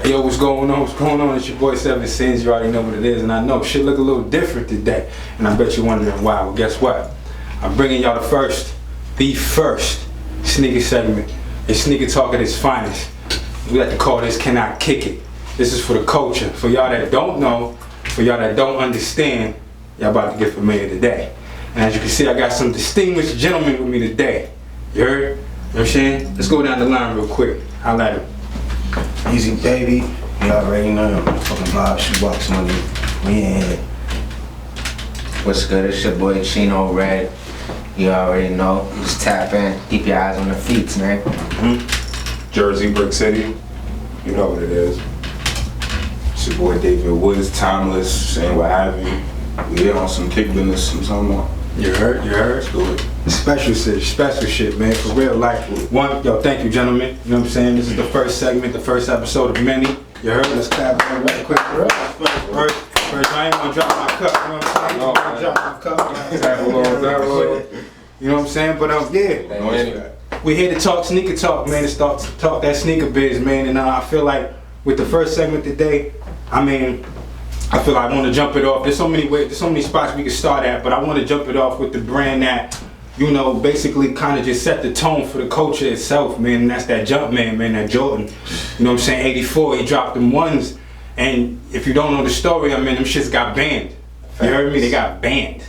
Hey, yo, what's going on? What's going on? It's your boy 7 Sins. You already know what it is, and I know shit look a little different today. And I bet you're wondering why. Well, guess what? I'm bringing y'all the first sneaker segment. A sneaker talk at its finest. We like to call this "Can I Kick It?" This is for the culture. For y'all that don't know, for y'all that don't understand, y'all about to get familiar today. And as you can see, I got some distinguished gentlemen with me today. You heard? You know what I'm saying? Let's go down the line real quick. Holla at him. Easy baby, you already know. Fucking Bob Shoebox money. We in here. What's good? It's your boy Chino Red. You already know. Just tap in. Keep your eyes on the feet, man. Jersey, Brick City. You know what it is. It's your boy David Woods, Timeless, saying what have you. We here on some kick business and something more. You heard? Let's do it. Special shit, man. For real, like, thank you, gentlemen. You know what I'm saying? This is the first segment, the first episode of many. You heard? Let's clap real quick. First, I ain't gonna drop my cup, you know what I'm saying? I'm gonna drop my cup. You know what I'm saying? But, yeah. We're here to talk sneaker talk, man, to talk that sneaker biz, man. And I feel like with the first segment today, I feel like I want to jump it off. There's so many ways, there's so many spots we can start at, but I want to jump it off with the brand that, you know, basically kind of just set the tone for the culture itself, man. And that's that Jumpman, man, that Jordan. You know what I'm saying? 84, he dropped them ones. And if you don't know the story, them shits got banned. You heard me? They got banned.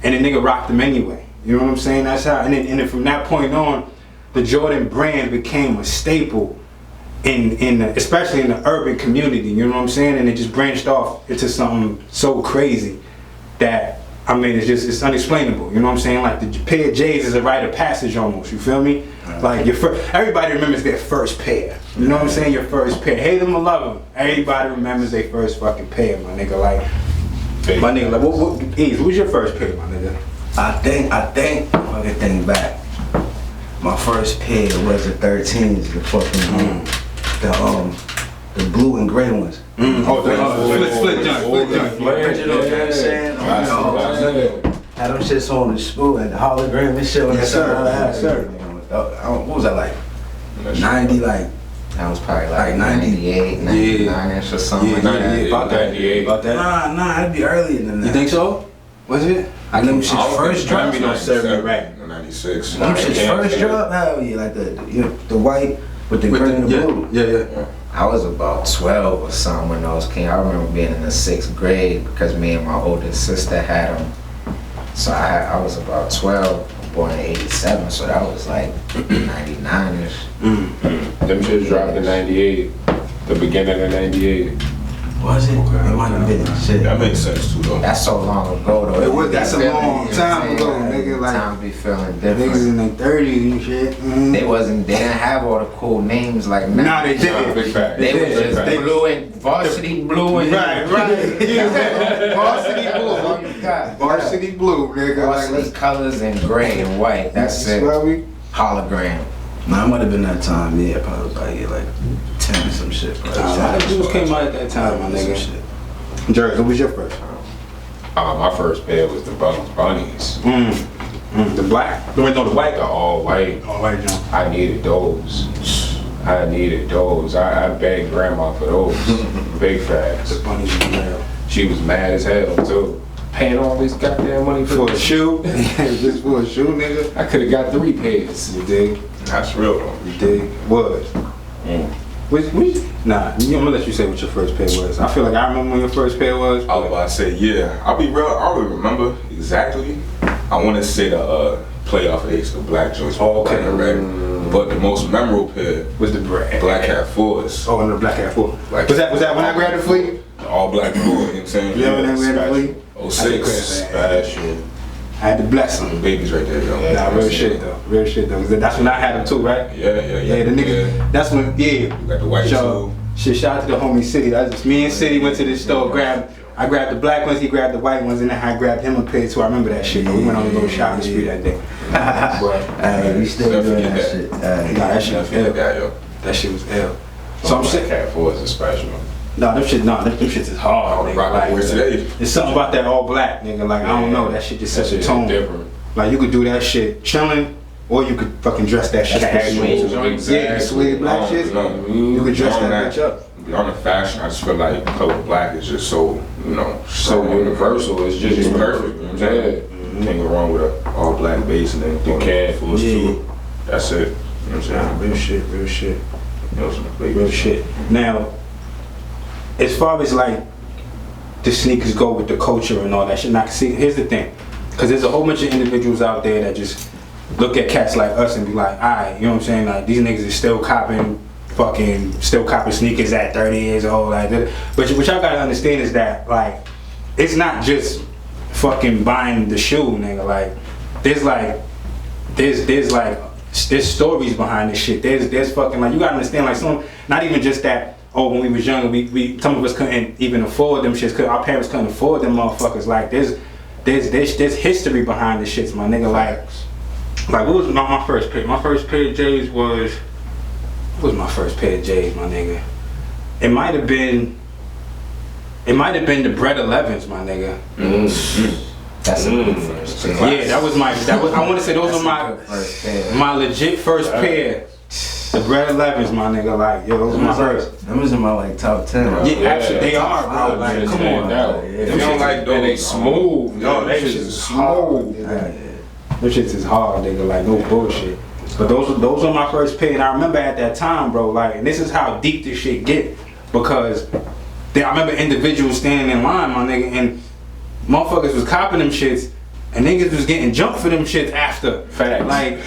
And the nigga rocked them anyway. You know what I'm saying? That's how, and then from that point on, the Jordan brand became a staple especially in the urban community, you know what I'm saying? And it just branched off into something so crazy that, it's unexplainable, you know what I'm saying? Like the pair of J's is a rite of passage almost, you feel me? Like everybody remembers their first pair, you know what I'm saying? Your first pair, hate them or love them, everybody remembers their first fucking pair, my nigga. Like, what's your first pair, my nigga? I think, if I can think back, my first pair was the 13s, the fucking, the blue and gray ones. Split joint. Had them shits on the school at the hologram and shit. Yes, sir. What was that like? 90, like. That was probably like 98, 99-ish or something like that. About that. Nah, that'd be earlier than that. You think so? Was it? I know shit's first drop. 96. Them shit's first drop? Hell yeah, like the white with the gray and the blue. Yeah. I was about 12 or something when those came. I remember being in the 6th grade because me and my oldest sister had them. So I was about 12, born in 87, so that was like 99-ish. Them shits dropped in 98, the beginning of 98. Was it? It might have been shit. That makes sense too, though. That's so long ago, though. That's a long time ago, nigga. Like, time be feeling different. Niggas in their 30s and shit. They didn't have all the cool names like now. Nah, they didn't. Big fact. They was just blue and varsity blue and Right. Varsity blue. all you got. Varsity blue, nigga. Varsity colors and gray and white. That's it. Hologram. Nah, it might have been that time, yeah, probably like 10 or some shit. A lot of dudes came out at that time, my nigga. Jerry, what was your first? My first pair was the Bugs Bunnies. The black? The white? The all white. All white jump. I needed those. I begged grandma for those. Big facts. The bunnies was real. She was mad as hell too. Paying all this goddamn money For a shoe? Just for a shoe, nigga? I could have got 3 pairs. You dig? That's real though. You dig? Was. Nah, I'm gonna let you say what your first pair was. I feel like I remember when your first pair was. I was about to say, yeah. I'll be real, I don't remember exactly. I want to say the playoff Ace, the black joints. Oh, okay. But the most memorable pair was the Black Hat 4s. Oh, and the Black Hat 4. Was that when I grabbed it for you? The all black 4, you know what I'm saying? Yeah, when I grabbed it for you? 06, special. I had to bless them. Babies right there, yo. Nah, real shit though. That's when I had them too, right? Yeah. The niggas, that's when, You got the white too. Shit, shout out to the homie City. That's just me and City went to this store, I grabbed the black ones, he grabbed the white ones, and then I grabbed him a pair too. I remember that shit, though. We went on a little shopping spree that day. Hey, we still doing that shit. Nah, that shit was ill. That shit was ill. So I'm saying, Cat 4s is special. them shits is hard, nigga. Like, today. There's something about that all black, nigga. Like, I don't know, that shit just sets a tone. Different. Like, you could do that shit chilling, or you could fucking dress that shit. Exactly. Yeah, the suede black shit. You could dress that bitch up. beyond the fashion, I just feel like color black is just so, you know, So universal. It's just perfect. You know what I'm saying? Can't go wrong with an all black base and then You can't. full suit. That's it. You know what I'm saying? Real shit, real shit, You know, some real shit. Now, as far as like the sneakers go with the culture and all that shit, now see, here's the thing, because there's a whole bunch of individuals out there that just look at cats like us and be like, alright, you know what I'm saying? Like these niggas is still copping sneakers at 30 years old, like that. But what y'all gotta understand is that like it's not just fucking buying the shoe, nigga. Like there's stories behind this shit. There's fucking like you gotta understand like some not even just that. Oh, when we was younger, we some of us couldn't even afford them shits. Cause our parents couldn't afford them motherfuckers. Like there's history behind this shit, my nigga. Like what was my first pair? My first pair of J's was. What was my first pair of J's, my nigga? It might have been the Bread 11s, my nigga. That's a good first pair. Yeah, that was I want to say those were my legit first pair. The Bread 11s, my nigga. Like, yo, those were my first. Them was in my like top 10. Yeah, actually, they are, bro. Like, come on. They don't like those. They smooth. No, that shit is smooth. Them shits is hard, nigga. Like, no bullshit. But those are my first pair, and I remember at that time, bro, like, and this is how deep this shit get, because I remember individuals standing in line, my nigga, and motherfuckers was copping them shits, and niggas was getting jumped for them shits after. Facts. Like,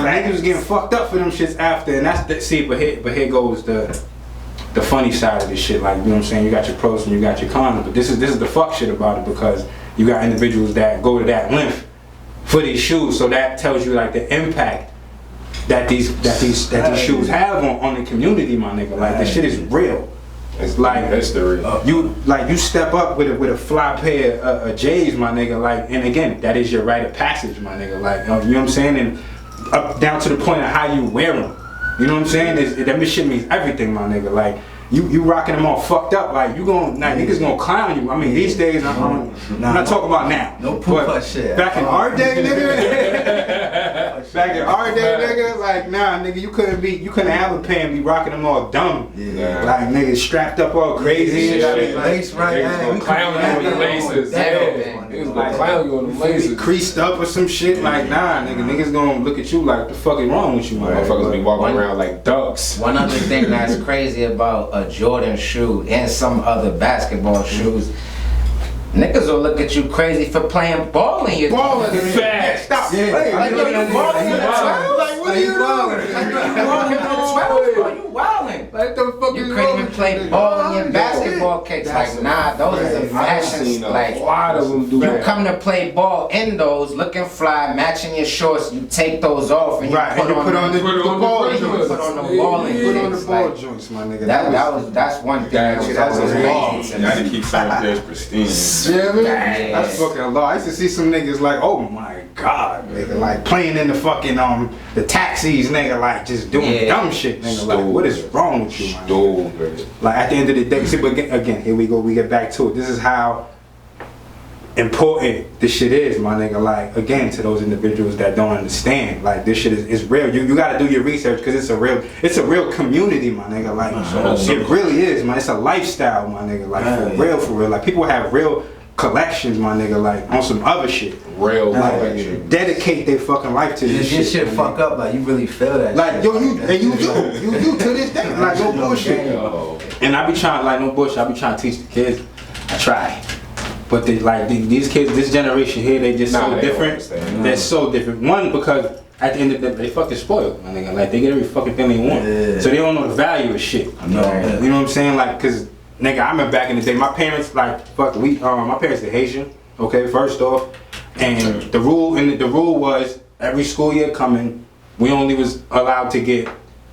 niggas was getting fucked up for them shits after, and but here goes the funny side of this shit. Like, you know what I'm saying? You got your pros and you got your cons, but this is the fuck shit about it, because you got individuals that go to that length for these shoes, so that tells you like the impact that these shoes have on the community, my nigga. Like this shit is real. It's like history. You step up with a fly pair of J's, my nigga. Like, and again, that is your rite of passage, my nigga. Like, you know what I'm saying? And up down to the point of how you wear them. You know what I'm saying? That shit means everything, my nigga. Like. You rocking them all fucked up, like niggas gonna clown you. I mean, these days I'm not talking about now. No poo shit. Back in our day, nigga. Back in our day, nigga, like nah, nigga, you couldn't have a pair and be rocking them all dumb. Yeah. Like niggas strapped up all crazy. Lace right. Niggas gonna clown you on the laces. Niggas gonna clown you on the laces. Creased up or some shit, like nah, niggas gonna look at you like what the fuck is wrong with you, man? Motherfuckers be walking around like ducks. One other thing that's crazy about a Jordan shoe and some other basketball shoes, niggas will look at you crazy for playing ball in your fast. Stop. Like, yo, you balling in the 12? Like, what are you doing? You balling in the 12? Bro, you wildin'. Like the fuck You couldn't even play ball in your basketball kicks. Like, nah, those are the fashions. Like, a lot of them do you that. come to play ball in those, looking fly, matching your shorts, you take those off and you Right, put and you on put on the ball you joints. put on the balling Put on the kicks. ball Like, joints, my nigga. that's one thing. That's was law. crazy to You gotta me. keep some of theirs pristine. Yeah, man. Yes. That's fucking law. I used to see some niggas like, oh my god, nigga, like playing in the fucking the taxis, nigga, like just doing dumb shit, nigga. Like, what is wrong with you, man? Like at the end of the day, see, but again, here we go. We get back to it. This is how important this shit is, my nigga. Like again, to those individuals that don't understand, like this shit is real. You gotta do your research because it's a real community, my nigga. Like it really is, man. It's a lifestyle, my nigga. Like for real. Like people have real collections, my nigga. Like on some other shit. Real Like dedicate their fucking life to this Your shit. shit fuck up, like you really feel that. Like shit. yo, you do to this day. Like no bullshit. And I be trying, like no bullshit. I be trying to teach the kids. I try. But these kids, this generation here, they just so different. They're so different. One, because at the end of the day, they fucking spoiled, my nigga. Like they get every fucking thing they want, so they don't know the value of shit. You know what I'm saying? Like, cause nigga, I remember back in the day, my parents my parents are Haitian. Okay, first off, and the rule was every school year coming, we only was allowed to get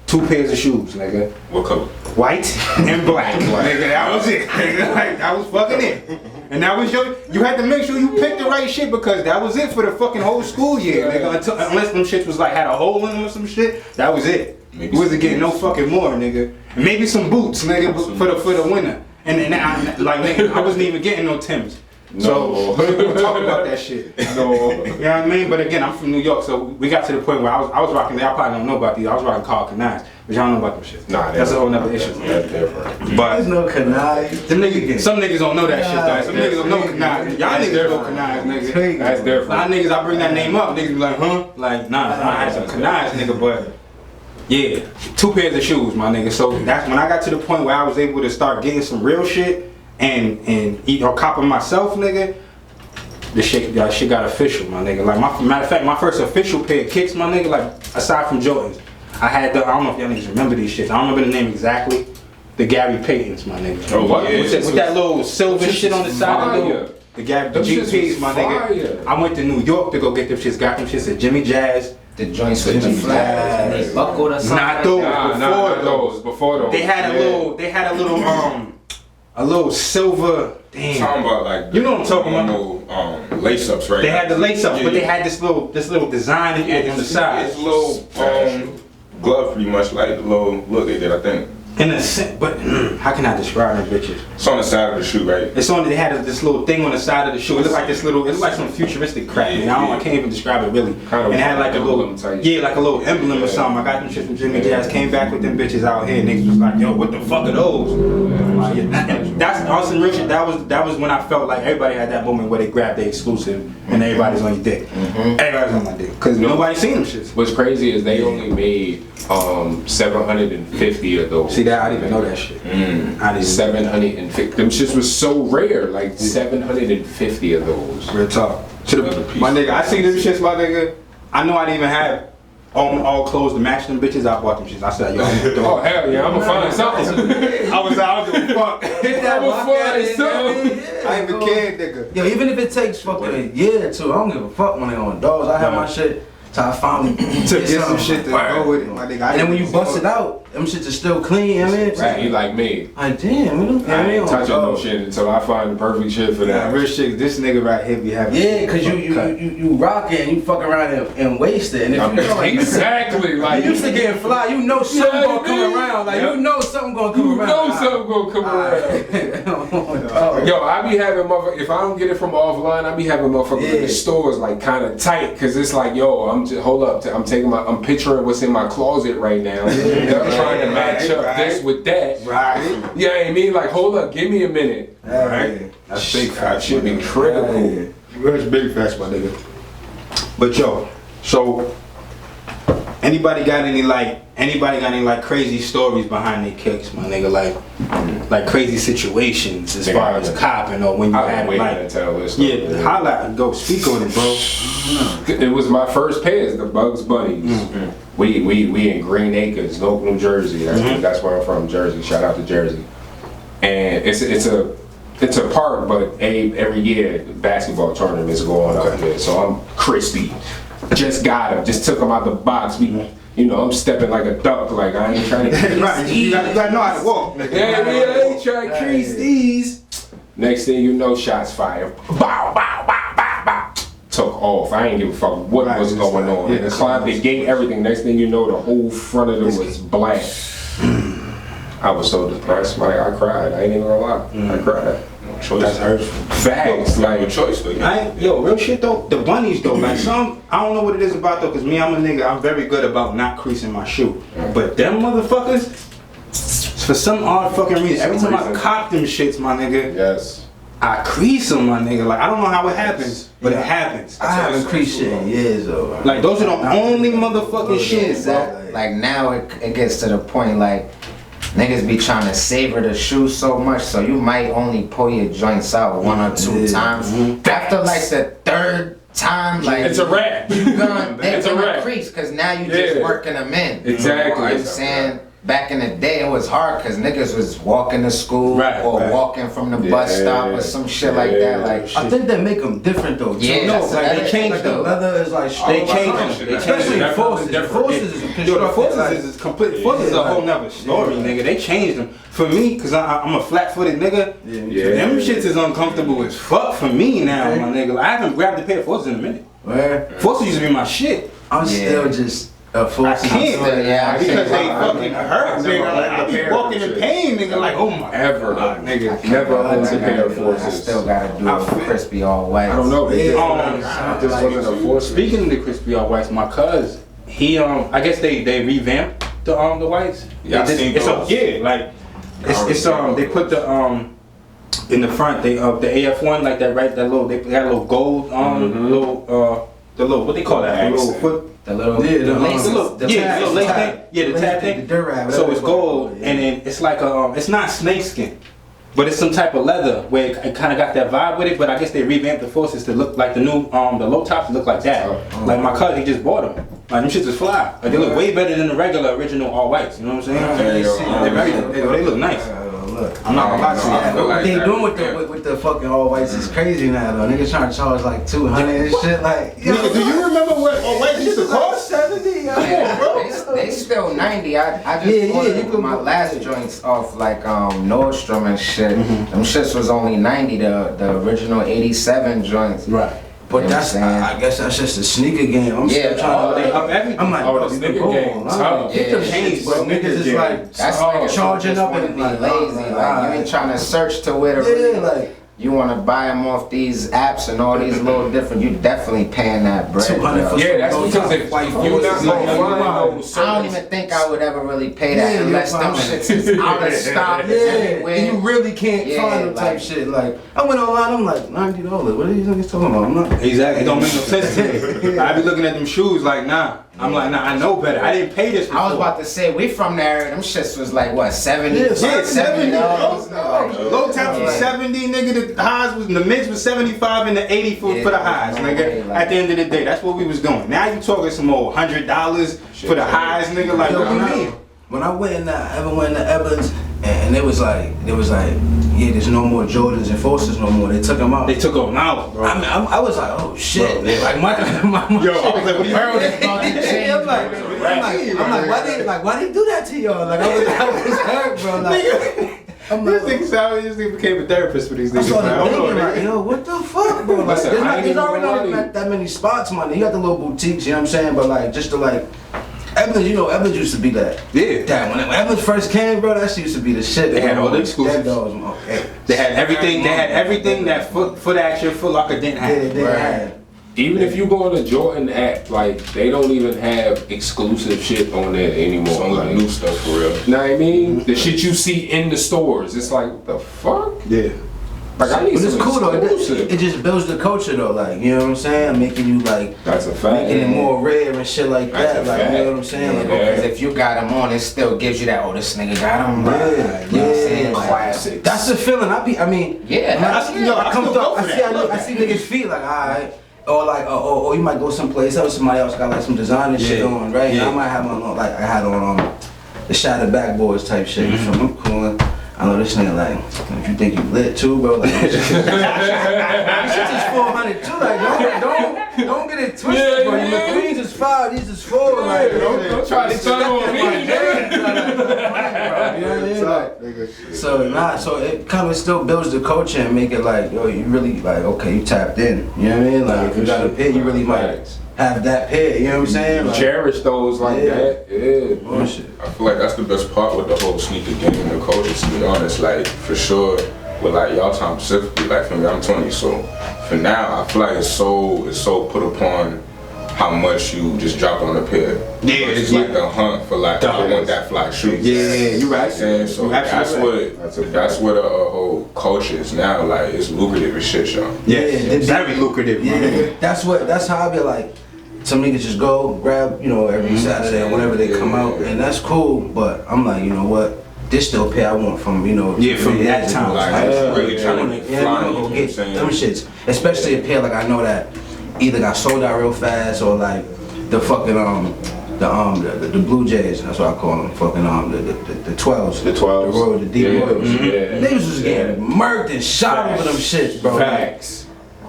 2 pairs of shoes, nigga. What color? White and black. Nigga, that was it. Nigga, like, that was fucking it. And that was you had to make sure you picked the right shit because that was it for the fucking whole school year, nigga. Unless them shits was like had a hole in them or some shit, that was it. You wasn't getting no fucking more, nigga. And maybe some boots, nigga, for the winter. And nigga, I wasn't even getting no Timbs. So we don't talk about that shit. No. You know what I mean? But again, I'm from New York, so we got to the point where I was rocking. Y'all probably don't know about these. I was rocking Carl Canines, but y'all don't know about them shit. Nah, that's a whole nother issue. That's different. But There's no canai. them niggas, some niggas don't know that shit though. Some niggas don't know Niggas. Canines. Y'all niggas know Canines, nigga. That's A different. lot of niggas, I bring that name up, niggas be like, huh? Like, nah, I had some Canines, nigga, but yeah, 2 pairs of shoes, my nigga. So that's when I got to the point where I was able to start getting some real shit and eat or copping myself, nigga. The shit got official, my nigga. Like, matter of fact, my first official pair of kicks, my nigga, like, aside from Jordans, I had I don't know if y'all niggas remember these shits. I don't remember the name exactly. The Gary Paytons, my nigga. Oh, what? Yeah, with that little silver shit on the side of fire. the Them shits GPs, was my nigga. fire. I went to New York to go get them shits. Got them shits at Jimmy Jazz. The joints with the flags, and they buckled or something. Not those. Before those. They had a little silver. Talking Damn. about like You know what I'm talking about. normal, lace ups, right? They had the lace ups, Yeah, but they yeah. had this little design on the side. It's a little glove, pretty much like the little look they did, I think. In a sense, but how can I describe them bitches? It's on the side of the shoe, right? It's on. They had this little thing on the side of the shoe. It looked like this little. It looked like some futuristic crap. Yeah, Man. yeah. I can't even describe it really. Kind of And it had like a little, emblem type yeah, like a little emblem or something. I got them shit from Jimmy Jazz. Came back with them bitches out here. Niggas was like, yo, what the fuck are those? Like, and that's awesome, Richard. That was when I felt like everybody had that moment where they grabbed their exclusive and everybody's on your dick. Everybody's on my dick because nobody seen them shits. What's crazy is they only made 750 of those. See that? I didn't even know that shit. I didn't. 750. Them shits was so rare, like 750 of those. Real talk. My nigga, I see them shits, my nigga. I know I didn't even have all clothes to match them bitches. I bought them shits. I said, yo, Oh hell yeah, I'ma find something. I was out of the fuck. Hit that I'ma lock find out in, something. yeah. I ain't even kid, nigga. Yo, even if it takes fucking a year or two, I don't give a fuck when they on dogs. I have my shit till I finally To get some shit to go with it, my nigga. And then when you bust it out, them shits are still clean, you know what I mean? Right, he like me. Like, damn, we don't, I ain't touching no shit until I find the perfect shit for Nah, that. real shit. This nigga right here be having. Yeah, cause you rock it and you fuck around and waste it. And if you know, like, Exactly, like you used to getting fly, you know something Yeah, gonna come dude. around. Like, Yep. you know something gonna come you around. know something gonna come around. around. Yo, I be having motherfuckers, if I don't get it from offline, I be having motherfuckers in Yeah. the stores like kind of tight, cause it's like, yo, hold up, I'm picturing what's in my closet right now. And I'm trying to match up this with that. Right. Yeah, I mean, like, hold up, give me a minute. Right. That's big That facts. should be critical. That's big facts, my nigga. But yo, so anybody got any like crazy stories behind their kicks, my nigga? Like crazy situations as far as copping or when you I've had been waiting like. to tell this. Yeah, holla and go speak on it, bro. It was my first pairs, the Bugs Bunnies. We in Green Acres, Newark, New Jersey. That's where I'm from, Jersey. Shout out to Jersey. And it's a park, but every year basketball tournaments go on out there. So I'm crispy. Just got him. Just took him out the box. You know, I'm stepping like a duck. Like I ain't trying to. Right, you gotta know how to walk, nigga. Yeah, I ain't trying to crease these. Next thing you know, shots fired. Bow, bow, bow, bow, bow. Took off. I ain't give a fuck what Right, was just going like, on. yeah, The that's climbed what the gate, everything. Next thing you know, the whole front of it was black. I was so depressed, like I cried. I ain't even gonna lie. I cried. That's hurtful. Facts, Like a like choice, though. Yo, real shit though, the bunnies though, like I don't know what it is about though, cause me, I'm a nigga, I'm very good about not creasing my shoe. But them motherfuckers, for some odd fucking reason, every time I cop them shits, my nigga, yes. I crease them, my nigga. Like I don't know how it happens, but it happens. I haven't creased shit in years though. Like those are the only motherfucking shits, bro. Like now it gets to the point like niggas be trying to savor the shoe so much, so you might only pull your joints out one or two times. After like the third time, like It's a wrap. they're It's a gonna wrap. crease because now you just Yeah. working them in. Exactly. You know what I'm saying? Back in the day, it was hard because niggas was walking to school Right, or right. walking from the bus stop or some shit like that. Like, I think they make them different though. Too. Yeah, no, that's like another they thing, change the though. leather is like They strong. change them. They Especially change them. forces. The forces is Yo, the constructed forces like- is complete. Forces is a whole nother story, nigga. They changed them for me, cause I'm a flat-footed nigga. Yeah. Them shits is uncomfortable as fuck for me now, my nigga. Like, I haven't grabbed a pair of forces in a minute. Where Forces used to be my shit. I'm Yeah. still just I can't, Yeah, I because they can't. fucking hurt, nigga. Like, I be walking in pain, nigga. Like, oh my Ever. God, nigga. Never owned a pair of I forces. still gotta do a crispy all white. I don't know. It Yeah. just wasn't a force. Speaking of the crispy all whites, my cuz, he I guess they revamped the whites. Yeah, I seen it's those. like it's they put the in the front the AF1 like that, right, that little, they got a little gold little the little, what they call that, the little foot. The little Yeah, the laces, little, the yeah, the little lace tab. thing. Yeah, the Lace tab thing, thing. the durag, So whatever it's you wanna gold, call it, yeah. and then it's like it's not snakeskin, but it's some type of leather where it kind of got that vibe with it. But I guess they revamped the forces to look like the new the low tops look like that. Like my cousin, he just bought them. Like them shits is fly. Like they look way better than the regular original all whites. You know what I'm saying? They look nice. Look. I'm not gonna lie to you. Yeah, feel what like they that. doing with the fucking all whites is crazy now though. Niggas trying to charge like 200 and shit. Like, Nigga, do you remember what all whites used to cost? 70. They still 90. I just Yeah, ordered you could my put- last joints off like Nordstrom and shit. Them shits was only 90. The original 87 joints. Right. But You know that's, what I'm saying? I guess that's just a sneaker game. I'm Yeah, still trying They to. up everything. I'm like, Oh, bro, the you sneaker can go game, on. tough. Get them Yeah, chains, but sneaker niggas is game. like That's niggas charging just up wanna and be like, lazy. Like you ain't trying to search to where to really. yeah, like You want to buy them off these apps and all these little different. You definitely paying that bread. 200 bro. for Yeah, that's some because those if white you're not forces, gonna like, find wow. those I don't even think I would ever really pay that Yeah, unless you'll them find shits is out of stock Yeah, everywhere. and you really can't Yeah, find them type like- shit. Like, I went online, I'm like, $90. What are these niggas talking about? I'm not. Exactly. It don't make no sense to me. I be looking at them shoes like, nah. I'm like, nah, I know better. I didn't pay this before. I was about to say we from there. Them shits was like what 70, Yeah, Yeah, 70. $70. Low tops was Yeah. 70, nigga. The highs was, the mids was 75 and the 80 for the highs, no way, nigga. like- At the end of the day, that's what we was doing. Now you talking some more $100 for the highs, nigga. Like, Yo, what do you mean? when I went in I ever went to Evans, and it was like, yeah, there's no more Jordans and Forces no more. They took them out. They took them out, bro. I mean, I was like, oh shit, man. Like my Yo, I was like, what do you World is mean? about to change. I'm like, why they do that to y'all? Like I was hurt, bro. Like, I'm This like, nigga sound, this nigga became a therapist for these I niggas. started man. Hold on, thinking like, nigga. yo, what the fuck, bro? Like, Listen, there's, I not, ain't there's even already gonna lie not that many spots, man. You got the little boutiques, you know what I'm saying? But like, just to like, Evans, you know, Evans used to be that. Yeah. Damn, when Evans first came, bro, that shit used to be the shit. They had all the exclusives. That dog was, okay. They had everything. They had everything that Foot Action, Foot Locker didn't Yeah, have. they had. Even if you go on the Jordan app, like they don't even have exclusive shit on there anymore. Some of the Like, new stuff for real. know what I mean? The shit you see in the stores, it's like, what the fuck? Yeah. Like I need But it's some cool though. exclusive. It just builds the culture though, like you know what I'm saying, making you like That's a fact. making it more rare and shit like That's that. a Like fact. you know what I'm saying? Like, Yeah. Because if you got them on, it still gives you that. Oh, this nigga got them. Yeah, You know what I'm saying? yeah. Classics. that's the feeling. I mean, Yeah, when hell yeah. I come I still through, go for I see, that. I see niggas feet like, alright. Or like, or you might go someplace else. Somebody else got like some designer shit Yeah. on, right? And Yeah. I might have on like I had on the shattered backboards type shit. You feel me? I'm cool. I know this nigga like, if you think you lit too, bro, like this shit is 400 too. Like don't get it twisted, Yeah, bro. yeah. The Queens is 5, these is 4. Like, Don't try to turn on me, nigga. you know what I mean? Like, so it kind of still builds the culture and make it like, yo, you really like, okay, you tapped in. You know what I mean? Like, if you got a pair, you really might have that pair. You know what I'm saying? Like, Cherish those like Yeah. that. Yeah. bullshit. I feel like that's the best part with the whole sneaker game and the culture, to be honest. Like, for sure, with like y'all time specifically, like for me, I'm 20, so for now, I feel like it's so put upon how much you just drop on a pair. Yeah, it's yeah. like the hunt for like, I want that fly shoe. Yeah, you right. And so You that's absolutely what that's what a whole culture is now. Like, it's lucrative as shit, y'all. Yeah, Yeah, very lucrative. man. Yeah, that's how I be like. Some niggas just go grab, you know, every Saturday or whenever they come out, and that's cool. But I'm like, you know what? This still pair I want from, you know, Yeah, from 3 that years ago. time. Like, I really trying to wanna- get yeah, fly, I wanna you know go what I'm get saying? them shits, especially a pair like I know that either got sold out real fast or like the fucking the Blue Jays. That's what I call them. Fucking the 12s. The 12s. The Royal, the D Yeah. Royals. Yeah. Niggas was getting murked and shot over them shits, bro. Facts.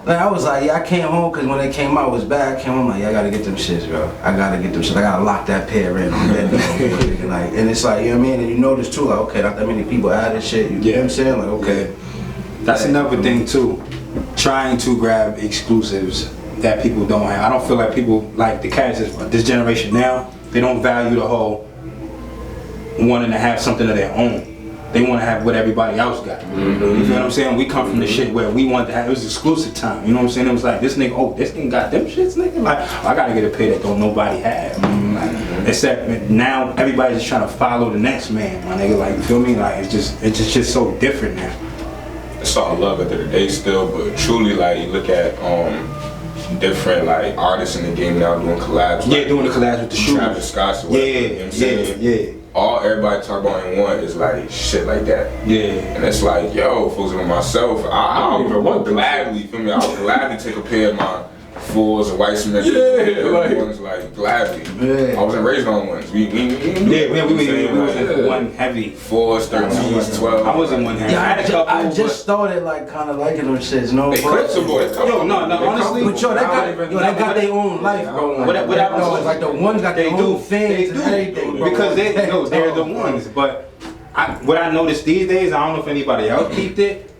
Like I was like, yeah, I came home because when they came out, it was bad. I came home like, yeah, I gotta get them shits, bro. I gotta get them shits. I gotta lock that pair in. On that dog, like, and it's like, you know what I mean? And you notice too, like, okay, not that many people had this shit. You know what I'm saying? Like, okay. That's another thing too. Trying to grab exclusives that people don't have. I don't feel like people like the cats this generation now. They don't value the whole wanting to have something of their own. They want to have what everybody else got. You feel what I'm saying? We come from the shit where we wanted to have, it was exclusive time. You know what I'm saying? It was like, this nigga got them shits, nigga. Like, I gotta get a pay that don't nobody have. Like, except now everybody's just trying to follow the next man, my nigga. Like, you feel me? Like, it's just so different now. It's all love at the end of the day still, but truly, like, you look at different like artists in the game now doing collabs. Yeah, like, doing the collabs with the shoes. Travis Scott's or whatever, you know what I'm saying? Yeah. All everybody talk about in one is like shit like that. Yeah. And it's like, yo, folks with myself, I don't even want gladly, feel me? I would gladly take a pair of my fours or white cement. Like ones like gladly. Yeah. I wasn't raised on ones. We wasn't one heavy. Fours, 13s, 12. I wasn't one heavy. Yeah, I had a couple. I just started like kind of liking them shits, no? They clips them, boy. Yo, no, honestly. But yo, they got their own life going. Like the ones got their own fans and everything. Bro. Because they're the ones. But what I noticed these days, I don't know if anybody else peeped it.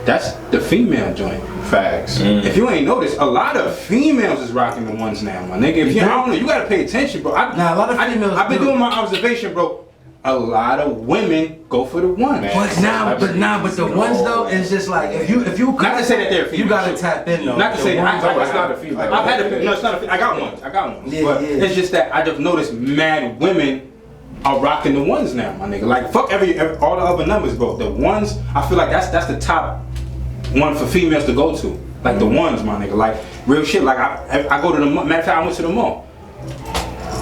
That's the female joint. Facts. If you ain't noticed, a lot of females is rocking the ones now, my nigga. If you, I don't know, you gotta pay attention, bro. Nah, a lot of females I've been do. doing my observation, bro. A lot of women go for the ones. But the ones though, it's just like if you Not to say that they're female. you gotta tap in though. Not to say ones, that it's not a female. I've had a, no, it's not a, I got one. Yeah, But yeah. it's just that I just noticed mad women are rocking the ones now, my nigga. Like fuck every all the other numbers, bro. The ones, I feel like that's the top one for females to go to. Like the ones, my nigga. Like real shit. Like I go to the mall. Matter of fact, I went to the mall.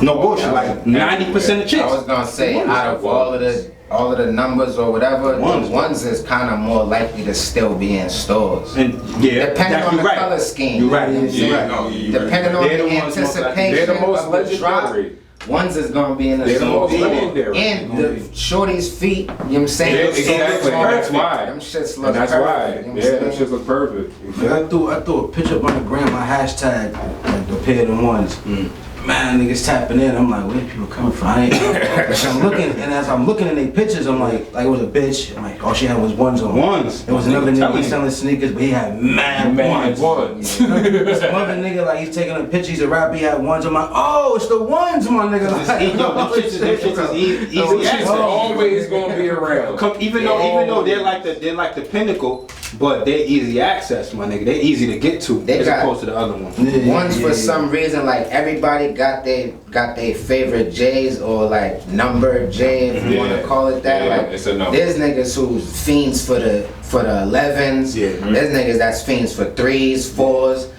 No bullshit. Like 90% of chicks. I was gonna say, Ones. out of all of the numbers or whatever, Ones. the ones is kind of more likely to still be in stores. And yeah, Depending on you're the right. color scheme. You're right. Yeah, no, you right. Depending on They're the the ones most likely- anticipation they're the most of the drop, legendary. ones is gonna be in the They're the store. most legendary. And the shorty's feet, you know what I'm saying? Yeah, Look so exactly. much That's perfect. why. Them shits And look that's perfect. why. You know what I'm Yeah, saying? them shit look perfect. You feel me? I threw a picture up on the gram, my hashtag, like the pair of them ones. Man, niggas tapping in. I'm like, where people coming from? I ain't. I'm looking, and as I'm looking at their pictures, I'm like it was a bitch. I'm like, all she had was ones on. Ones. There was another Telling nigga you. selling sneakers, but he had mad ones. ones. Some other nigga, like, he's taking a picture, he's a rapper, he had ones. I'm like, oh, it's the ones, my nigga. Like, Them shits is easy Those shits access. are always gonna be around. Even though they're like the pinnacle, but they're easy access, my nigga. They're easy to get to They as got- opposed to the other ones. Ones for some reason, like everybody got their favorite J's or like number J, if you want to call it that. Yeah, like it's a number. there's niggas who's fiends for the 11s. Yeah. There's niggas that's fiends for 3s, 4s.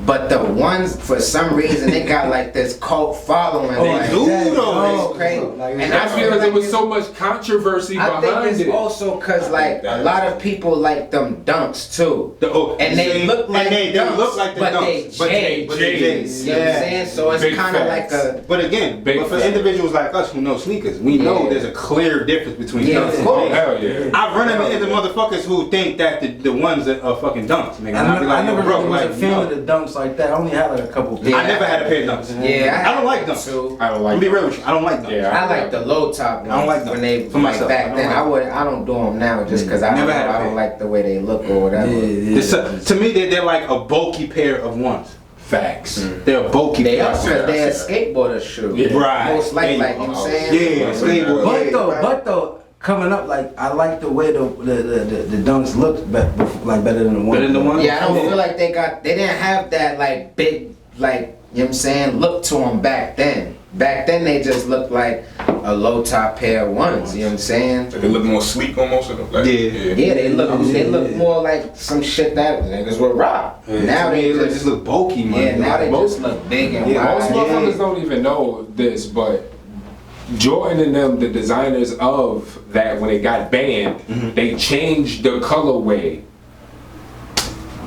But the ones, for some reason, they got like this cult following. They like, do, though. It's crazy. Like, And That's I feel because there like was so much controversy I think behind it's it. also cause like a lot of people like them dunks too. And they look like they dunks, look like the but dunks, they but J's. You know what I'm saying? So it's Big kind of like facts. a But again, Big but for facts. individuals like us who know sneakers, we know Yeah. there's a clear difference between Yeah, dunks of and course. J's. Hell yeah. I've run into motherfuckers who think that the ones that are fucking dunks, nigga. And I be I like, never bro, really was like, a fan no. of the dunks like that. I only had like a couple. Yeah. I never had a pair of dunks. yeah. I don't like them dunks. too. I don't I'm like gonna be real with you. I don't like dunks. Yeah. I like the low top ones. I don't like them. when they For like myself, back I don't then. like I don't do them now just because I Never don't, had a I don't pair. like the way they look or whatever. To me, they're like a bulky pair of ones. Facts. They're a bulky They pair. are because they're a skateboarder shoe. Yeah. Right. Most likely, There like you you know go. what I'm saying. Yeah, skateboard. But though, coming up, like I like the way the dunks looked, like better than the ones. Better than the ones? Yeah, I don't feel like they didn't have that like big, like, you know what I'm saying, look to them back then. Back then they just looked like a low top pair of ones, you know what I'm saying? They look more sleek almost. Like, Yeah. Yeah, they look more like some shit that niggas would rock. Now they just look bulky, man. yeah, now they Most- just look big and Yeah, most wide. motherfuckers don't even know this, but Jordan and them, the designers of that, when it got banned, they changed the colorway.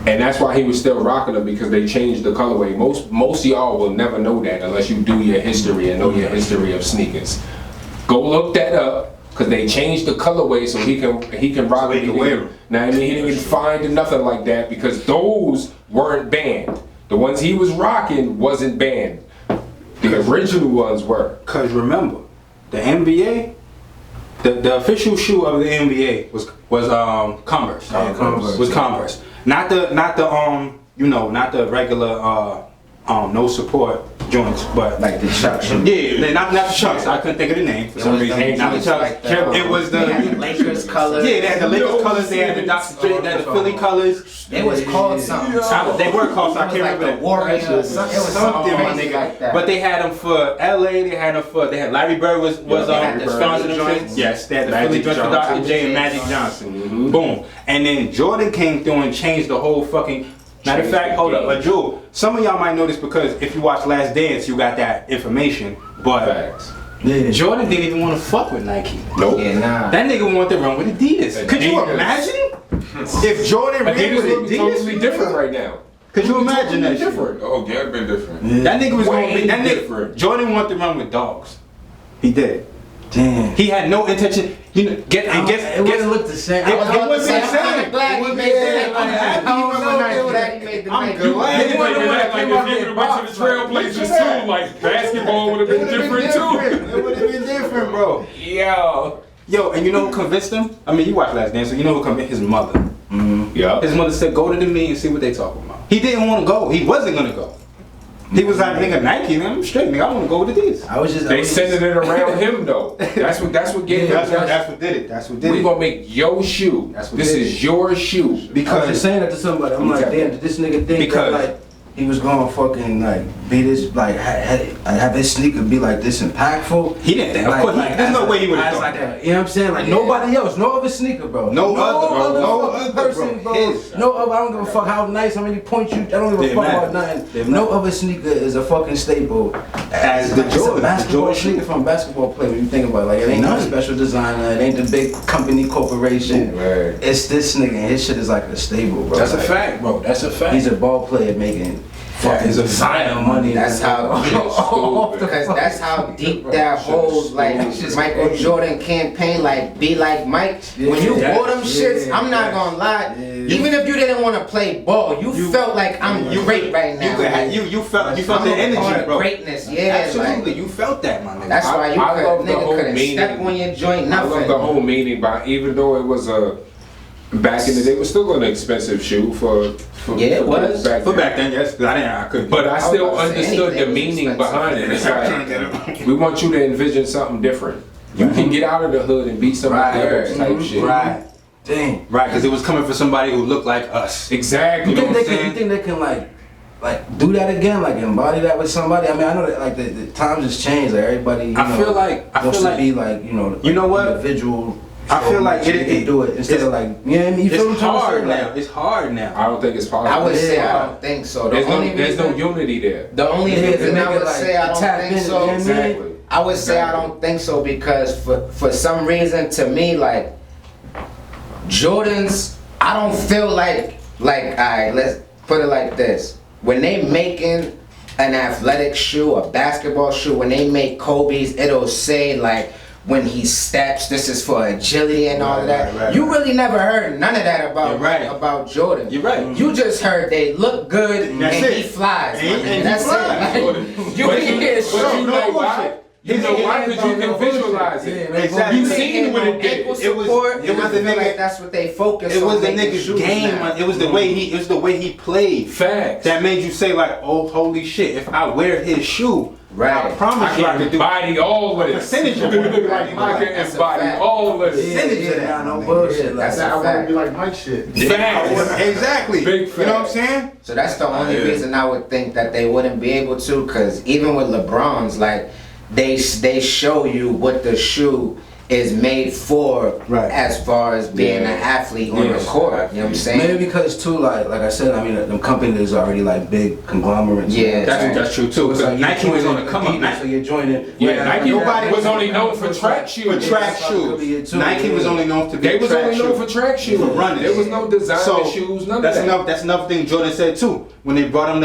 And that's why he was still rocking them, because they changed the colorway. Most of y'all will never know that unless you do your history and know your history of sneakers. Go look that up, because they changed the colorway so he can rock it. Now I mean, he didn't get fined or nothing like that, because those weren't banned. The ones he was rocking wasn't banned. The original ones were. Cause remember, the NBA, the official shoe of the NBA was Converse. Converse. Was Converse. Not the regular no support joints, but Like the Chuck shoes. yeah, not the Chucks. I couldn't think of the name for some reason. Not the Chucks. It was They had the the Lakers colors. yeah. They had the Lakers colors. They had the Dr. J. They had the Philly colors. They was called something. They were called. So I It was can't like remember the that. Warriors. It was Something, something my crazy nigga. like that. But they had them for LA. They had them for. They had Larry Bird was they had the sponsoring Philly them joints. joints. Yes, they had the Magic Philly joints for Johnson. Dr. J and Magic Johnson. Boom. And then Jordan came through and changed the whole fucking. Matter of fact, hold up, a Jewel. Some of y'all might know this because if you watch Last Dance, you got that information. But Facts. Yeah. Jordan didn't even want to fuck with Nike. Nope. Yeah, nah. That nigga wanted to run with Adidas. Could you Adidas. imagine if Jordan ran Adidas with would be Adidas? totally different right now. Could you imagine that shit? Different. Oh, yeah, it been different. That nigga was Way going to be that nigga. different. Jordan wanted to run with dogs. He did. Damn. He had no intention. You know, It wouldn't look the same. It I'm wasn't kinda insane. glad he made that. I'm happy I he don't went know with if Nike. that he made the I'm Nike. glad he went with Like Nike. if he would have went to the Trailblazers too, like basketball would have been different too. It would have been different, bro. Yo. Yo, and you know who convinced him? I mean, you watch Last Dance, so you know who convinced his mother. Yeah. His mother said, "Go to the meeting and see what they talking about." He didn't want to go. He wasn't gonna go. He was like, "Nigga, Nike, man, I'm straight. Nigga, I want to go with Adidas." They centered it around him though. That's what gave him. That's what did it. That's what did We it. gonna make your shoe. That's what This did is your shoe. I was just Because saying that to somebody. I'm like, damn, did this nigga think Because- that, like, he was gonna fucking, like, be this, like, have his sneaker be, like, this impactful? he didn't think. Of Like, course, like, there's no as way he would a- have as thought like that. a- You know what I'm saying? Like, nobody else, no other sneaker, bro. No other, bro. No fucking other, person, bro. bro. His. No other, I don't give a fuck how nice, how many points you, I don't give a Didn't fuck matter. about nothing. Didn't No matter. other sneaker is a fucking staple. As the It's Jordan, a the basketball Jordan sneaker shoe. from a basketball player when you think about it. Like, it ain't no None. special designer, it ain't the big company corporation. Word. It's this nigga, and his shit is like a staple, bro. That's a Like, fact, bro. That's a fact. He's a ball player making fucking he's a designer money. That's how, because that's how deep that whole like Michael Jordan campaign, like be like Mike. When you Yeah. wore them shits, Yeah. I'm not gonna lie. Yeah. Even if you didn't want to play ball, you felt like I'm great right now. You felt I'm the a part energy, of bro. greatness, yeah. Absolutely, Like, you felt that, my nigga. that's why you I love the whole couldn't meaning. step on your joint, I love nothing. the whole meaning, but even though it was a back in the day, it was still an expensive shoe for Yeah, it was. For back then, yes, 'cause I couldn't. But I still about to say understood the anything was meaning expensive. behind it. It's like we want you to envision something different. You can get out of the hood and be somebody Right. else type shit. Right, Damn. right, because it was coming from somebody who looked like us. Exactly. You think what they I'm can? saying? You think they can like do that again? Like embody that with somebody? I mean, I know that like the times has changed. Like everybody, you I know, feel like wants to be like You know what? individual. I feel like you can do it instead of like you know what I mean. You feel what It's I'm trying to hard say? now. Like, It's hard now. I don't think it's possible. I would say Yeah. I don't think so. There's no reason, unity there. The only Yeah, reason they I make it would like say I don't tap think in, so. you know what I mean? Exactly. I would say I don't think so because for some reason to me like Jordans, I don't feel like alright, let's put it like this. When they making an athletic shoe, a basketball shoe, when they make Kobe's, it'll say like when he steps, this is for agility and all of that. Right, You really never heard none of that about You're right. about Jordan. You're right. You just heard they look good That's and it. he flies. And my nigga. he That's flies. it. Like, you But can hear but so you know why? You know why? Because you can visualize it. Exactly. You seen what it did. Ankle It was- support, it was and I the feel nigga- like that's what they focus It on. was the making nigga's shoes game. now. Man. It was the way he played. Facts. That made you say like, oh holy shit! If I wear his shoe, Right. I promise you I I can can do. embody all of this. percentage of You it. look like Mike can That's a embody fact. all of this. Percentage of that, yeah, no my nigga. bullshit. Like, That's I a want to fact. be like Mike shit. Facts. Exactly. Big You know what I'm fact. saying? So that's the only Yeah. reason I would think that they wouldn't be able to, because even with LeBron's, like they show you what the shoe is made for, Right. as far as being Yeah. an athlete on the Yes. court. You know what I'm saying? maybe because too, like I said, I mean, them companies are already like big conglomerates. Yeah. That's true too. So it's Because like Nike was on the come up. Adidas, so you're joining. Yeah, Nike Nobody was only known for track shoes. For track shoes. Nike was only known to be They was track only known shoes. for track shoes. For running. There was no designer So shoes, none that's of that. enough. That's another thing Jordan said too. When they brought him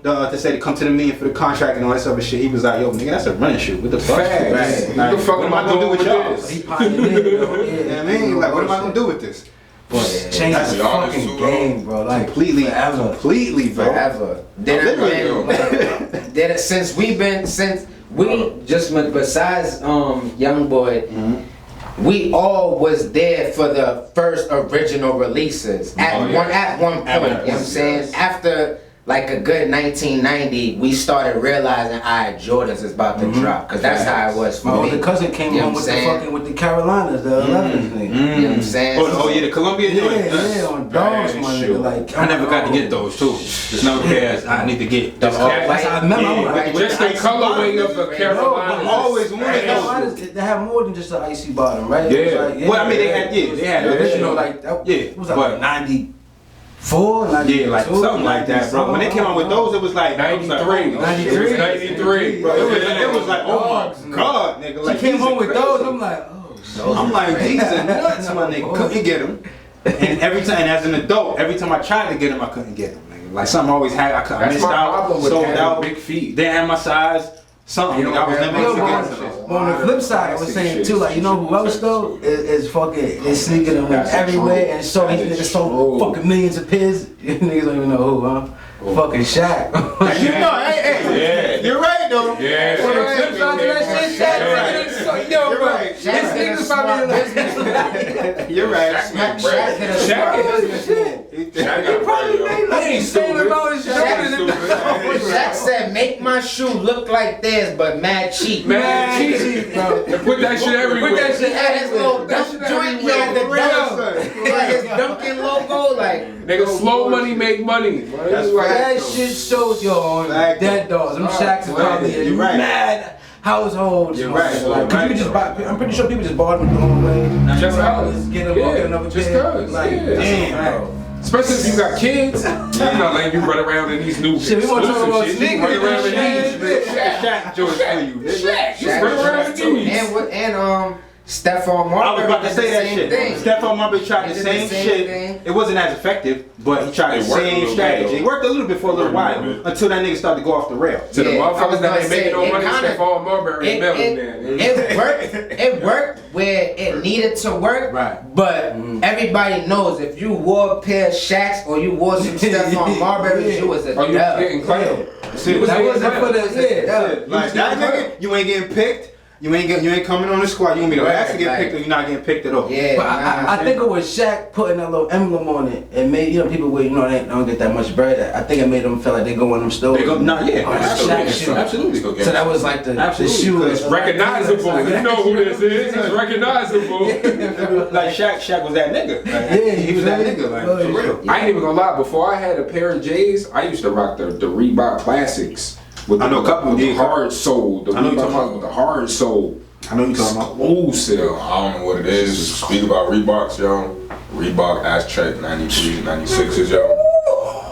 to say to come to the meeting for the contract and all that other shit, he was like, "Yo, nigga, that's a running shoe. What the fuck? Facts. Like, What the fuck what am am I I gonna do doing with with y'all? this? He pioneered, You know what I mean? Like, what am I gonna do with this? Change That's the honest fucking too, game, bro. Like Completely, forever. completely, bro. Forever. Since we just besides Young Boy, we all was there for the first original releases at one point. You know what I'm saying? Yes. After like a good 1990, we started realizing, alright, Jordans is about to drop, cause that's how it was for My me. older cousin came You know home what with I'm the saying? fucking with the Carolinas, the 11s nigga. You know what I'm saying? Oh yeah, the Columbia joint. Yeah, on dogs, my shoot. nigga. Like I never got to get those too. There's no pairs I need to get. The That's all cat- white. I remember. I was Yeah, like, Just the colorway of the I Carolinas. always wanted those. Carolinas, they have more than just an icy bottom, right? It was Yeah. like, Well, I mean, they had the original, yeah. like that. Yeah, It was like but- 94, 92. Yeah, like something like that, bro. When they came out with those, it was like 93. 93. It was 93. Bro, it was like, oh my god, nigga. Like She came these home are with crazy. those. I'm like, oh. I'm like, these are nuts, my nigga. Couldn't get them. And every time, and as an adult, every time I tried to get them, I couldn't get them. Nigga. Like something always had, I That's missed my out, problem with sold having out. big feet. They had my size. Something. You Nigga, I was don't never have able to my get size. them. But on the flip side, I was saying too, like, you know who else though is fucking is sneaking them That's everywhere true. and so these That is niggas sold true. fucking millions of pairs. You niggas don't even know who, huh? Fucking Shaq. You know, hey, Yeah. you're right though. Yeah. On the flip side to that shit, Shaq. Yeah. Yo, You're bro, right. this Shaq did a nigga's smart probably like. business. You're right. Shaq did a Shaq smart is- business. Shaq Probably got made like ain't insane stupid. amount of shit. Shaq said, make my shoe look like theirs, but mad cheap. Man, cheap. bro. And put that shit everywhere. Put that He shit had his little everywhere. dunk joint, he had the dunk. He had his Dunkin' logo, like. Nigga, slow money make money. That's Like, That shit shows yo on Fact. dead dogs. Them Shaqs is probably a You're right. mad household. You're right. Like, You're right, you just though. buy, I'm pretty sure people just bought them the wrong way. Just Just cause. get them Yeah, get another just pair. cause. Like, Yeah. damn, bro. especially if you got kids, you know, like you run around in these new Shit, we wanna talk exclusive about shit, you sneakers run around in and these. shit. Shaq George for you. Shaq, you Shaq run around in too. these. And Stephon Marbury I was about to did say the that same shit. thing. Stephon Marbury tried He the did the same same shit. thing. It wasn't as effective, but he tried It the worked a same little strategy. bit, It worked a little bit for a little Worked a while little bit. until that nigga started to go off the rail. To the Yeah, I was motherfuckers that gonna ain't making no say, it money, kinda- Stephon Marbury and Melvin, man. It worked. It worked where it needed to work. Right. But everybody knows if you wore a pair of Shaqs or you wore some Stephon Marbury, you was a Oh, you dub. getting clown. See, was That getting wasn't clown. for the yeah. like that nigga, you ain't getting picked. You ain't coming on the squad. You gonna be the last to get Right. picked, or you're not getting picked at all. Yeah, But I think it was Shaq putting that little emblem on it and made, you know, people with, you know, they don't get that much bread. I think it made them feel like they go in them stores. They go, nah, yeah, Oh, that's absolutely, Shaq shoe. absolutely. So that was like the Absolutely, shoe. because It's recognizable. You know who this is. It's recognizable. Like Shaq was that nigga. Like, Yeah, he was that nigga. Like, for real. I ain't even gonna lie. Before I had a pair of J's, I used to rock the Reebok Classics with I know a couple with of the these. hard sole. The I know Reebok you're talking Classics with the hard sole. I know you talking about. Exclusive. Yo, I don't know what it is. Speak about Reeboks, yo. Reebok Aztrek 93s, 96s, yo.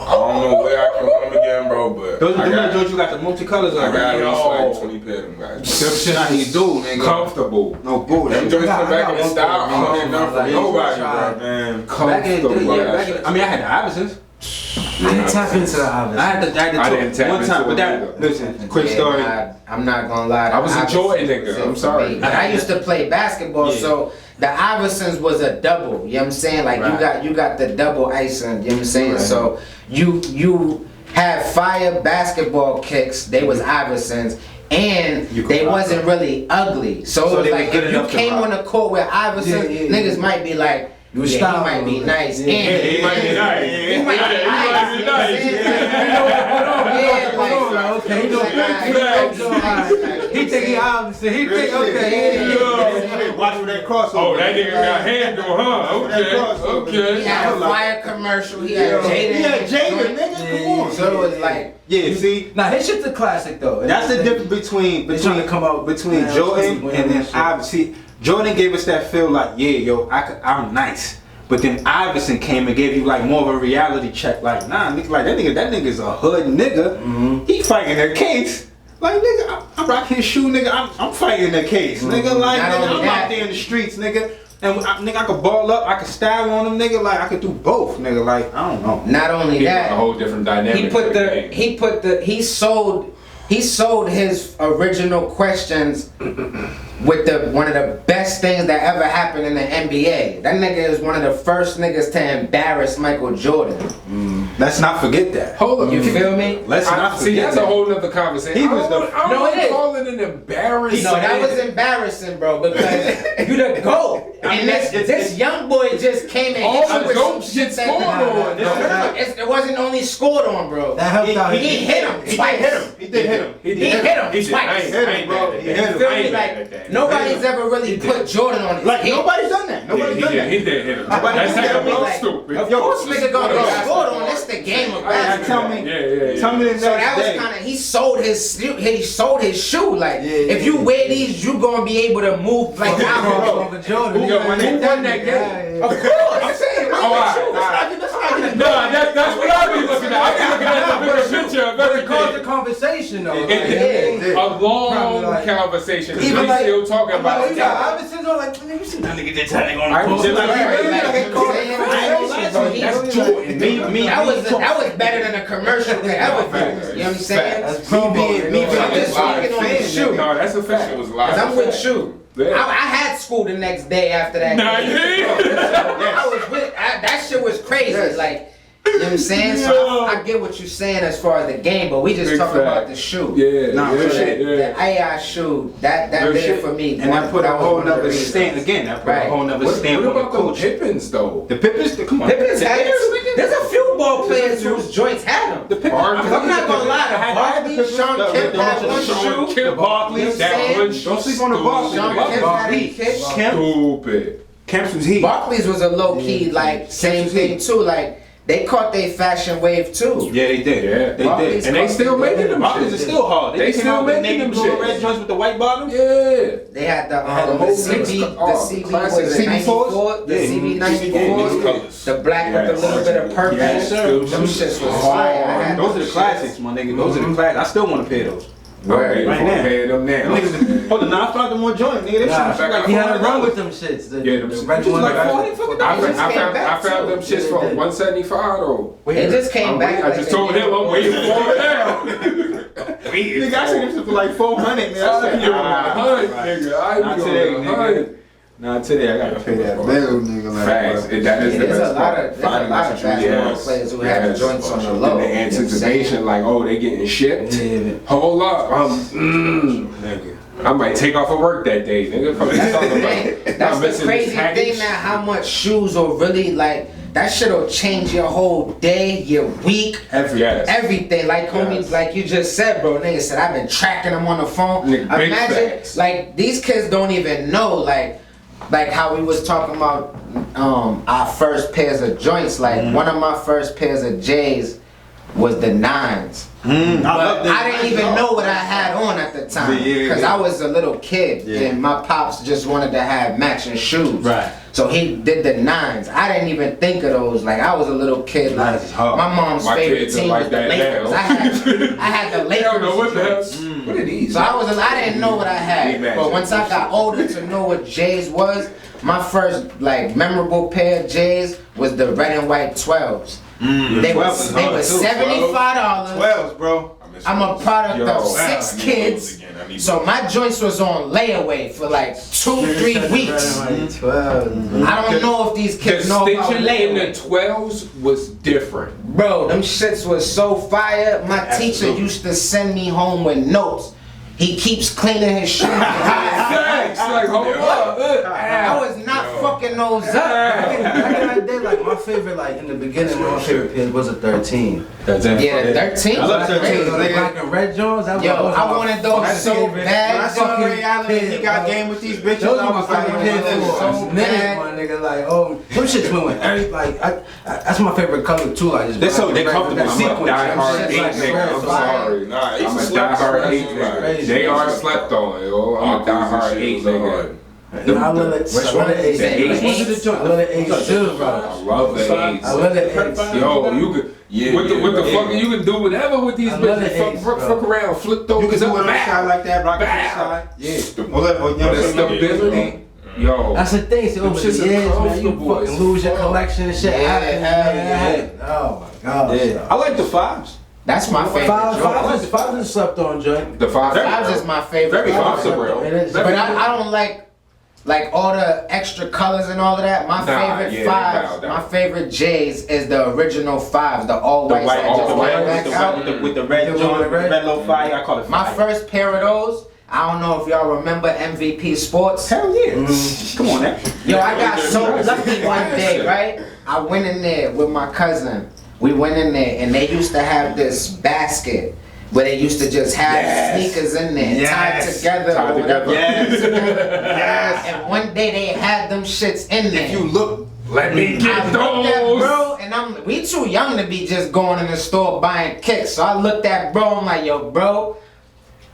I don't know where I can run them again, bro, but Those are I the got, joints you got the multicolors on. I got at right? least Yo. like 20 pair of them guys. Them shit I need to do, nigga. Comfortable. No bullshit. Them joints come back in the style. I don't one know for like nobody, try. bro, man. Back in the day, Comfortable. yeah, back in the, I mean, I had the Iversons. I didn't tap into the obvious. I had the I didn't tap one into time, it but that either. listen, quick Yeah, story. I'm not gonna lie. I was a The Jordan Iversons nigga, was it I'm for sorry. me. I used to play basketball, Yeah. so the Iversons was a double. You know what I'm saying? Like Right. you got the double icing. You know what I'm saying? Right. So you had fire basketball kicks. They was Iversons. And You could they rock wasn't really ugly. So, So it was they like was good if you enough to came rock. on the court with Iverson, Yeah, yeah, niggas yeah. might be like, You was yeah, style he might a be little nice. bit. Yeah, And he might be nice. He might be Yeah, he might be nice. He think he obviously. He think okay. Watch for that crossover. Oh, that nigga got handle, huh? Okay. He had a fire commercial. He had Jaden. He had Jaden, nigga. Come on. So it was like, Yeah, see, Nah, his shit's a classic though. that's the difference between They trying to come out between now, Jordan with and then shit. Iverson. See, Jordan gave us that feel like, yeah, yo, I'm nice. But then Iverson came and gave you like more of a reality check. Like, nah, nigga, like that nigga's a hood nigga. He fighting their case. Like, nigga, I'm rocking his shoe, nigga. I'm fighting their case, nigga. Like, Not nigga, only I'm that- out there in the streets, nigga. And nigga, I could ball up, I could style on them, nigga. Like, I could do both, nigga. Like, I don't know. not only He brought that, a whole different dynamic. he sold his original questions with one of the best things that ever happened in the NBA. That nigga is one of the first niggas to embarrass Michael Jordan. Let's not forget that. Hold up. You feel me? Let's not See, forget that's that. a whole nother conversation. He was I the- don't No, it is. call it an embarrassment. No, that was embarrassing, bro, because you the GOAT. I mean, And this it's young boy just came and All hit you the with some dope shit shit that scored on. it wasn't only scored on, bro. That helped out. He hit him twice. He did hit him. He hit him twice. I ain't bro. mad He at hit that. him. Feel I me? ain't mad at Like that. nobody's ever really put Jordan on his Like head. nobody's done that. Nobody's done that. He did hit him. Nobody That's did how that. I'm Like, stupid. Of course, nigga gonna get scored on. It's the game of basketball. Tell me. Yeah. Tell me the next So that was day. kind of he sold his shoe. Like if you wear these, you gonna be able to move like I'm Uncle Jordan. Who won that game? Of course, I'm saying. Nah, that's what I be looking at. I be looking at the bigger picture. But it caused Very a conversation though. a long conversation. We Even like still talking about you it. got Iverson's on like, man, you see that nigga just telling on I the was post. just like, That's Jordan. That was better than a commercial could ever be. You know what I'm saying? That's promo. Me being just speaking on his shoe. No, that's a fact. It was live. Cause I'm with Shoe. Yeah. I had school the next day after that. Nah, game. you didn't? I was with that shit was crazy. Like, you know what I'm saying? So I get what you're saying as far as the game, but we just Big talking fact. about the shoe. Yeah, Nah, yeah, for sure. The AI shoe, that Real did shit. it for me. And that put a was whole one of the nother reasons. stamp again. That put a Right. whole nother What stamp on the about the culture. Pippins though? The Pippins, come on. Pippins had it. There's a few ball players whose joints had them. The Pippins. I'm not gonna lie, the Barkley, Sean Kemp had one shoe. The Barkley, that one Don't sleep on the Barkley. Sean Kemp had a kick. Kemp. Stupid. Kemp's was heat. Barclays was a low key, like, same thing too. Like, they caught their fashion wave too. Yeah, they did. Yeah. They Barclays did. And they still making them Barclays shit. is still hard. They came still out with making navy them blue and shit. red joints with the white bottom. Yeah. They had the whole CB, mix. the Oh, CB classic was it CB4s? 94, the Yeah. CB94s, colors. the black with the little bit of purple. Yes, sir. Them shits was fire. I had Those are the shits. classics, my nigga. Those are the classics. I still want to pay those. Right Right now. Pay them Them now. niggas, hold on, I found them more joint, nigga. Nah, They like he had to run $400. with them shits. The, Yeah, them the shits. red Just one. like that- 40 fucking I dollars. found them shits for 175 though. It just came back. I just told him I'm waiting for it now. Nigga, I seen them shit for like 400, man. I said, You're a hunt, nigga. I Not be today, on a nigga. hunt. Nah, today I gotta pay that bill, nigga. Like, Facts. bro. That is the There's best a lot part. of basketball players who have joints on the low. And the anticipation, like, oh, they getting shipped. Yeah. Hold up. Nigga. I might take off of work that day, nigga. That's the crazy thing now, how much shoes will really like that shit'll change your whole day, your week, Yes. everything. Like homie, Yes. like you just said, bro. Nigga said I've been tracking them on the phone. Nigga, big Imagine, facts. like these kids don't even know, like how we was talking about our first pairs of joints. Like one of my first pairs of J's was the 9s. But I didn't even know what I had on at the time because I was a little kid and my pops just wanted to have matching shoes. Right. So he did the 9s. I didn't even think of those. Like I was a little kid. Like Nines is hard. my mom's My favorite kids are team like was the that Lakers. now. I had the Lakers. I don't know what the hell. joints. What are these? So I didn't know what I had. Imagine. But once I got older to know what J's was, my first like memorable pair of J's was the red and white 12s. They were $75. 12s, bro. I'm a product Yo. of 6 kids. So my joints was on layaway for like 2-3 weeks. 12. I don't know if these The kids know about stitching in the layaway. 12s was different. Bro, them shits was so fire. My teacher used to send me home with notes. He keeps cleaning his shoes. Thanks. Like, hold up. I was not fucking those up. Back in that day, like my favorite, like in the beginning, my favorite pair was a 13. Yeah, 13. I love 13s, The nigga. black and red Jones. That Yo, was I wanted those my so favorite. bad. When I saw fucking Ray Allen and he kid, got bro. game with these bitches, Those I are my was like, fucking man, kids this is for so a minute, bad. my nigga. Like, oh, them shits went with every like. That's my favorite color too. Like, just They're so- black they and red comfortable. with that I'm a sequence. diehard Them shits eight like nigga. red I'm fire. sorry. Nah, I used I'm to a slap diehard some 8 shit. nigga. JR slept on, yo. I'm a diehard 8 nigga. And I love it. I love the eights. The eights? I love the eights too, I bro. love the 8s. I love the eights. Yo, you could. Yeah, what the yeah. fuck? You can do whatever with these I love bitches. the eights, Fuck bro. around, flip those. You can do it on the back. side like that, rock it to the Bow. side. Yeah. Well, you know what I'm The saying? stability. Yo. That's the thing. So Them over the shits are years, man, you comfortable fucking as lose your fuck. collection and shit. Yeah, happens, man. Oh my god. Yeah. I like the 5s. That's my favorite joint. Five is slept on joint. The 5. Fives is my favorite. Very joint. comfortable. It is. But I don't like all the extra colors and all of that. My favorite yeah, fives, nah. my favorite J's is the original 5s, the all whites that just went back out. With the red The joint, one with the red low fire. I call it My fire. first pair of those, I don't know if y'all remember MVP Sports. Hell yeah. Come on, now. You know what Yo, I got so lucky one day, right? I went in there with my cousin. We went in there and they used to have this basket where they used to just have sneakers in there tied together or whatever. Yes. And one day they had them shits in there. If you look, Let me I get looked at those. bro, and we too young to be just going in the store buying kicks. So I looked at bro, I'm like, yo, bro,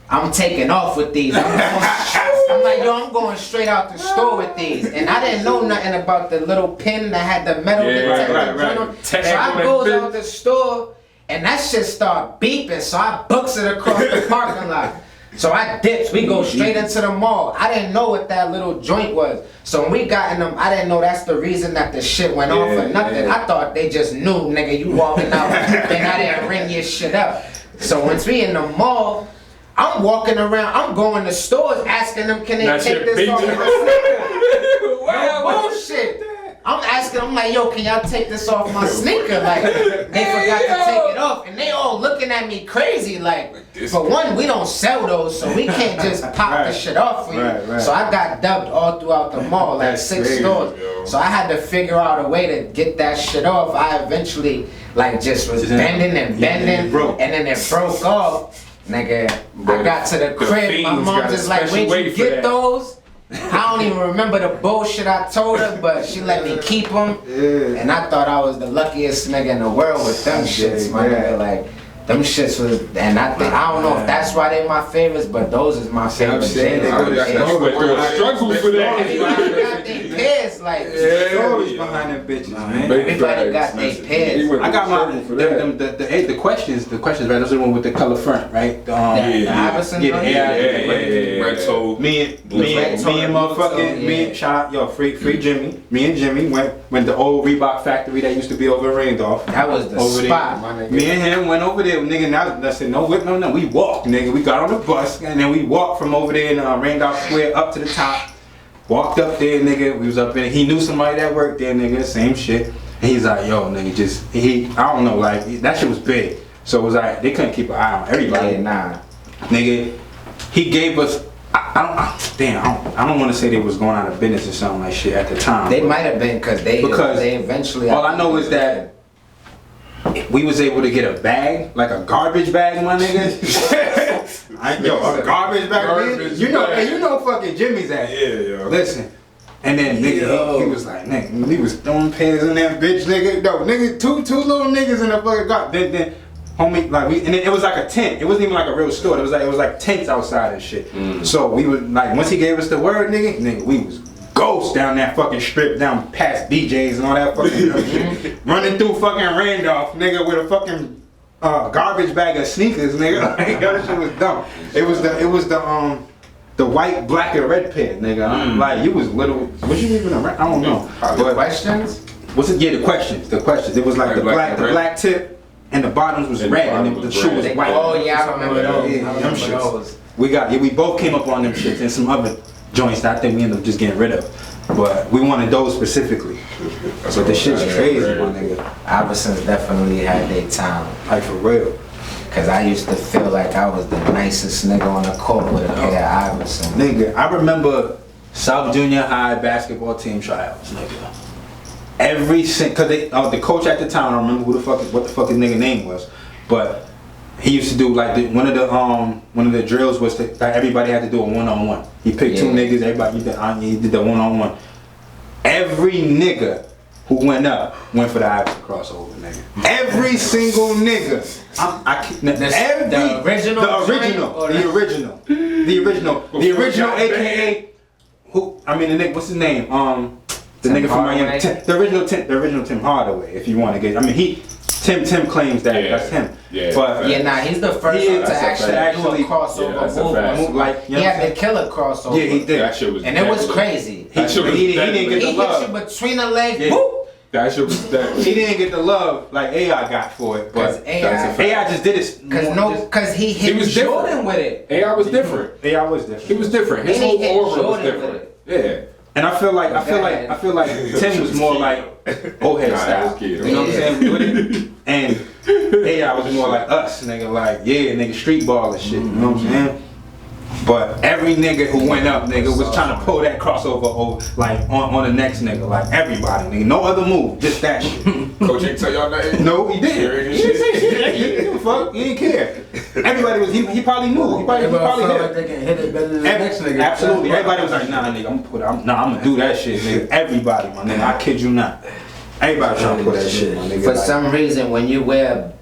I'm taking off with these. I'm like, yo, I'm going straight out the store with these. And I didn't know nothing about the little pin that had the metal detector. right. So I goes out the store and that shit start beeping. So I books it across the parking lot. So I dips, we go straight into the mall. I didn't know what that little joint was. So when we got in them, I didn't know that's the reason that the shit went off or nothing. I thought they just knew, nigga, you walking out and I didn't ring your shit up. So once we in the mall, I'm walking around, I'm going to stores asking them, can they take this off my sneaker? No bullshit. I'm asking, I'm like, yo, can y'all take this off my sneaker? Like, they forgot to take it off. And they all looking at me crazy. Like, for one, we don't sell those, so we can't just pop the shit off for you. So I got dubbed all throughout the mall, like 6 stores. So I had to figure out a way to get that shit off. I eventually, like, just was bending and bending, and then it broke off. Nigga, I got to the crib, my mom just like, where'd you get those? I don't even remember the bullshit I told her, but she let me keep them. And I thought I was the luckiest nigga in the world with them shits, my nigga. Like, them shits was, and I don't know if that's why they my favorites, but those is my favorites. Struggle for that. Everybody got their pairs, like, stories behind them bitches, man. everybody got their pairs. I got my the questions, right? Those are the one with the color front, right? The Iverson joint? Red toe. Me and motherfucking shout out, yo, free Jimmy. Me and Jimmy went to old Reebok factory that used to be over in Randolph. That was the spot, my nigga. Me and him went over there, nigga. Now I said no whip, no. We walked, nigga. We got on the bus and then we walked from over there in Randolph Square up to the top. Walked up there, nigga. We was up there. He knew somebody that worked there, nigga. Same shit. And he's like, yo, nigga, I don't know, like that shit was big. So it was like they couldn't keep an eye on everybody. Yeah, nah. Nigga, he gave us. I don't want to say they was going out of business or something like shit at the time. They might have been because they eventually. All I know is that we was able to get a bag, like a garbage bag, my nigga. A garbage bag. You know, fucking Jimmy's ass. Yeah. Listen. And then nigga, he was like, nigga, we was throwing pairs in that bitch, nigga. No, nigga, two little niggas in the fucking garbage. Then homie, like and it was like a tent. It wasn't even like a real store. It was like tents outside and shit. So we was like, once he gave us the word, nigga, we was ghosts down that fucking strip, down past BJ's and all that fucking running through fucking Randolph, nigga, with a fucking garbage bag of sneakers, nigga. Like, that shit was dumb. It was the white, black, and red pair, nigga. Like you was little. Was you even around? I don't know. The questions? What's it? Yeah, the questions. It was like the black tip. And the bottoms was red, and the shoe was white. Oh yeah, I remember those. Yeah, them shits. We both came up on them shits and some other joints that I think we ended up just getting rid of. But we wanted those specifically. So the shit's crazy, my nigga. Iversons definitely had their time. Like for real. Cause I used to feel like I was the nicest nigga on the court with a pair of Iversons. Nigga, I remember South Junior High basketball team tryouts, nigga. Cause the coach at the time, I don't remember what the fuck his nigga name was, but he used to do like one of the drills was that everybody had to do a 1-on-1. He picked two niggas, he did the 1-on-1. Every nigga who went up went for the Iverson crossover, nigga. Every single nigga. The original, AKA who? I mean, the nigga. What's his name? The nigga from Miami, the original Tim Hardaway. If you want to get, I mean, Tim claims that that's him. Yeah. But he's the first one to actually do a crossover move. Like, he had the killer crossover. Yeah, he did. That shit was. And it was crazy. He didn't get the love. He hit you between the legs. Yeah. Boop. That shit was that. He didn't get the love like AI got for it, but AI just did it. Because he hit Jordan with it. AI was different. AI was different. He was different. His whole aura was different. Yeah. And I feel like Tim was more like old head style. You know what I'm saying? With it. And AI was more like us, nigga. Like nigga, street ball and shit. You know what I'm saying? But every nigga who went up, nigga, was trying to pull that crossover over, like on the next nigga, like everybody, nigga. No other move, just that shit. Coach ain't tell y'all nothing? No, he didn't. He didn't say shit. He didn't give a fuck. He didn't care. Everybody was. He probably knew. He probably felt hit. like they can hit it better than the next nigga. Absolutely. Everybody was like, nah, nigga, I'm gonna do that shit, nigga. Everybody, my nigga. I kid you not. Everybody trying to put that shit, my nigga. For like, some reason, when you wear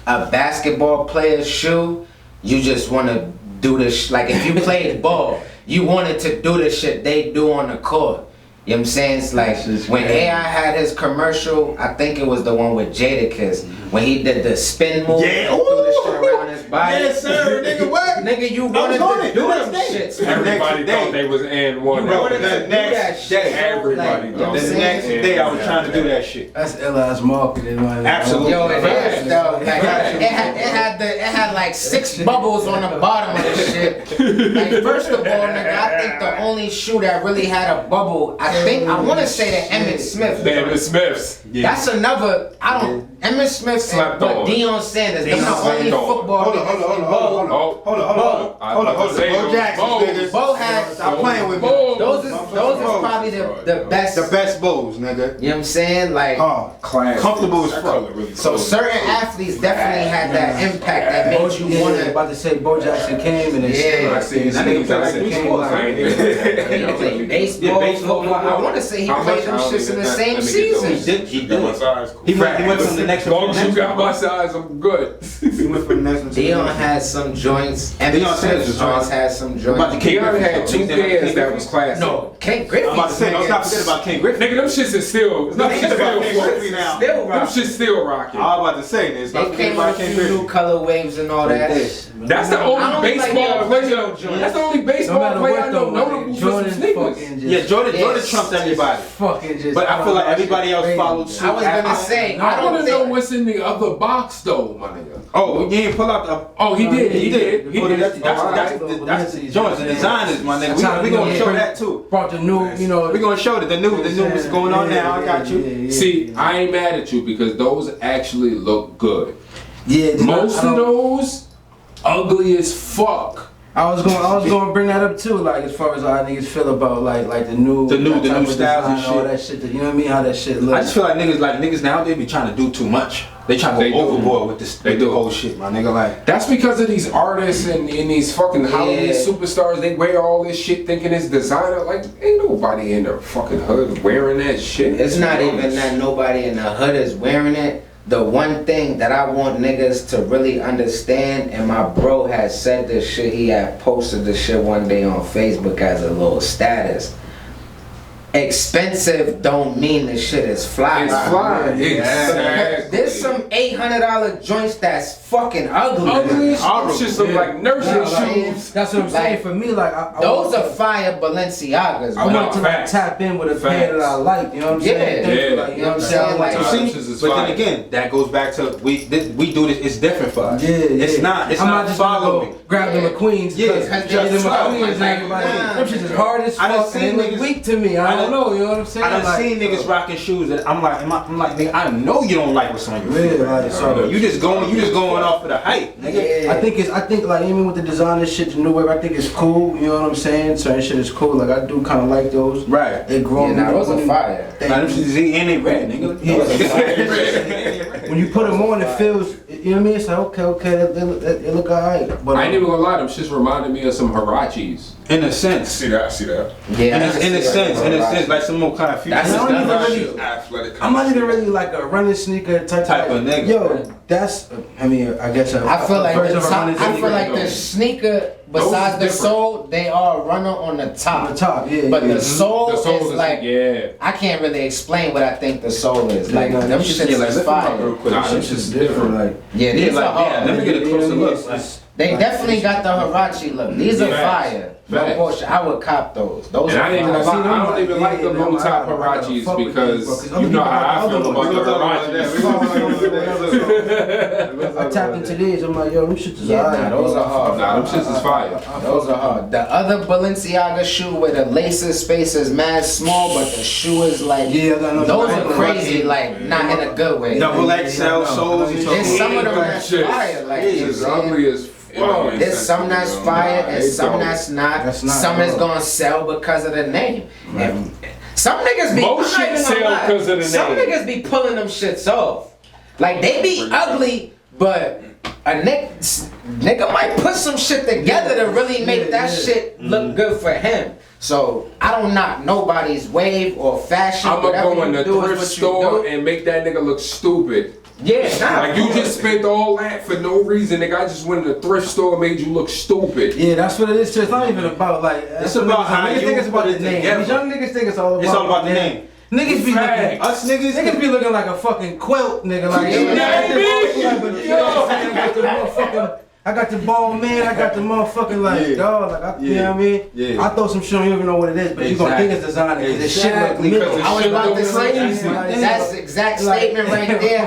a basketball player's shoe, you just want to do this. Like if you played ball, you wanted to do the shit they do on the court. You know what I'm saying? It's like when AI had his commercial, I think it was the one with Jadakiss, when he did the spin move, yeah, threw the shit around his body. Yes, sir, nigga, what? Nigga, you wanted to do them shits. Everybody thought they was and one. Bro, the next day, everybody like, thought. the next day I was trying to do that shit. That's ill-ass marketing, man. Absolutely. Yo, it is though. Like, it had like 6 bubbles on the bottom of the shit. Like first of all, nigga, I think the only shoe that really had a bubble, I want to say that Emmitt Smith. The Emmitt Smiths. That's another. Emmitt Smith Slept and on. Deion Sanders. They're the Slept only on. football Hold on, niggas. hold on. Bo Jackson, nigga. Bo had. Stop playing with me. Those is probably the best. The best Bows, nigga. You know what I'm saying? Like. Class. Comfortable as That fuck. color really So cool. certain athletes definitely had that impact that made you Yeah, wanna. about to say Bo Jackson came and Yeah. I seen That nigga play like three 3 sports. sports. I ain't He played baseball, baseball, football. I want to say he How played much? them I don't shits in even- the same let me get season. those. He Got my did. size. Cool. He went from the next As long as you got my one. size, I'm good. He went from the next one to the Deion next. had some joints. Deion Emmitt Sanders Smith's was joints hard. had some About joints. to Deion had 2 pairs that was classic. No, Ken Griffey. I'm about to say, let's not forget about Ken Griffey. Nigga, them shits is still. Them Forget shits about Ken still. Griffey now. Still Them rock. shits still rocking. I was about to say this. They Let's forget came about with a Ken few new Griffey. color waves and all that. That's the I only don't baseball like player. the original That's the only No baseball matter player I what know though, notable for some Jordan sneakers. fucking just Yeah, Jordan Yes. trumped everybody. fucking just. But I feel like everybody else followed suit. I was gonna say, I I want don't to know think. what's in the other box though, my nigga. Oh, you didn't pull out the. Oh, he did. He did. He Oh, did. That's the joints, the designers, my nigga. We gonna show that too. Brought the new, you know. We gonna show that the new what's going on now. I got you. See, I ain't mad at you because those actually look good. Yeah, Most of those ugly as fuck. I was going to bring that up too, like as far as how niggas feel about like the new The new that type of styles and design, all shit. that shit. You know what I mean? How that shit looks. I just feel like niggas now they be trying to do too much. They trying to They go do. overboard with this, They with the do. whole shit, my nigga. Like, That's because of these artists and these fucking Hollywood Yeah. superstars. They wear all this shit thinking it's designer. Like, ain't nobody in the fucking hood wearing that shit. It's not even that nobody in the hood is wearing it. The one thing that I want niggas to really understand, and my bro has said this shit, he had posted this shit one day on Facebook as a little status. Expensive don't mean the shit is fly. It's fly. Because there's some $800 joints that's fucking ugly. Ugly as shit. Shit look like nursing shoes. That's what I'm saying. Like, For me, like I Those want are fire Balenciagas. I man. want to like facts. tap in with a pair that I like. You know what I'm saying? Yeah. Think, Yeah. like, you know what I'm saying? Like, you Nah, see, them shits is but fire. then again, that goes back to we do this. It's different for us. Yeah, It's yeah. not. It's I'm not just gonna following. go grab the McQueens. Yeah, because just the fuck. McQueens and everybody. Nah. Them shit is hard as I done fuck and seen they look niggas- weak to me. I don't know. You know what I'm saying? I done seen niggas rocking shoes that I'm like, nigga, I know you don't like what's on your feet. Yeah, like, so- You just going off of the hype, nigga. Yeah. I think like even with the designer shit, the new wave, I think it's cool. You know what I'm saying? Certain shit is cool. Like I do kind of like those. Right. They grow. Yeah, nah, those are fire. Now, them shits and they red, nigga. When you put them on, it feels. You know what I mean? It's like okay, they look alright. But I ain't even gonna lie, them shits reminded me of some Hirachis. In a sense. See that? See that? Yeah, In a sense, like some more kind of future. That's I don't even stuff. really- Athletic. I'm not even really like a running sneaker type of nigga. Yo, that's. I mean, I guess. I feel like version the of a top, running I feel sneaker. like the sneaker besides the different. sole, they are runner on the top. On the top, yeah, But yeah. the sole The soul is like yeah. I can't really explain what I think the sole is. Like Yeah, them shit, shits yeah, like, is lift 'em up real fire. quick. Nah, Them them shits shit's is different. Like Yeah, Yeah, these like, are hard. yeah, let me get a closer look. They definitely got the Hirachi look. These are Facts. fire. No Facts. bullshit. I would cop those. Those And are I didn't even fire. like, I don't even like the low top Hirachis because you know how I feel about the Hirachis. I tapped into these. I'm like, yo, them shit is Yeah, alright. nah, those are hard. Nah, them shits is fire. Those are hard. The other Balenciaga shoe where the laces space is mad small, but the shoe is like Yeah, I know. those are crazy. Like not in a good way. Double XL soles and There's shit. some of them that's Shit. fire. Like It's you as saying? ugly as it don't make There's sense some to me, that's you know? fire Nah, and it some don't. that's not. That's not Some is wrong. gonna sell because of the name. And some niggas be Most I'm not shit even gonna sell lie. 'cause of the Some name. niggas be pulling them shits off. Like they be ugly, but a nigga might put some shit together to really make that shit look good for him. So I don't knock nobody's wave or fashion. I'm gonna Whatever go in you the do is thrift what you store do. and make that nigga look stupid. Yeah, nah. Like you just spent all that for no reason, nigga. I just went in the thrift store and made you look stupid. Yeah, that's what it is. Too. It's not even about like. It's about how niggas you think it's about put the it name. together. These young niggas think it's all about. It's all about the name. Niggas be looking. Us niggas Niggas be looking like a fucking quilt, nigga. Like, Yeah, I got the ball man, I got the motherfucking like, Yeah. dog, like, you Yeah. know what I mean? Yeah. I throw some shit on, you don't even know what it is, but you gonna think it's designer because this shit look Exactly. middle. Because I was shit about look to say crazy. that's the exact statement right there.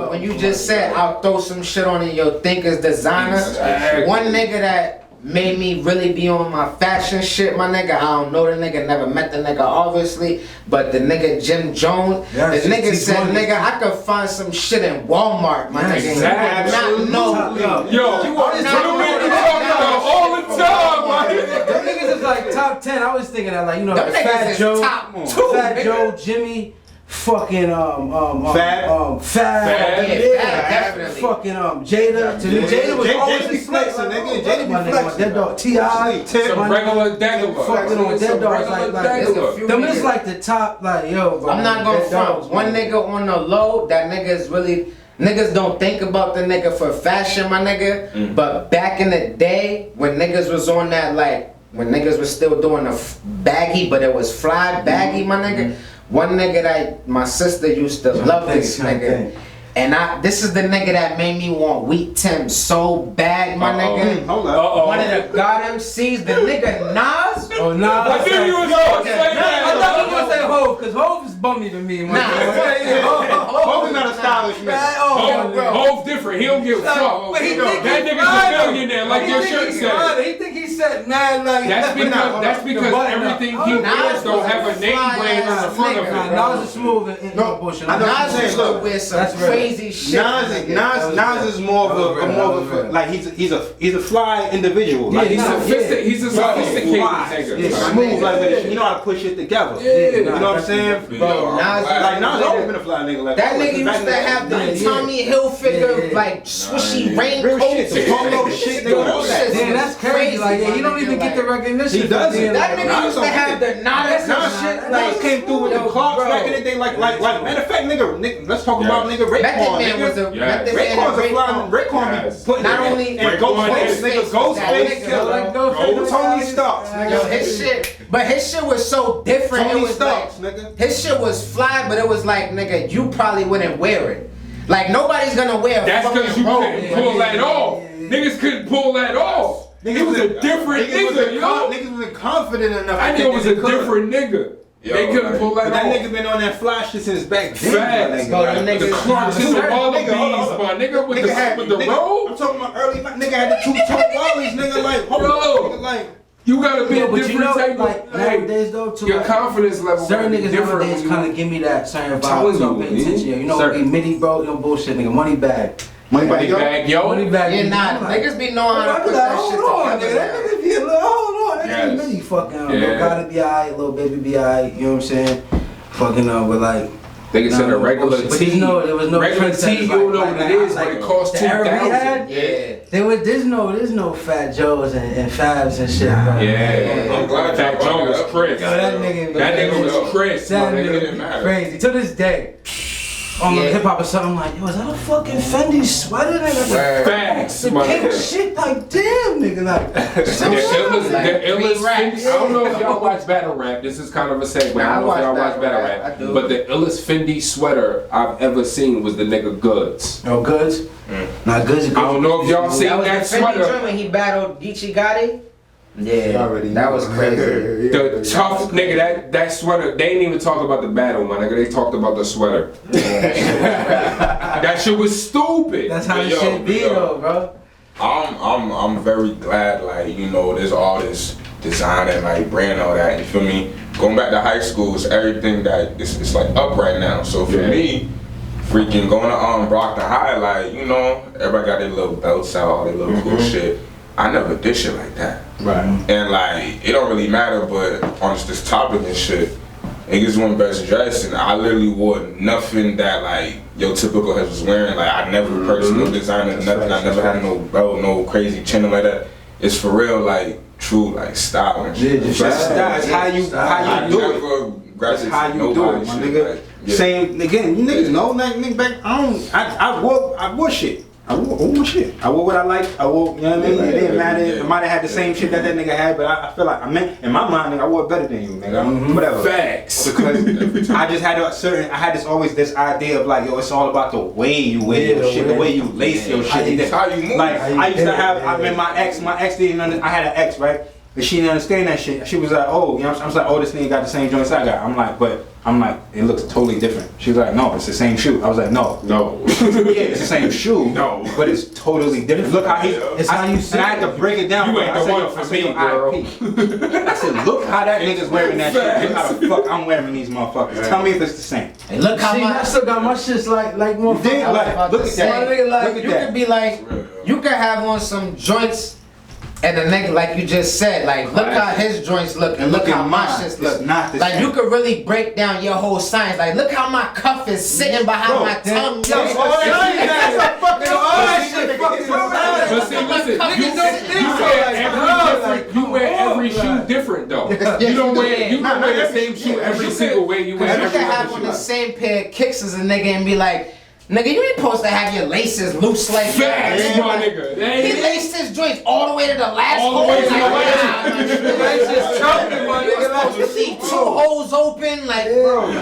When you just said I'll throw some shit on and you'll think it's designer. Exactly. One nigga that made me really be on my fashion shit, my nigga. I don't know the nigga, never met the nigga obviously, but the nigga Jim Jones, Yeah, the nigga he's said, funny. nigga, I could find some shit in Walmart, my nigga. Exactly. You not know. Yo, You are what not do we know be that talking about all the time, man? Them niggas is like top 10. I was thinking that like, you know, Them like niggas Fat is Joe, top 2, Fat nigga. Joe, Jimmy, fucking Fab, Fab. Yeah, definitely. fucking Jada. To me, Jada was Jada always be a slick, flexing, like, nigga. Jada be my nigga, flexing. That dog, T.I. Some regular degular. Fucking on Some dead dogs, regular like There's a degular. few them is niggas. like the top, like yo. Bro, I'm not gonna dead front. dogs, One man. nigga on the low, that nigga is really. Niggas don't think about the nigga for fashion, my nigga. But back in the day, when niggas was on that, like, when niggas was still doing the baggy, but it was fly baggy, my nigga. One nigga that my sister used to love this nigga. And this is the nigga that made me want Wheat Tim so bad, my nigga. Hold up. One of the god MCs, the nigga Nas. Oh nah. I knew you was gonna say I thought you were gonna say that. Hov, cause Hov is bummy to me. Nah. Hov is not a stylish man. Oh, bro. Hov different. He don't give a fuck. But he think That he's nigga's a fine. millionaire, like your shirt said. He think he said mad like. That's because everything he wears don't have a name brand on the front of it. Nah, Nas is smooth and No, bullshit. I know what Nas you're used saying. to Look, wear some that's real. crazy shit. Nas is more of a like he's a fly individual. Like He's nah, sophisticated. He's a sophisticated nigga. Yeah, smooth like that. You know how to put shit together. Yeah. You know what I'm saying? Bro, Nas, Like Nas always been a fly nigga like that nigga used to have the Tommy Hilfiger like swishy real shit, the raincoat. polo shit, nigga, all that. Damn, that's crazy. Like, yeah, you don't even get the recognition. He doesn't. for being That like- nigga used to have the Nas Nas shit Nas came through with the Yo, Clarks bro. back in the day. Like matter of fact, nigga, let's talk about nigga Method Raekwon. Man was a Nigga. Method Man Raekwon's a and fly. Raekwon. Raekwon Yes. be putting Not it only- and Raekwon Ghostface, is- nigga, that Ghostface nigga, killer. Like, Bro, Ghostface, Tony Starks, Yo, nigga. his shit, but his shit was so different. Tony It was Starks, like, nigga. his shit was fly, but it was like, nigga, you probably wouldn't wear it. Like nobody's gonna wear a That's because fucking you robe. couldn't pull that off. Niggas couldn't pull that off. He was a different nigga, yo. Niggas wasn't confident enough. I nigga was a different nigga. Yo, They couldn't like- pull But that that off. nigga been on that fly shit since back then. Facts. Bro, them The niggas- Clarks and the Nigga, Wallabies, hold on. my nigga, with the nigga, robe. I'm talking about early. Nigga had the two-tone wallies, nigga. Like, hold Yo. on, nigga, like. You gotta be a But you different know, type like of. Hey, nowadays though, too. your like, confidence level. certain niggas different nowadays when you- kind of give me that certain telling vibe. So you, pay man. attention. You know, Certain. Midi, bro, you know, bullshit, nigga. Money bag. Money Money back, bag, yo. Money bag. Yeah, I'm nah, like, niggas be knowing how to I'm put like, that hold shit on, together. nigga. That nigga be a little, hold on. That Yes. nigga really fucking, Yeah. little gotta be alright, little baby be alright. You know what I'm saying? Fucking but like. They said a nah, regular bullshit. But tee. there was no Regular trendsetters tee, you don't know like what it is, but it costs the era we had, $2,000. Yeah. There's no Fat Joes and Fabs and shit, bro. Yeah. I'm glad Fat y'all Joe brought was that up. Chris. Yo, that nigga, was Chris. That my nigga nigga. didn't matter. crazy to this day. On Yeah. hip hop or something, I'm like, yo, is that a fucking Fendi sweater? Nigga? Word. Facts, The my pink nigga. shit, like damn, nigga, like. The illest, Like the illest three raps. Fendi, I don't know if y'all watch battle rap. This is kind of a segue. Nah, I don't know if y'all I watch watch battle battle rap. rap. I do. But the illest Fendi sweater I've ever seen was the nigga Goods. No goods. Not goods. I don't know if y'all seen That was that the Fendi sweater. joint when he battled Geechee Gotti. Yeah, Already that know. was crazy. The tough nigga, that sweater, they didn't even talk about the battle, my nigga. They talked about the sweater. That shit was stupid. That's how Yo, this shit be yo. though, bro. I'm very glad, like, you know, there's all this design and like brand all that, you feel me? Going back to high school, it's everything that it's like up right now. So for Yeah. me, freaking going to Brockton High, like, you know, everybody got their little belts out, all their little cool shit. I never did shit like that. Right. And like, it don't really matter, but on this topic and shit, niggas went best dressed, and I literally wore nothing that like your typical head was wearing. Like, I never purchased no designer, nothing. I never had no belt, no crazy chin like that. It's for real, like true, like style and shit. Yeah, style. It's how you do it. That's how you do it, my nigga. Like, yeah. Same again. You niggas know, like nigga back. I wore shit. I wore shit. I wore what I liked. I wore, you know what I mean? It didn't matter. I might have had the same shit that nigga had, but I feel like, I mean, in my mind, nigga, I wore it better than you, nigga. Whatever. Facts. Because I just had I had this idea of like, yo, it's all about the way you wear your shit, the way you lace your shit. It's how you move. Like, I used to have, I mean, my ex didn't understand, I had an ex, right? And she didn't understand that shit. She was like, oh, you know, I was like, oh, this nigga got the same joints I got. I'm like, it looks totally different. She was like, no, it's the same shoe. I was like, no. Yeah, it's the same shoe. No. But it's totally different. Look how It's how you see and I had to break it down. You ain't I the said, one yo, for I said, me, yo, girl. I said, look how that nigga's wearing that shit. Look how the fuck I'm wearing these motherfuckers. Tell me if it's the same. And look how See, I much. still got my shits like more. Dig, I was like, about look to at say, that. nigga, like, Look at you that. could be like, you could have on some joints, and the nigga, like you just said, like, look how his joints look, and look at how my mine. shits look. It's not the like, same. you could really break down your whole science. Like, look how my cuff is sitting behind my tongue. Yo, all that shit fucking But see, listen, you wear every shoe different though. You don't wear the same shoe every single way you wear You every could have other on shoe. the same pair of kicks as a nigga and be like, nigga, you ain't supposed to have your laces loose like that. Facts, my nigga. He laced his joints all the way to the last All the hole. way to the Like, last. nah, my nigga. That's just choking, my You was nigga. supposed to leave 2 holes open, like, bro.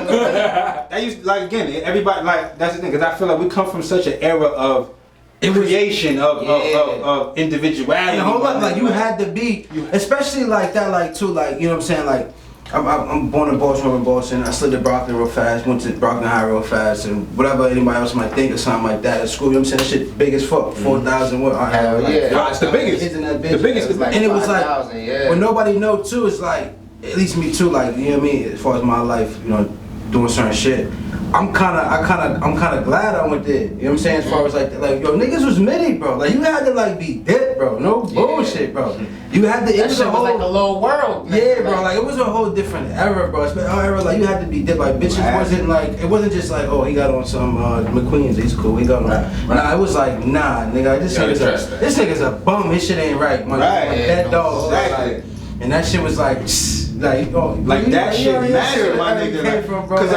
That used like again, everybody like that's the thing because I feel like we come from such an era of creation of individuality. And hold up, like you had to be, especially like that, like too, like you know what I'm saying, like. I'm born in Boston. I slid to Brockton real fast, went to Brockton High real fast, and whatever anybody else might think or something like that at school. You know what I'm saying? That shit big as fuck. 4,000. What? Hell yeah. It's the biggest. Kids in that bitch. The biggest. It's like And it was like, 5,000, yeah. what nobody know too is like, at least me too. Like you know what I mean? As far as my life, you know, doing certain shit. I'm kind of glad I went there. You know what I'm saying? As far as like yo, niggas was mitty, bro. Like you had to like be dead, bro. No bullshit, bro. You had to. It That was shit a was whole like a little world. yeah, bro. Like it was a whole different era, bro. It's been our era. Like you had to be dead. Like bitches wasn't like it wasn't just like oh he got on some McQueen's. He's cool. He got on. Nah, it was like nah, nigga. This nigga's a bum. His shit ain't right, man. Right. Like, Yeah, that no, dog. exactly. Like, and that shit was like. Like that shit matter, my nigga. Cause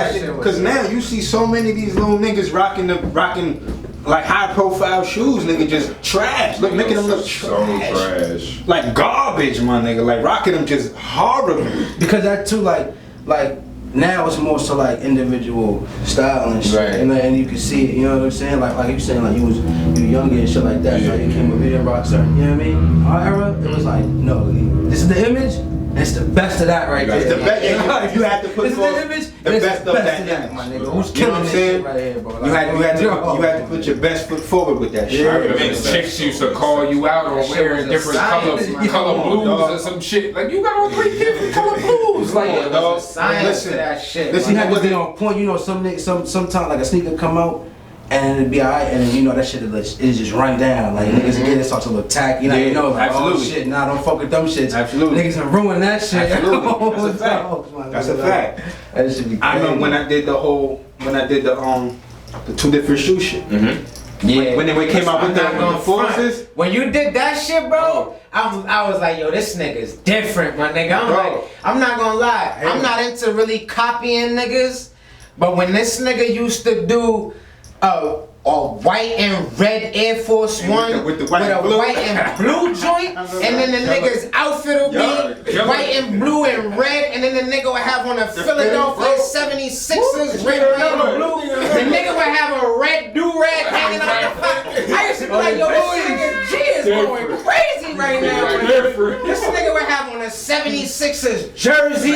Cause now you see so many of these little niggas rocking like high profile shoes, nigga, just trash. Look, making them look so trash. like garbage, my nigga. Like rocking them just horrible. because that too, like now it's more so like individual style and shit, Right. and you can see it. You know what I'm saying? Like you saying, like you younger and shit like that. So you came up here and rock certain. You know what I mean? Our era, it was like no, this is the image. It's the best of that right there. It's the best. If you had to put This is forth the image. the it's best of that image, my nigga. bro. Who's You know killing what I'm this saying? shit right here, bro? You had to put your best foot forward with that shit. Yeah. I remember chicks used to call you out on That shit wearing was a different science, man. color blues dog. or some shit. Like you got on 3 different color blues. Like It dog. was a science Listen, to that shit. listen, You man. had to be on point. You know, sometimes like a sneaker come out and it'd be alright, and then you know that shit is just run down. Like niggas again, it starts to look tacky. Like, Yeah, you know, like, absolutely. oh shit, nah, don't fuck with them shits. Absolutely. Niggas can ruin that shit. Absolutely. That's a fact. That's a fact. That should be. I remember when I did the 2 different shoe shit. Yeah. When they came out with I'm not the gonna front. forces. When you did that shit, bro, I was like, yo, this nigga's different, my nigga. I'm not gonna lie. I'm not into really copying niggas, but when this nigga used to do a white and red Air Force One with the white and blue. white and blue joint, and then the nigga's outfit will be white and blue and red, and then the nigga would have on a Philadelphia 76ers red, white, and blue. The nigga would have a red do-rag hanging out the front. I used to be like, yo, this nigga G is going crazy right now. This nigga would have on on a 76ers jersey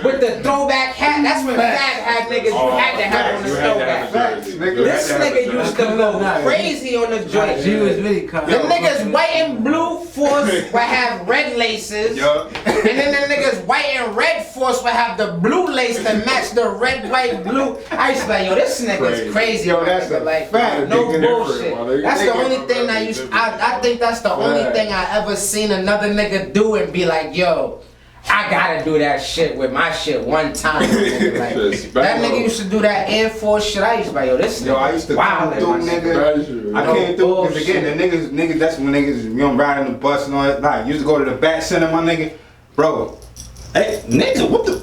with the throwback hat. That's when Fab had niggas you had to have on the throwback. This nigga used to go crazy on the joint. She was really The niggas white and blue force would have red laces. And then the niggas white and red force would have the blue lace to match the red, white, blue. I used to be like, yo, this nigga's crazy. Yo, that's a like fact. no Nigga bullshit. different, That's the only thing I think that's the only thing I ever seen another nigga do and be like, yo, I gotta do that shit with my shit one time. Nigga. Like, that nigga used to do that Air Force shit. I used to be like, yo, this Yo, I used to come through, nigga. I came through because again, the niggas, that's when niggas, you know, riding the bus and all that. Like, used to go to the back center, my nigga. Bro, hey, nigga, what the?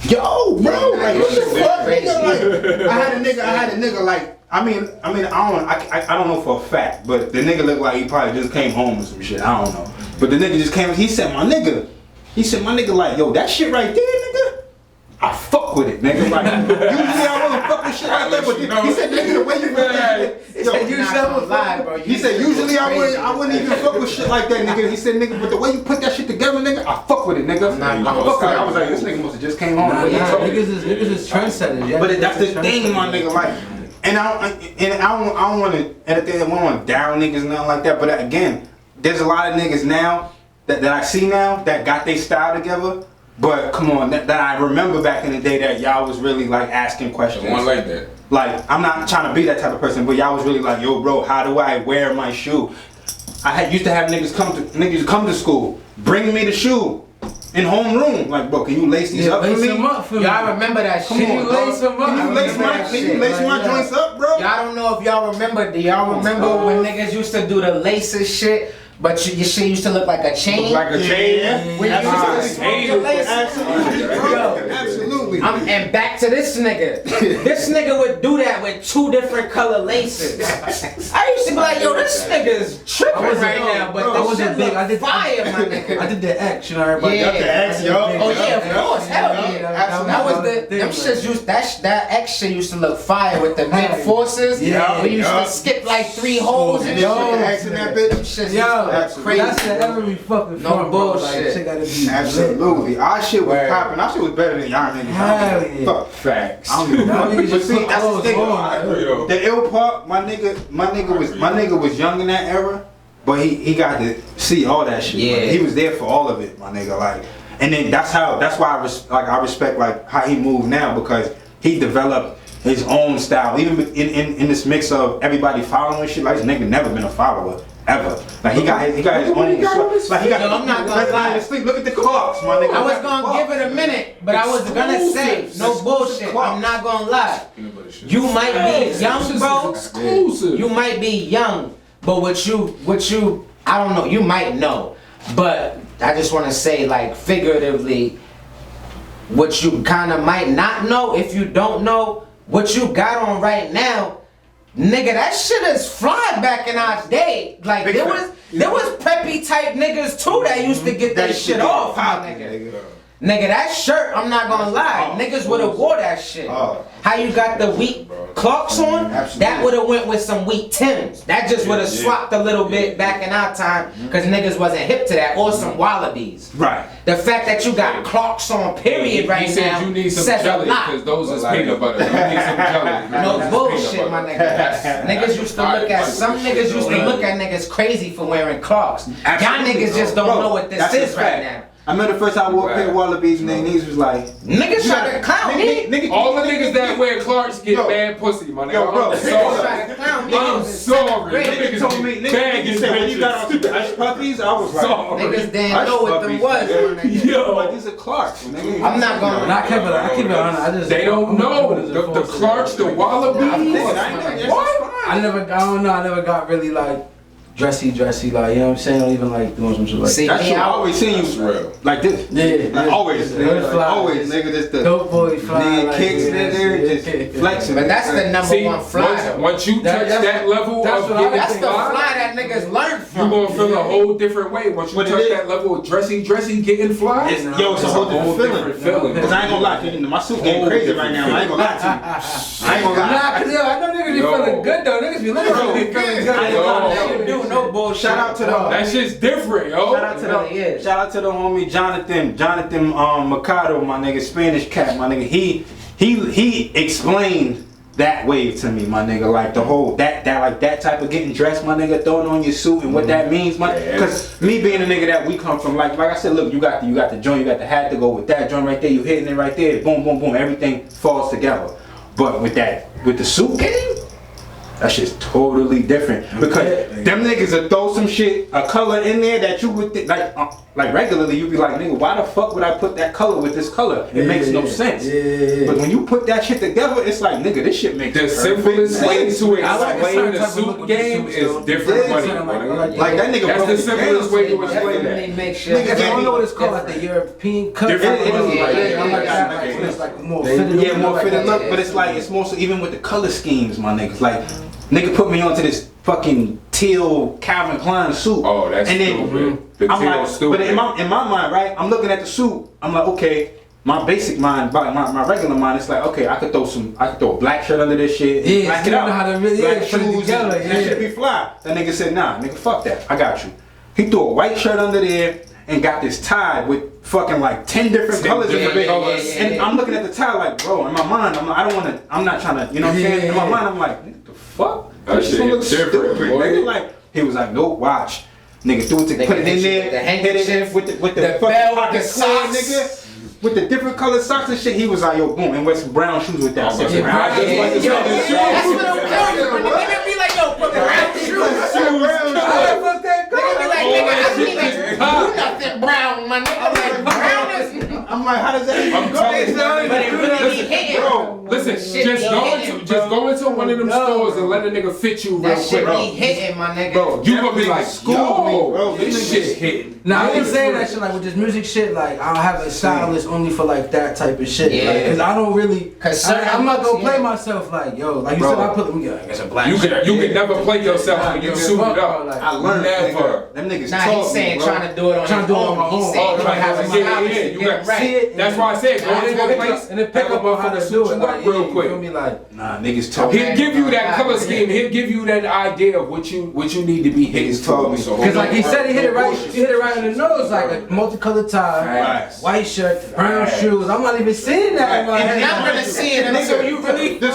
Yo, bro, like, what the fuck, nigga? Like, I had a nigga, like, I don't know for a fact, but the nigga looked like he probably just came home or some shit. I don't know. But the nigga just came, he said, my nigga, like, yo, that shit right there, nigga, I fuck with it, nigga. Like, usually I wouldn't fuck with shit like that, but he said, nigga, the way you put that shit, he said, usually I wouldn't even fuck with shit like that, nigga. He said, nigga, but the way you put that shit together, nigga, I fuck with it, nigga. I fuck with it. I was like, this nigga must have just came home. Niggas is trendsetters. Yeah. But that's the thing, my nigga, like, and I don't want to, and I don't want to down niggas and nothing like that. But again, there's a lot of niggas now that I see now that got their style together. But come on, that I remember back in the day that y'all was really like asking questions. One like that. Like, I'm not trying to be that type of person, but y'all was really like, yo, bro, how do I wear my shoe? Used to have niggas come to school, bring me the shoe. In homeroom, like, bro, can you lace these up for me? Y'all remember that shit? Can you lace them up? Can you lace my joints up, bro? Y'all don't know if y'all remember. Do y'all remember when niggas used to do the laces shit? But your shit used to look like a chain. Like a chain, yeah. When you used to smoke your laces. Absolutely, bro. Absolutely. And back to this nigga. This nigga would do that with 2 different color laces. I used to be like, yo, this nigga's tripping right now. But this shit look fire, my nigga. I did the X, you know, everybody. Got the X, yo. Oh yeah, of course, hell yeah. That was them shits used that X shit used to look fire with the mid forces. Yeah. We used to skip like 3 holes and yo, X in that bitch. Yo, crazy. That's the every fucking no bullshit. Like, shit gotta be absolutely. Our shit was popping. Our shit was better than y'all niggas. Hell yeah. Fuck. Facts. I don't even know. Niggas But just see, put that's the clothes thing. on. The ill part, my nigga was young in that era, but he got to see all that shit. Yeah. Like, he was there for all of it, my nigga. Like, and then that's why I respect like how he moved now, because he developed his own style. Even in this mix of everybody following shit, like this nigga never been a follower. Ever. Like he got his own. Like he got. Yo, I'm not gonna lie. Look at the clocks, my nigga. I was gonna give it a minute, but I was gonna say no bullshit. I'm not gonna lie. You might be young, bro. Exclusive. You might be young, but what you, I don't know. You might know, but I just want to say, like, figuratively, what you kind of might not know if you don't know what you got on right now. Nigga, that shit is fly back in our day. Like, there was preppy type niggas too that used to get that shit off, my nigga. Nigga, that shirt, I'm not gonna lie, niggas would've wore that shit. How you got the weak Clarks on? That would've went with some weak Timbs. That just would've swapped a little bit back in our time, cause niggas wasn't hip to that, or some Wallabies. Right. The fact that you got Clarks on period right he now said you need some says jelly, a lot. cause those is peanut butter. You need some jelly. No bullshit, my nigga. Niggas used to look at, some niggas used to look at niggas crazy for wearing Clarks. Y'all niggas just don't know what this is right now. I remember the first time I wore a pair of Wallabies and niggas was like, niggas try to clown me. All the niggas that wear Clarks get bad pussy, my nigga. Yo, bro, I'm sorry. I'm sorry. niggas told me, niggas said when you got on some ice puppies, I was like, Niggas didn't know what them was, my nigga. Yo, like these are Clarks, nigga. I'm not gonna. I keep it on. I just. they don't know the Clarks, the Wallabies. I never got really like dressy, like, you know what I'm saying? Or even like doing some shit like See, That's me, true. I I always seen you like this. Like always, nigga. Like, always, nigga. Just the dope boy fly. nigga Like, kicks, yeah, nigga, yeah. just flexing. But that's the number See, one fly. once you touch that level that's of what I- getting That's the fly, fly that niggas learn you from. gonna feel a whole different way. Once you But it touch is- that level of dressy, getting fly. It's a whole different feeling. feeling. Cause I ain't gonna lie to you, my suit getting crazy right now. I ain't gonna lie to you. I I ain't gonna lie. Nah, cause yo, I know niggas be Yo. feeling good though. Niggas be literally feeling good. I ain't gonna lie. Yo. They do no bullshit. Shout out to the That shit's different, yo. Shout out to really the is. shout out to the homie Jonathan Mercado, my nigga, Spanish cat, my nigga. He explained that wave to me, my nigga. Like the whole that like that type of getting dressed, my nigga, throwing on your suit and what that means, my. Yeah. Cause me being a nigga that we come from, like I said, look, you got the joint, you got the hat to go with that joint right there. You hitting it right there, boom, boom, boom, everything falls together. But with the suit game, that shit's totally different because them niggas will throw some shit, a color in there that you would like regularly you'd be like, nigga, why the fuck would I put that color with this color? It makes no sense. But when you put that shit together, it's like, nigga, this shit makes The simplest way to I like a explain certain the type of look suit with the game suits, is though. different money. Yeah, like that nigga. That's broke the the simplest game. way to explain Definitely that. make sure. Niggas Nigga, don't know what it's called, different. like the European cut. Different Like, ones, yeah, right? yeah, I'm like Yeah, that, yeah. like, it's like more fitted. Yeah, more like fitted that. look, but it's like it's mostly even with the color schemes, my niggas. Like, nigga put me onto this fucking teal Calvin Klein suit. Oh, that's and then stupid. The I'm teal like, is stupid. but in my mind, right? I'm looking at the suit. I'm like, okay. My basic mind, my regular mind, it's like, okay, I could throw a black shirt under this shit. And Yeah, black so it you out. know how to really black put it shoes, together, and yeah. that shit be fly. That nigga said, nah, nigga, fuck that. I got you. He threw a white shirt under there and got this tie with fucking like 10 different 10 colors in the different bit. colors. And I'm looking at the tie like, bro, in my mind, I'm not trying to, you know what I'm saying? In my mind, I'm like, what the fuck? That This shit shit looks different, stupid, boy. nigga. Like, he was like, nope, watch. Nigga threw it to Nigga put it hit in you there, with the hit it handkerchief, with the the fucking belt, pocket the square, socks. nigga. With the different colored socks and shit, he was like, yo, boom, and wear some brown shoes with that. I said, Yeah, brown yeah, shoes. yeah, Like, yeah, this yeah. That's what I'm telling you. When the nigga be like, yo, put brown shoes. Fuck that Nigga be like, Oh, nigga, I that don't shit even is do hot. nothing brown, my nigga. Like, brown is. I'm like, how does that even I'm go? telling you, But it really be hitting. Bro, listen, Shit just be hitting, go into one of them stores and let a nigga fit you real That shit quick. be hitting, my nigga. Bro, you gonna be like, School yo, me, bro. this This shit nigga- hitting. Now I been saying that shit like with this music shit, like I'll have a stylist only for like that type of shit. Yeah. Like, cause I don't really, 'Cause certain I'm not gonna looks, play yeah. myself like, yo, like you Bro. said, I put, let me get a black You shirt. can never play yourself when you suit it up. Like, I learned, Never. nigga. Them niggas Nah, taught he's saying me, bro. trying to do it on Trying his to do it on own. my He's own. saying Oh, trying to like, have a yeah, stylist yeah, to you get got it right. see it, That's why I said go and into then a pick place up, and then pick up on how to do it, like, real yeah, quick. You feel me, like, Nah, niggas taught me. He'll give you that color scheme. He'll give you that idea of what you need to be hitting. Niggas told me. So cause like he said, he hit it right, bullshit. he hit it right in the nose, like a multicolored tie, Facts. white shirt, brown Facts. shoes. I'm not even seeing that in my And head. You're not gonna see it until you really. The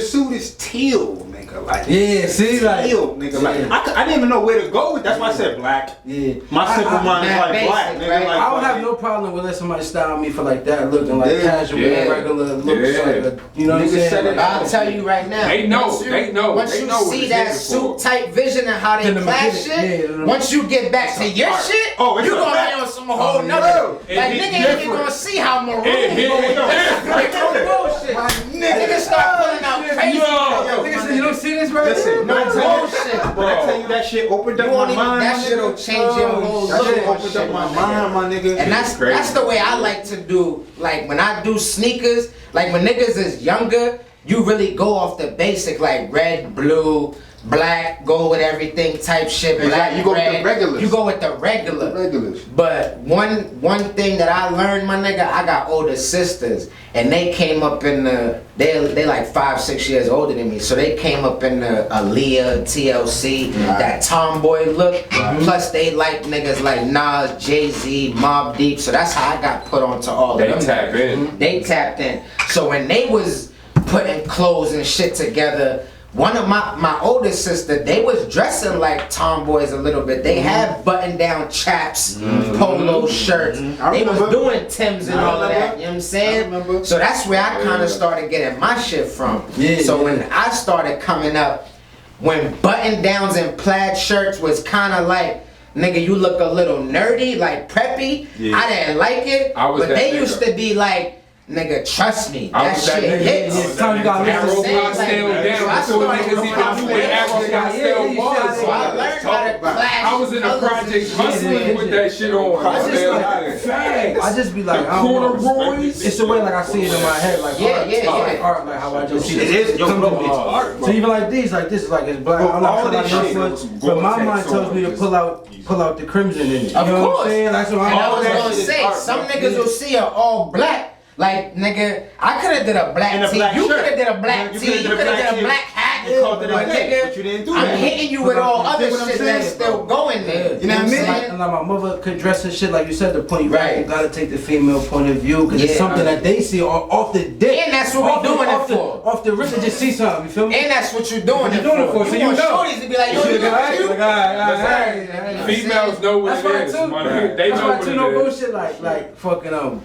suit is teal, nigga. Like, Yeah, see, like, teal, nigga. Like, yeah. I didn't even know where to go with. That's why I said black. yeah. My simple mind is Nah, like basic, black, nigga. right? Like, I would have fucking- no problem with letting somebody style me for like that, looking like Yeah. casual, Yeah. regular looks, Yeah. like a, you know what I'm Niggas saying? said it. Like, I'll tell you right now. They know, Once you- they know, Once they you know what see it's that hitting suit for. type vision and how they Then I'ma clash get it. shit, Yeah, yeah. once you get back to your shit, Oh, it's you a gonna fact. be on some whole Oh, nother. yeah. Like It nigga hit ain't even different. gonna see how maroon It hit going different. Like no bullshit. Niggas start pulling out crazy. Yo. Nigga said, you don't see this right Listen, here? No I tell you- bullshit. When I tell you that shit opened up You my won't even, mind, that my shit'll nigga. change your whole That shit look. opened up my mind, my nigga. And that's crazy. the way I like to do. Like when I do sneakers, like when niggas is younger, you really go off the basic, like red, blue, black, go with everything type shit. Black, Exactly. You go with the red. regulars. You go with the regular. regulars. But one thing that I learned, my nigga, I got older sisters, and they came up in the they like 5-6 years older than me, so they came up in the Aaliyah, TLC, that tomboy look. Plus they like niggas like Nas, Jay-Z, Mobb Deep, so that's how I got put onto all They of them. tap in. They tapped in. So when they was putting clothes and shit together, one of my older sister, they was dressing like tomboys a little bit. They had button down chaps, polo shirts. I They was remember. doing Timbs and I all of that. remember. You know what I'm I saying? remember. So that's where I kind of started getting my shit from. Yeah, So yeah. when I started coming up, when button downs and plaid shirts was kind of like, nigga, you look a little nerdy, like preppy. Yeah. I didn't like it. I was but that they nigga. used to be like, nigga, trust me, I that was that shit nigga. hits. Yeah, time you got Arrow listen. got still So I down before started niggas even from knew what Arrow got Yeah, still yeah, was. So I learned how to clash. I was in the colors and projects shit. hustling with that shit on. I just like Facts. I just be like, The I don't know. corduroys. It's the way like I see it in my head, like Yeah, art, yeah, it's like yeah. art, like how I just see It is, yo, Come bro, to me. it's art, bro. So even like these, like this is like it's black. Bro, I'm not all pulling out this no shit foot, was but my Gore-Tex mind tells me to on pull out the crimson in it. You Of know what course. I'm saying? That's what And I I'm was that gonna shit is say, art, some bro. niggas will see it all black, Like, nigga, I could have did a black And a tee. black You shirt. could have did a black You tee. coulda You did a could have black did a tee. black hat. You called it a But black, nigga, but you didn't do I'm that. hitting you with all other what I'm shit saying, that's still bro. going there. You know what I mean? And like my mother could dress and shit, like you said, the point you Right. you gotta take the female point of view, because it's Yeah. something that they see off the dick. And that's what we Off the- doing it off the- for. Off the rip, they just see something, you feel me? And that's what you're doing You're doing it for, so You you want know. shorties to be like, yo, you look cute. Females know what That's it why is. too. Money. They That's know why what too. No it is. bullshit. Like fucking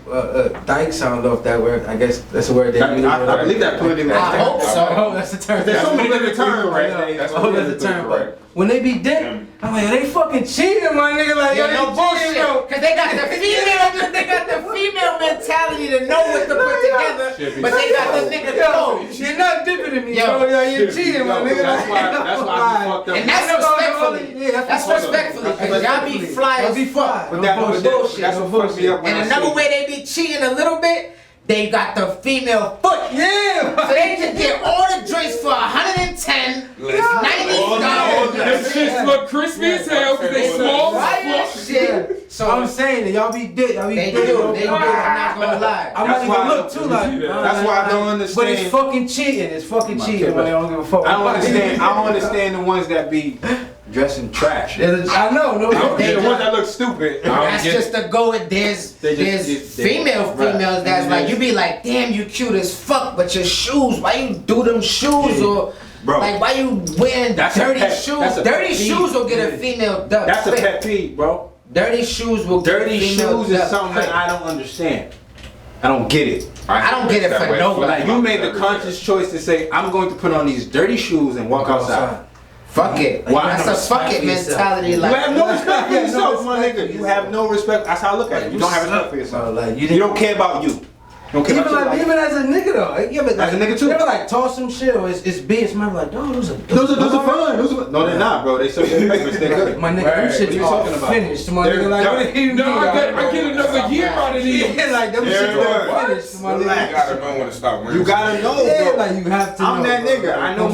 dyke sound off that word. I guess that's a word they use. I believe that put it in I that. hope so. Oh, that's the term. There's so many different terms right correct. there. That's Oh, that's the term. But when they be dick, I'm like, they fucking cheating, my nigga. Like, Yo, yo, no they bullshit. cheating, yo. Cause they got the female mentality to know what to put together, but they got the nigga Yo, know. you're not dipping in me, Yo. bro. Yo, you're cheating, my nigga. That's why I fucked up. And that's respectfully. That's respectfully. Cause y'all be fly Y'all be as fuck. fly. But that was bullshit. that's what fucked me up when And I another see- way they be cheating a little bit, they got the female foot. Yeah. So they can get all the joints for 110, $90. Them shits look crispy as hell because they small. Right? Shit. So I'm saying that y'all be dick. Y'all be They dick. do. They do. I'm not gonna lie. I'm That's not why even look too like. That's why I don't But understand. it's fucking cheating. It's fucking cheating when they don't give a fuck. I don't understand. I don't understand the ones that be dressing trash. I know. No. They The ones that look stupid. That's just to go with there's They just- they- females right. that's like you be like, damn, you cute as fuck, but your shoes, why you do them shoes or Bro. like why you wearing That's a dirty pet- shoes? that's a Dirty pet peeve. shoes will get a female duck. That's a quick. pet peeve, bro. Dirty shoes will Dirty get a female shoes is duck something quick. that I don't understand. I don't get it. I don't get it for nobody. Like you made the conscious choice to say, I'm going to put on these dirty shoes and walk outside. Fuck it. Why? That's a fuck it mentality. You Like have no respect for Yeah, no yourself, my respect nigga. for You have no respect. That's how I look at it. You don't have respect for yourself. You don't care about you. You don't care Even about like, your even life. as a nigga though, As a nigga too. You ever like toss some shit or it's big? Somebody be like, dog, those are fun. No, they're not, bro. They so papers. They're good. My nigga, Right. them shit What you are talking about? finished. My nigga, like, what do you No, mean? I get another year out of these. Yeah, like them Yeah, shit yeah. are finished. My You nigga. gotta know when to stop wearing. You gotta know, Yeah, bro. like you have to. I'm know, that bro. nigga. I know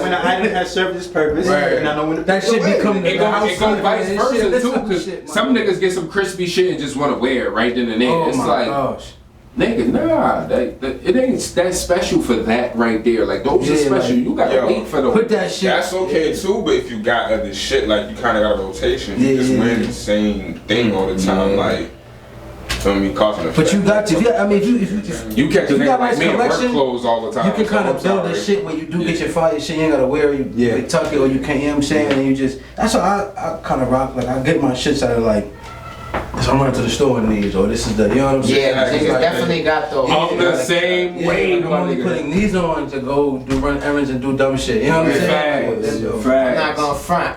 when an item has served its purpose, Right. and I know when to That put it shit away. become the It go house vice shit. versa Listen too, to because shit, my some nigga. niggas get some crispy shit and just want to wear it right then and there. Oh It's my like, gosh. nigga, nah, it ain't that special for that right there. Like those are Yeah, special. like- You gotta Yo, wait for those. Put that shit. That's okay too, but if you got other shit, like you kind of got a rotation, you Yeah, just yeah, wearing yeah. the same thing all the time, Yeah. like, feel me, causing a But you got to. Yeah, I mean, if You catch a If you nigga got like nice me in work collection, clothes all the time. you can so kind I'm of build sorry. this shit when you do get your fire shit. You ain't gotta wear it. Yeah. You tuck it or you can't. You know what I'm saying? And you just. That's why I kind of rock. Like I get my shits out of like. So I'm running to the store in these, or this is the. You know what I'm saying? yeah, It's niggas like- definitely got those. I'm the same Yeah, way, I'm my only nigga. putting these on to go do run errands and do dumb shit. You know what I'm saying? Facts. Yo, I'm not gonna front.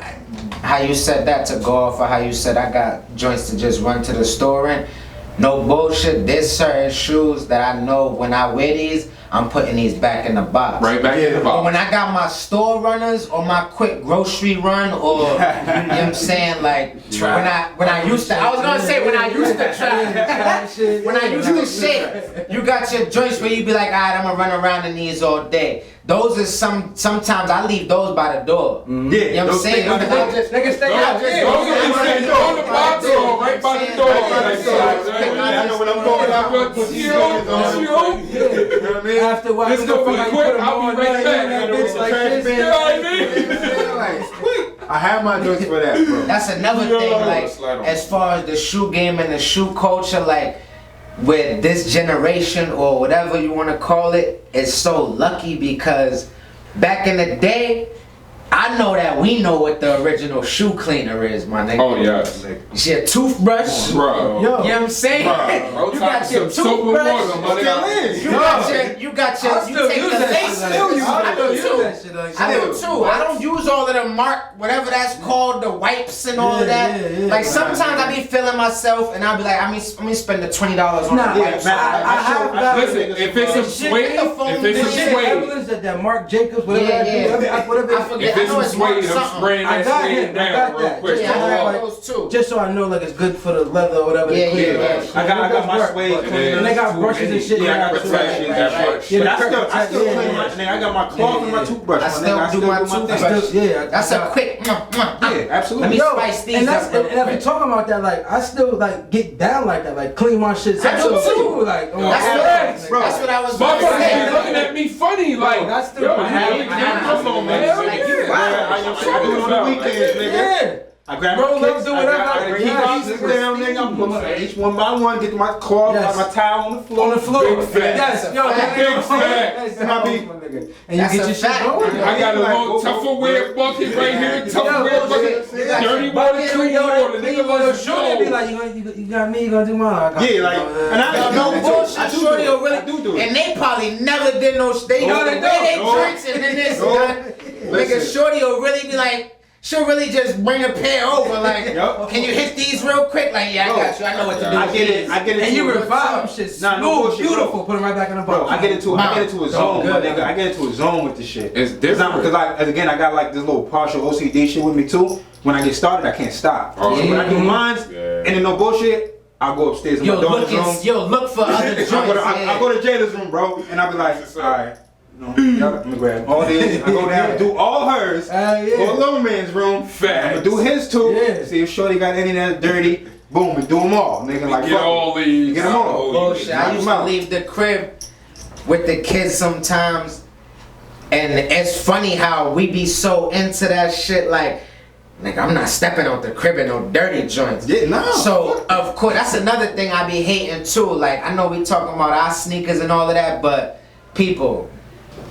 How you said that to go off, or how you said I got joints to just run to the store in. No bullshit. There's certain shoes that I know when I wear these, I'm putting these back in the box. Right back in the But box. when I got my store runners or my quick grocery run, or you know what I'm saying, like when I used to, I was gonna say when I used to try. When I used to shit, you got your joints where you be like, alright, I'm gonna run around in these all day. Those are sometimes I leave those by the door. You know what I'm saying? Niggas stay out there. Those are the same on the box or right by the door. I know when I'm going out. After what? This gonna be quick. I'll be right back. I have my joints for that, bro. That's another thing, like, Slide on. as far as the shoe game and the shoe culture, like, with this generation or whatever you want to call it, it's so lucky because back in the day, I know that we know what the original shoe cleaner is, my nigga. Oh yes, It's your toothbrush. bro. Yo. You know what I'm saying? Bro, You got your some soap and toothbrush. water, my nigga. You got your, I you still take use the that lace. shit. I do too. that shit. Like, I do too. I don't use all of the mark, whatever that's called, the wipes and all of that. Yeah, yeah. Like sometimes I be feeling myself and I'll be like, let me spend the $20 on Nah, the yeah, wipes. man, I have got Listen, if it's a shit, suede, get the phone if it's with a shit, shit, suede, evidence that Mark Jacobs, whatever Yeah, that yeah. dude, whatever. I forget. if I it's know a it's suede, marked I'm something. spraying I that got suede him, I down got real that. quick. Yeah, I Yeah, have like- those too. Just so I know, like it's good for the leather or whatever. Yeah, they clean yeah, it. yeah. I got my suede And they got brushes and shit. Yeah, I got now, the too. protection, that much. Yeah, But I still yeah, clean my, yeah. I got my cloth off with my toothbrush. I still do my toothbrush. Yeah, That's a quick. Yeah, absolutely. Let me Yo, spice these and up. that's and if we're talking about that, like I still like get down like that, like clean my shit. I do too. Like That's what I was Motherfuckers gonna say. be looking at me funny, like, that's still- yo, I you have- really I can't have- come on, man. Hell Like, yeah. you I do it on the weekends, nigga. Yeah. I grab Roll my up, kicks, do I whatever, gotta keep yeah, my pieces down, nigga. I'm putting each one by one, get my cloth, Yes. my towel on the floor. On the floor. Big facts. Yes, yo, Big facts. And I be, and you That's get a your shit fact. going. I got a Like, little go- Tupperware bucket right here, Yo, Tupperware bucket, yeah. dirty water, clean water, nigga, let's Shorty be go. like, you got me, you gonna do mine. Yeah, like, and I No do bullshit, I do Shorty do it. will really I do it. And they probably never did no. They No, know they the don't. way they No. drinks and then this. No. Nigga, Listen. Shorty will really be like. She'll really just bring a pair over, like, Yup. can you hit these real quick? Like, yeah, I got you. I know what to do. I get it. I get it. And you revive them shit. Nah, no Smooth, bullshit, beautiful. Put them right back in the Bro, box. I get into a zone, my nigga. I get into a zone with this shit. It's different. Because again, I got like this little partial OCD shit with me too. When I get started, I can't stop. Oh, So when I do mines, Yeah. and then no bullshit, I'll go upstairs in my daughter's room. Look for other joints. I go to Jada's room, bro, and I'll be like, alright. No, let me grab all these. I go down and do all hers. Yeah. Go to little man's room. Facts. I'm gonna do his too. Yeah. See if Shorty got any that's dirty. Boom, and do them all. Nigga, like Get fuck all it. these. Get them all. Bullshit. I used to leave the crib with the kids sometimes, and it's funny how we be so into that shit. Like, nigga, I'm not stepping out the crib in no dirty joints. Yeah, no. So of course, that's another thing I be hating too. Like, I know we talking about our sneakers and all of that, but people,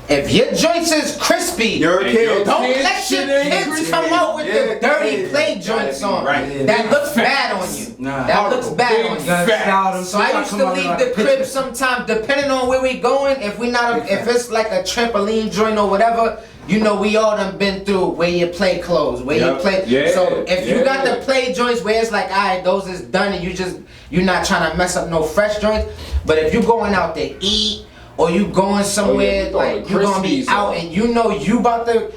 if your joints is crispy, You're a kid. don't Kids let your shit ain't kids crispy. come out with the dirty yeah. play joints on. Right. That looks bad on you. Nah. That looks bad on you. So I used to leave the crib sometimes, depending on where we going. If we not, if it's like a trampoline joint or whatever, you know we all done been through where you play clothes, where you play. Yeah. So if you got the play joints where it's like, alright, those is done, and you're not trying to mess up no fresh joints. But if you going out to eat or you going somewhere, you throwing like you gonna be Crispies out on. and you know you about to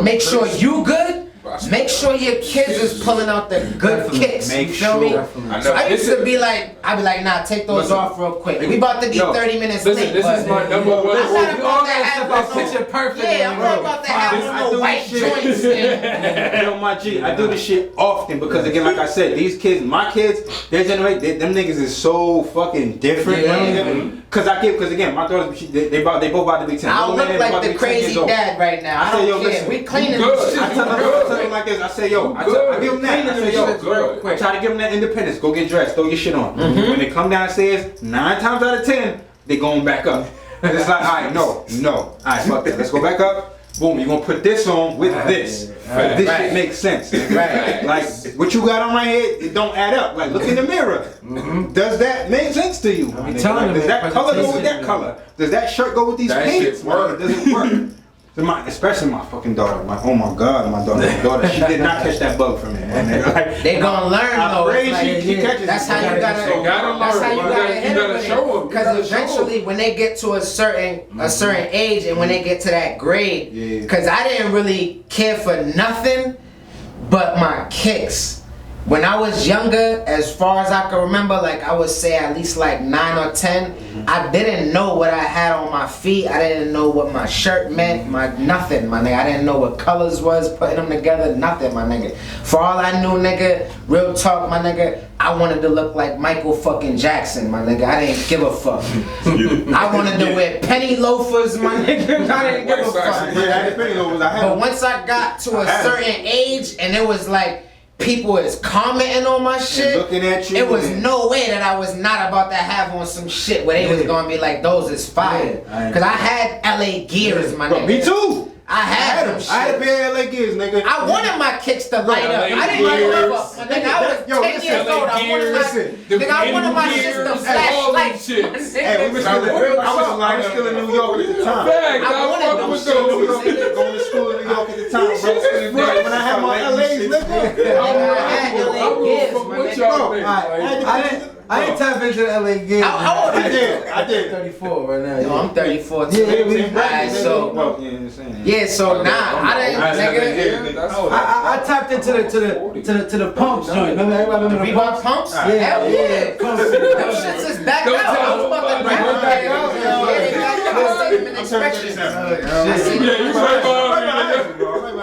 make sure you good. Make sure your kids is pulling out the good Definitely. kicks. Make you feel me? sure. I So know. I used This to be like, I'd be like, nah, take those Listen. off real quick. We about to be Yo, 30 minutes Listen, late. this but is my number one I'm not rule. about to have That no- picture perfect. Yeah, I'm not about to have I no do white this shit. joints. And, Yo, my G, I do this shit often because again, like I said, these kids, my kids, their generation, them niggas is so fucking different. Yeah. Cause again, my daughters, they both about to be 10. I'll Little look man about like to the be 10 crazy years old. dad right now. I I say, don't yo, care. listen, We cleaning good. this shit. I tell them like this. I say, yo, I give them that. I say, yo, Good. I try to give them that independence. Go get dressed. Throw your shit on. When they come downstairs, 9 times out of 10, they going back up. And it's like, all right, no. All right, fuck that. Let's go back up. Boom, you're gonna put this on with this. This shit makes sense. Right. Like, what you got on my head, it don't add up. Like, look in the mirror. Does that make sense to you? I'm telling Like, you, does that color go with that presentation. color? Does that shirt go with these That pants? shit's work. Does it work? So especially my fucking daughter. Oh my God, my daughter. She did not catch that bug from me. My nigga. Like, They gonna learn I though. pray It's like, she catches that's it. how you gotta. They gotta That's learn. how you You gotta gotta- hit you gotta it show 'em. You gotta because show 'em. eventually, when they get to a certain age, and when they get to that grade, Yeah. because I didn't really care for nothing but my kicks. When I was younger, as far as I can remember, like I would say at least like 9 or 10, I didn't know what I had on my feet. I didn't know what my shirt meant, nothing, my nigga. I didn't know what colors was, putting them together, nothing, my nigga. For all I knew, nigga, real talk, my nigga, I wanted to look like Michael fucking Jackson, my nigga. I didn't give a fuck. I wanted to wear penny loafers, my nigga. I didn't give a fuck. Yeah, I had penny loafers. I had But them. once I got to a had 'em. certain age and it was like people is commenting on my shit, looking at you, it was and- no way that I was not about to have on some shit where they was Yeah. gonna be like, those is fire. Yeah, I ain't- Cause I had LA Gears, my Bro, nigga. me too. I had them. I had a shit. pair of LA Gears, nigga. I wanted my kicks to light up. LA I didn't give a Gears. fuck. My nigga, I was Yo, 10 listen, years LA old. I wanted my, Listen, nigga, I wanted my shit to flash lights. Shit. Hey, we was still, I was still in New York at the time. Fact, I wanted fuck them with shit. those. Going to school in New York at the time, bro. When I had my LA's, nigga. I had LA Gears, my What nigga. y'all think? I didn't tap into the LA game. How old are you? I did. 34 right now. Yo, I'm 34 too. Yeah, we- Alright, so yeah, so nah, I didn't, nigga. I tapped into the pumps joint. Remember everybody remember the Reebok pumps? Yeah, Hell yeah. pumps. Them shits is backed out. I was about to bring them back out. Yeah, they backed out. them in inspection. Yeah, you right,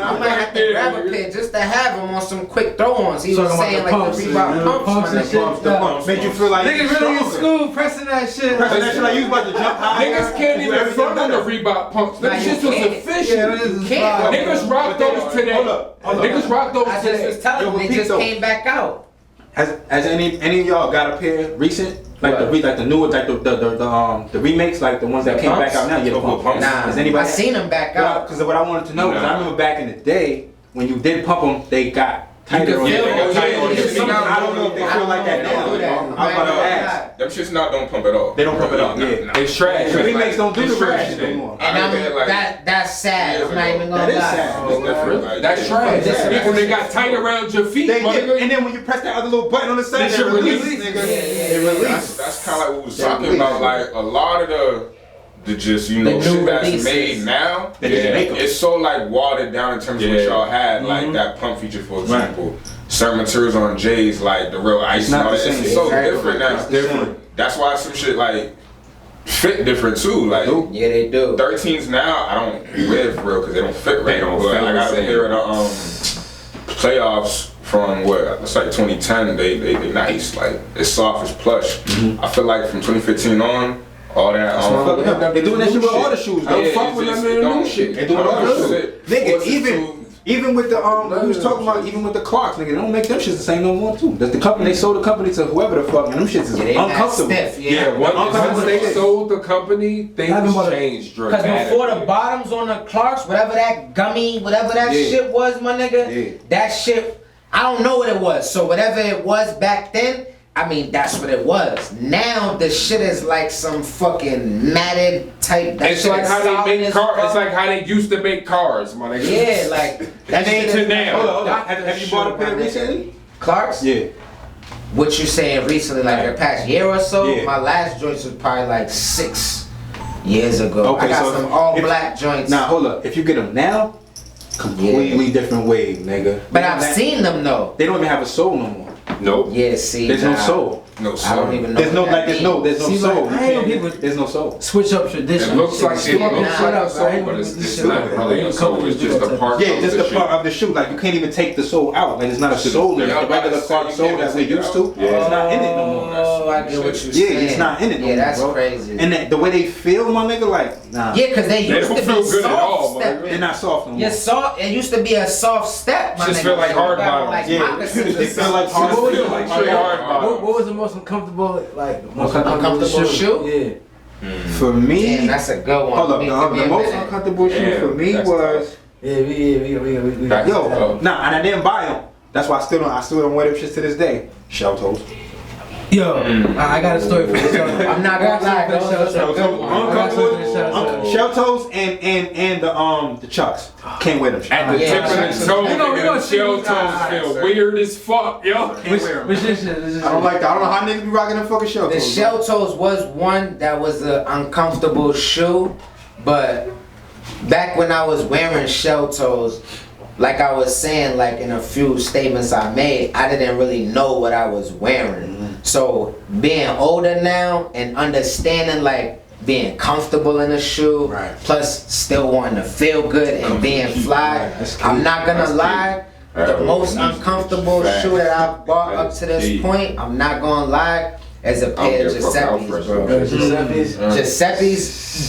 I might have to grab a pair just to have them on some quick throw-ons. He was saying like the Reebok pumps, my nigga. The pumps made you feel like Niggas really in school pressing that shit. Pressing that shit like you was about to jump high. Niggas can't even front on the Reebok pumps. Them Nah, you shits was can't. efficient. Yeah, this is Can't. fire. Niggas rock those today. Hold up. Niggas rock those I just today. was telling Yo, them, they repeat just though. came back out. Has any of y'all got a pair recent? Like the newer, like the remakes, like the ones that came back out now. Yeah, the pumps. Nah, Has anybody? I seen them back out. Because what I wanted to know is I remember back in the day when you did pump them, they got tighter on feel you. it. Oh, yeah, I don't know if they feel like that now. I don't know. I'm about to ask. Them shits don't pump at all. They don't pump it up. Yeah. It's trash. The remakes don't do It's the real trash. shit no more. And that's sad. I'm not even gonna That is lie. sad. It's different. Like, That's trash. Yeah. When they got tight around your feet, They my get, nigga. and then when you press that other little button on the side, They they should release, release. nigga. Yeah. They release. That's kind of like what we was They're talking released. about. Like a lot of the just The new shit that's releases. made now. They just make 'em. It's so like watered down in terms of what Yeah. y'all had, like that pump feature, for example. Certain materials on J's, like the real ice, It's and not all the that. same. It's so Exactly. different now. It's different. That's why some shit like fit different too. Like Yeah, they do. 13s now, I don't wear for real because they don't fit right. They don't but fit I got the a same. pair of the playoffs from what it's like 2010. They nice, like it's soft, it's plush. I feel like from 2015 on, all that. They doing that shit with all the shoes. I don't though. fuck with them in the new shit. They doing all the shit. Nigga, even with the we was talking about even with the Clarks, nigga, they don't make them shits the same no more too. That's the company, they sold the company to whoever the fuck, and them shits is Yeah, they mad uncomfortable. stiff, Yeah, once uncomfortable they they sold the company, things changed Because dramatically. before the bottoms on the Clarks, whatever that gummy, whatever that Yeah. shit was, my nigga, Yeah. that shit, I don't know what it was. So whatever it was back then, I mean, that's what it was. Now the shit is like some fucking matted type. That It's shit like is how solid they make as cars. fuck. It's like how they used to make cars, my nigga. Yeah, like that shit to is now. Hold on. Have you bought a pair my nigga. recently? Clarks? Yeah. What you saying recently, like the past year or so? Yeah. My last joints was probably like 6 years ago. Okay, I got so some all if- black joints. Now hold up. If you get them now, completely different wave, nigga. But I've seen them though. They don't even have a soul no more. Nope. Yeah, see. There's no nah, soul. No, I don't even know. There's no what that like. There's no means. soul. See, like, I ain't know people- There's no soul. Switch up tradition. It looks like Shit, it looks shut like up, a soul, right? but it's This not shit, really a soul. It's just a part Yeah, of just the the part shit. of the shoe. Like you can't even take the soul out. Like it's not a soul in it. Yeah, The regular Clark soul that we're used to. Yeah. It's not in it no more. Oh, I get what you're Yeah, saying. it's not in it no Yeah, more, that's bro. crazy. And the way they feel, my nigga, like nah. Yeah, because they used don't to feel be good at all, soft man. step. They're not soft no more. Yeah, soft. It used to be a soft step. My Just nigga. feel like hard Back bottoms. Like Yeah, moccasins or they feel like something. hard. What was Feel it? like straight hard bottom. What was the most uncomfortable, like, most Uncomfortable shoe? Yeah. For me, Damn, that's a good one. hold up. Give me The a most minute. uncomfortable shoe Yeah, for me that's was Yeah, we That's yo. tough. Nah, and I didn't buy them. That's why I still don't wear them shits to this day. Shell toes. Yo, I got a story for this. I'm not gonna lie, those are Shell good toes. ones. Uncomfortable. Shell toes and the chucks. Can't wear them shits. At the Yeah, tip of the exactly. toe, We gonna nigga, see shell these toes guys. feel weird as fuck, yo. Can't wear 'em. Which this shit? I don't like that. I don't know how niggas be rocking them fucking shell The toes. shell toes was one that was an uncomfortable shoe, but back when I was wearing shell toes, like I was saying, like in a few statements I made, I didn't really know what I was wearing. So being older now and understanding like being comfortable in a shoe, Right. plus still wanting to feel good and being fly, That's key. I'm not gonna That's key. lie. The most uncomfortable Fact. shoe that I've bought up to this Key. point, I'm not gonna lie, is a I don't pair of give a fuck how fresh Giuseppe's, it bro. is. Giuseppe's,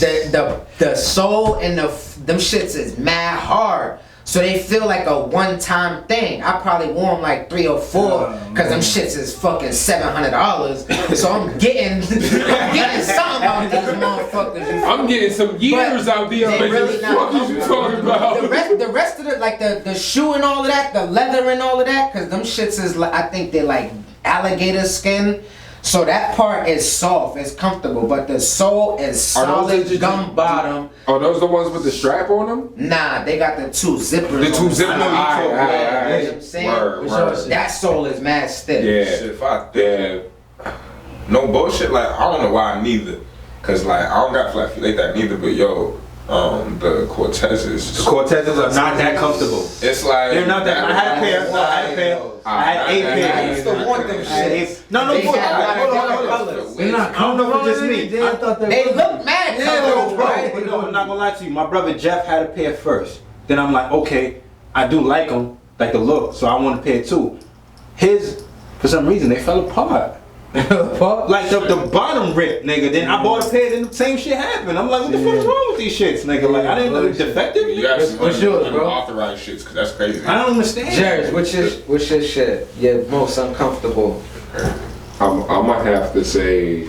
the sole and them shits is mad hard. So they feel like a one-time thing. I probably wore them like 3 or 4 because them shits is fucking $700. So I'm getting something out these motherfuckers. You I'm getting some years out these they really bitches. not What you talking about? The rest of it, like the shoe and all of that, the leather and all of that, because them shits is, I think they're like alligator skin. So that part is soft, it's comfortable, but the sole is Are those solid the- gum bottom. Are those the ones with the strap on them? Nah, they got the 2 zippers. The 2 on zippers. I know you Alright, talking alright, about, alright. you know what I'm saying? Word, word. That sole is mad stiff. Yeah. Shit, if I think no bullshit, like I don't know why neither, cause like I don't got flat feet like that neither. But yo, the Cortezes, The Cortezes are not that comfortable. it's like They're not that. I had a pair. I had 8 I pairs. used to want them I had shits. 8. No, They hold had a lot of on. different colors. They're not I don't know if it's just comfortable. me. I thought They look mad that Yeah, comfortable, bro. right? But no, I'm not gonna lie to you. My brother Jeff had a pair first. Then I'm like, okay, I do like them, like the look, so I want a pair too. His, for some reason, they fell apart. Like the bottom rip, nigga. Then I bought a pair, then the same shit happened. I'm like, what the fuck is wrong with these shits, nigga? Like I didn't know it's defective. You got some What's yours, bro? unauthorized shits, cause that's crazy. I don't understand. Jerry, what's your shit? Your most uncomfortable? I'm gonna have to say,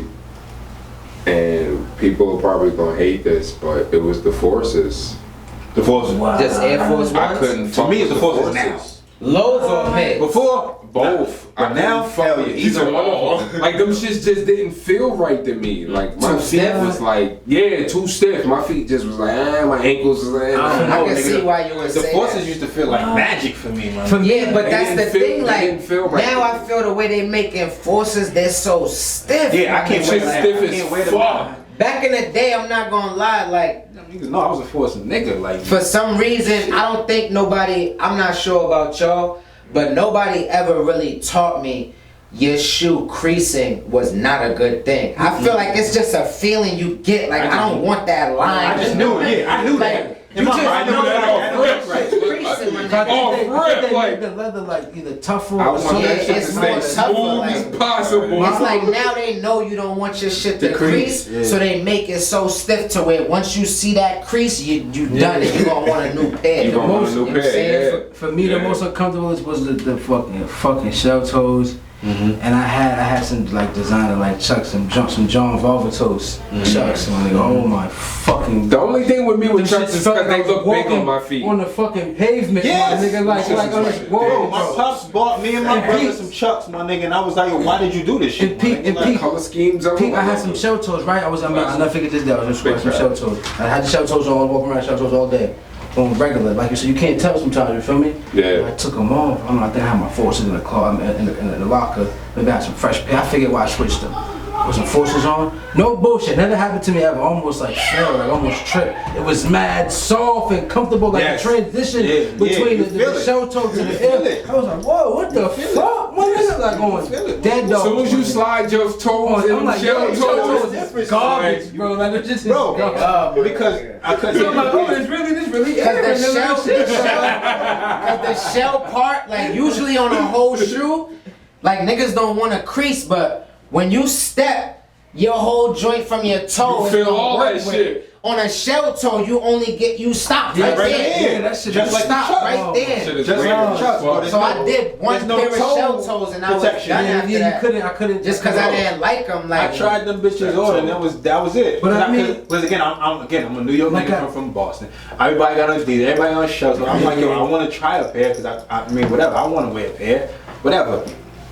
and people are probably gonna hate this, but it was the Forces. The Forces. Just Air Force I Ones? couldn't. To fuck me, it's with the Forces now. Lows or mids? Before, Both. But now, hell yeah. Either one of them. Like them shits just didn't feel right to me. Like my Too feet stiff? was like, yeah, too stiff. My feet just was like, my ankles was like, I don't I know, can nigga. see why you would The say Forces that. used to feel like magic for me, man. Yeah, but They that's the didn't feel- thing. they Like didn't feel right. now, I feel the way they making Forces, they're so stiff. Yeah, I can't Shit's wear that. stiff I as can't wear them. fuck. Back in the day, I'm not gonna lie. Like Niggas know I was a Forces nigga. Like for some reason, I don't think nobody. I'm not sure about y'all, but nobody ever really taught me your shoe creasing was not a good thing. I feel like it's just a feeling you get. Like I don't want that line. I just knew it. Yeah, I knew Like, that. you just I knew know that that off it's rip, right. creasing, my I nigga. Oh, think rip, they like- made the leather like either tougher I or want something. that shit to it's stay more smooth tougher, as like- possible. It's like now they know you don't want your shit to crease, yeah. so they make it so stiff to where once you see that crease, you done it. You gonna want a new pair. You The gonna want a most- new you know what I'm saying? pair, For me, the Yeah. most uncomfortable was the fucking shell toes. And I had some like designer like Chucks, some John Valvatos Chucks. And I'm like, oh my fucking. The only thing with me with Them Chucks shits is felt because like they look big walking on my feet. on the fucking pavement, Yes. my nigga. Like on this Bro, wall, my bro. pops bought me and my And brother Pete- some Chucks, my nigga, and I was like, yo, why did you do this shit? And Pete- my nigga? and Like, Pete- Color schemes. Pete, I had some shell toes, right? I'll never forget this day. I was just wearing some Big shell toes. I had the shell toes on, walking around shell toes all day. On regular, like you said, you can't tell sometimes. You feel me? Yeah. I took them off. I think I had my Forces in the car, in the locker. Maybe I had some fresh pair. I figured why I switched them. With some Forces on. No bullshit. Never happened to me ever. Almost like fell, like almost tripped. It was mad soft and comfortable, like Yes. a transition Yeah, between you the feel it. shell toe to You the feel ear. it. I was like, whoa, what the feel it. fuck? What is it like feel going it. dead dog? As soon as you slide your toes I'm and like, shell yo, shell toes, toes is garbage, bro. Like, it's just Bro, garbage. because I couldn't. So I'm like, oh, this really Cause air in the there, shell, like, shit. cause the shell part, like usually on a whole shoe, like niggas don't want to crease, but when you step, your whole joint from your toe You is feel gonna all work that with shit. it. On a shell toe, you only you stop Yeah, right right there. there. Yeah, that shit Just is like the Stop Chucks. right there. shit is Just weird like as the Chucks, fuck. but there's So no, I did one there's no pair of toe shell toes, and I was protection. done Yeah, after you that. couldn't. Just cause I didn't like them, like I tried them bitches on, and that was it. But I mean- because again, I'm a New York Like nigga I- from Boston. Everybody got on these, everybody on shows. So I'm like, yo, I want to try a pair because I mean, whatever. I want to wear a pair, whatever,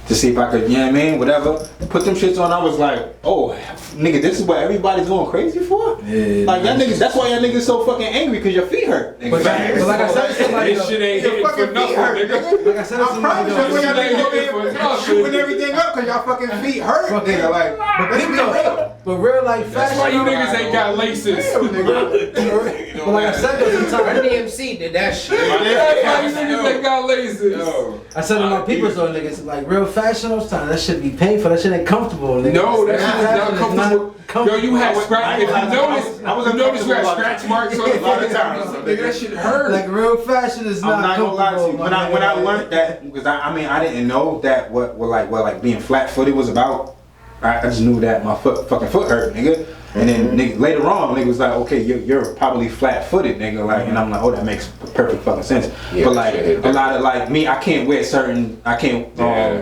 to see if I could, you know what I mean, whatever. Put them shits on. I was like, oh, nigga, this is what everybody's going crazy for. Yeah, like y'all niggas. That's why y'all niggas so fucking angry because your feet hurt. Nigga. But like I said, somebody, This shit ain't Your hitting for fucking feet nothing, hurt, nigga. nigga. like I said, I promise you, when y'all niggas over here shooting everything up because y'all fucking feet hurt, nigga. Like, but let's be real. But real life That's fashion. why you niggas ain't got laces. But like I said, there's a Run time. DMC did that shit. That's why you niggas ain't got laces. I said to my people, though, niggas, like real fashion, those times that should be painful. That shit ain't comfortable, nigga. No, that shit is not Fashion comfortable. Yo, you had scratch. If you notice, I was you notice you had uncomfortable scratch marks on the a lot of times. Nigga, that shit hurt. Like real fashion is I'm not not gonna lie to you. comfortable. When I learned that, because I mean I didn't know that what like being flat footed was about. I just knew that my fucking foot hurt, nigga. And then nigga, later on, nigga was like, okay, you're probably flat footed, nigga. Like, and I'm like, oh, that makes perfect fucking sense. Yeah, but like shit, a lot of like me, I can't wear certain,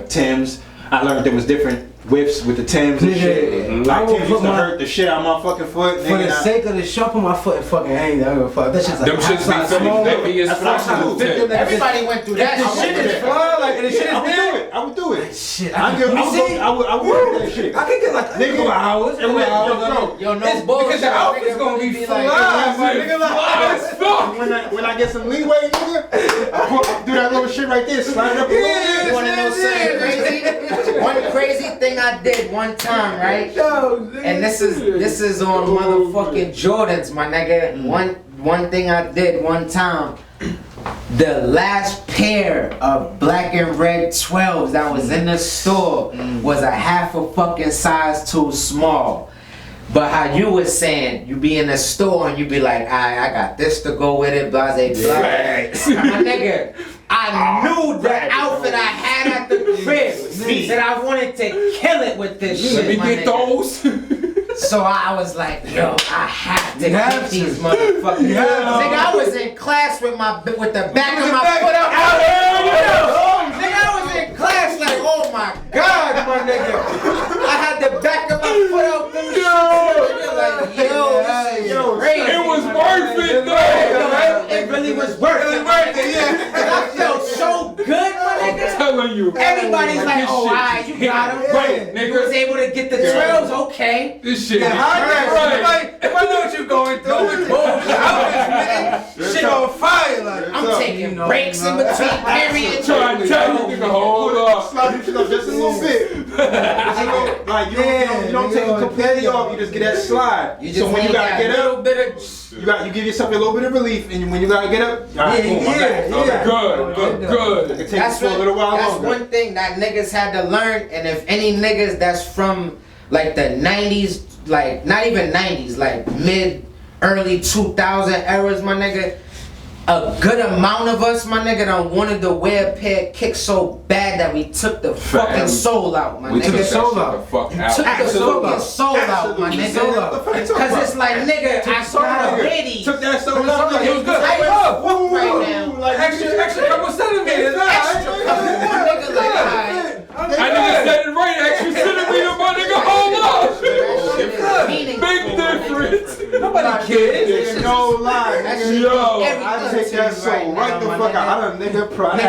Timbs. I learned there was different widths with the Timbs and Nigga, shit. I Like will Timbs put used to my- hurt the shit out of my fucking foot, For nigga. the and I- sake of the shit, I put my foot in fucking hang. I don't give a fuck. That shit's like Them shits be half size feeling small. heavy as That's what I'm fuck. trying to too. do. Everybody went through that. The I shit went through is that. fly, like, and the shit I is would there. do it. I would do it. Shit, I would do that shit. I could get like Nigga, 4 hours. yo, bro, Yo, no It's bullshit. because the outfit's Nigga gonna really be like, fly, my Nigga, nigga. fly as fuck. when I get some leeway, nigga, I do that little shit right there, slide it up a little bit. You wanna know something crazy? One crazy thing I did one time, right? And this is on motherfucking Jordans, my nigga. One thing I did one time. The last pair of black and red 12s that was in the store was a half a fucking size too small. But how you was saying, you be in the store and you be like, I got this to go with it, blase, blase. My nigga, I knew the outfit I had at the crib that I wanted to kill it with this shit. Let me my get nigga. those. So I was like, yo, I have to get these motherfuckers. Nigga, I was in class with the back of my foot up. Nigga, I was in class like, oh my God, my nigga. I had the back of my foot out them shit. Like, yo, this is crazy. It was worth it, though. It really was worth it. Yeah. I felt so good, my I'm nigga. telling you. Everybody's like, This oh, shit alright, you got him. Right, You was nigga. able to get the trails, okay. This shit. If I know what you're going through, I was shit on fire. Like, I'm taking breaks in between periods. Trying to tell you, nigga, hold up. Slide your shit up just a little bit. Like you don't take it completely off. You just get that slide. You So just when you need gotta that get little up, bit of. you give yourself a little bit of relief, and when you gotta get up, all right, boom, I'm back. Good. It takes for a little while That's longer. one thing that niggas had to learn, and if any niggas that's from like the 90s, like not even 90s, like early 2000 eras, my nigga, a good amount of us, my nigga, done wanted to wear a pair of kicks so bad that we took the fucking soul out, my We nigga. took the soul out. Took the fucking soul out, my nigga. Cause it's like, nigga, I got ready. Took that soul out. It was good. Right now. Like Extra couple centimeters. Extra couple, nigga, like, alright. I nigga said it right. Extra centimeter, my nigga. Hold up. Big difference. Nobody cares. No lie, nigga. Yo, I take that soul right the fuck out. I done nigga pride.